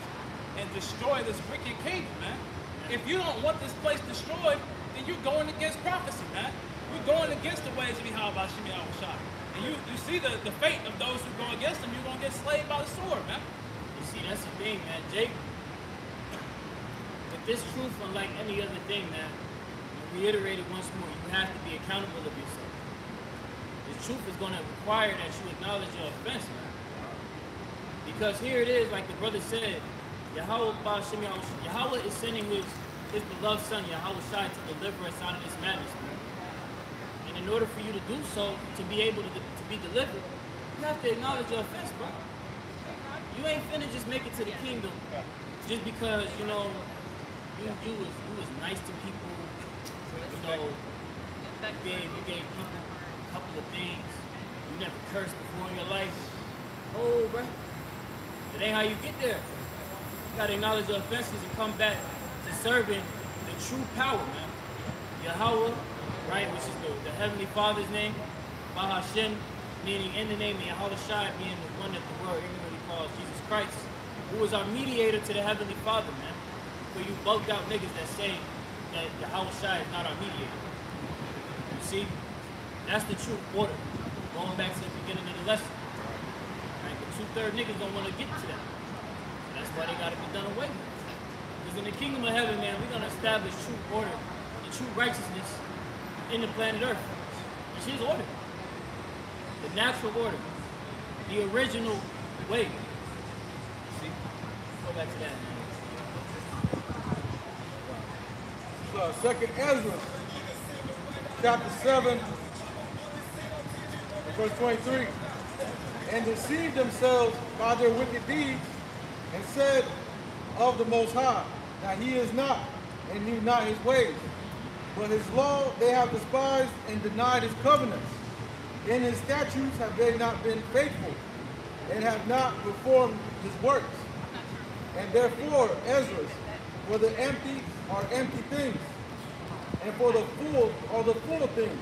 and destroy this wicked kingdom, man. If you don't want this place destroyed, then you're going against prophecy, man. You're going against the ways of Yahweh Shemi Yahushua. And you see the fate of those who go against them, you're going to get slayed by the sword, man. You see, that's the thing, man. Jake, with this truth, unlike any other thing, man, you reiterate it once more, you have to be accountable of yourself. The truth is going to require that you acknowledge your offense, man. Because here it is, like the brother said, Yahweh is sending his beloved son, Yahweh Shai, to deliver us out of this madness, man. And in order for you to do so, to be able to be delivered, you have to acknowledge your offense, bro. You ain't finna just make it to the kingdom just because, you know, you was nice to people, you know, you gave people a couple of things, you never cursed before in your life. Oh, bro, it ain't how you get there. You gotta acknowledge your offenses and come back to serving the true power, man. Yahweh, right, which is the Heavenly Father's name, Bahashem, meaning in the name of Yahweh Shai, being the one that the world ignorantly calls Jesus Christ, who is our mediator to the Heavenly Father, man. For you bugged out niggas that say that Yahweh Shai is not our mediator. You see, that's the true order. Going back to the beginning of the lesson. Right? But 2/3 niggas don't want to get to that. That's why they gotta be done away with. Because in the kingdom of heaven, man, we're gonna establish true order and true righteousness in the planet Earth. Which is order. The natural order. The original way. See? Go back to that, man. Second Ezra, chapter 7, verse 23. And deceived themselves by their wicked deeds, and said of the Most High, that he is not, and knew not his ways. But his law they have despised, and denied his covenants. In his statutes have they not been faithful, and have not performed his works. And therefore, Ezra, for the empty are empty things, and for the full are the full things.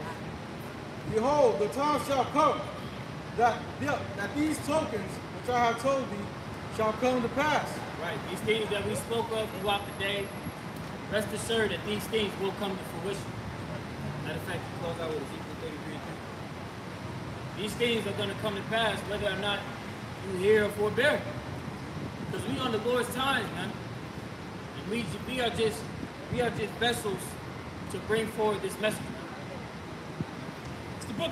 Behold, the time shall come that these tokens which I have told thee shall come to pass. Right, these things that we spoke of throughout the day, rest assured that these things will come to fruition. Matter of fact, you close out with Ezekiel 33:3. These things are going to come to pass whether or not you hear or forbear. Because we on the Lord's time, man. And we are just vessels to bring forward this message. It's the book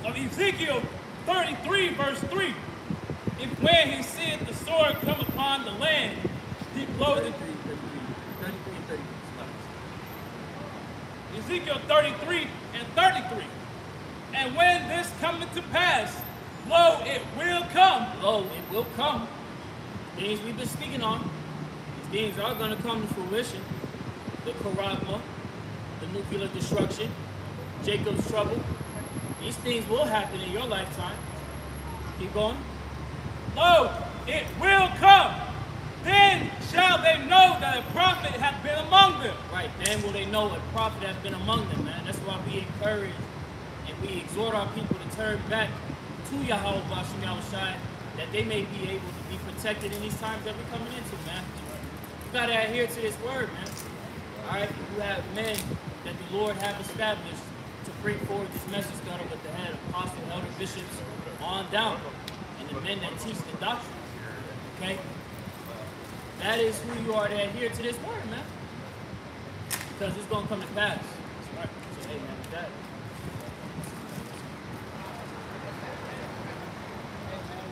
of Ezekiel 33, verse 3. If when he seeth the sword come upon the land, he blows it. 33. Ezekiel 33 and 33. And when this cometh to pass, lo, it will come. Lo, it will come. Things we've been speaking on. These things are going to come to fruition. The Karagma, the nuclear destruction, Jacob's trouble. These things will happen in your lifetime. Keep going. Lo, it will come. Then shall they know that a prophet hath been among them. Right, then will they know a prophet has been among them, man. That's why we encourage and we exhort our people to turn back to Yahweh Bashim Yahushai, that they may be able to be protected in these times that we're coming into, man. You gotta adhere to this word, man. Alright, you have men that the Lord have established to bring forward this message, starting with the head, apostle, elder, bishops, on down, and the men that teach the doctrine. Okay? That is who you are to adhere to this word, man. Because it's gonna come to pass. That's right. So hey, man, with that.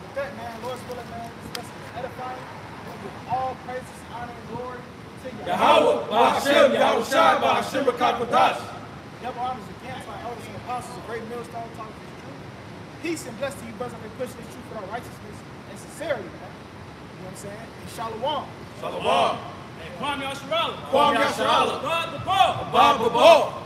With that, man, Lord's willing, man, this lesson is edifying. We give all praises, honor, and glory to Yahweh, Bahashem, Yahushai, Bahashem, Rakakwadash. Double honors again to our elders and apostles, a great millstone talking this truth. Peace and blessing to you, brothers, and pushing this truth with our righteousness and sincerity, man. You know what I'm saying? And shalom. Shalom. Kwam Yasharala. Kwam Yasharala. Abad the ball. Abba Babo.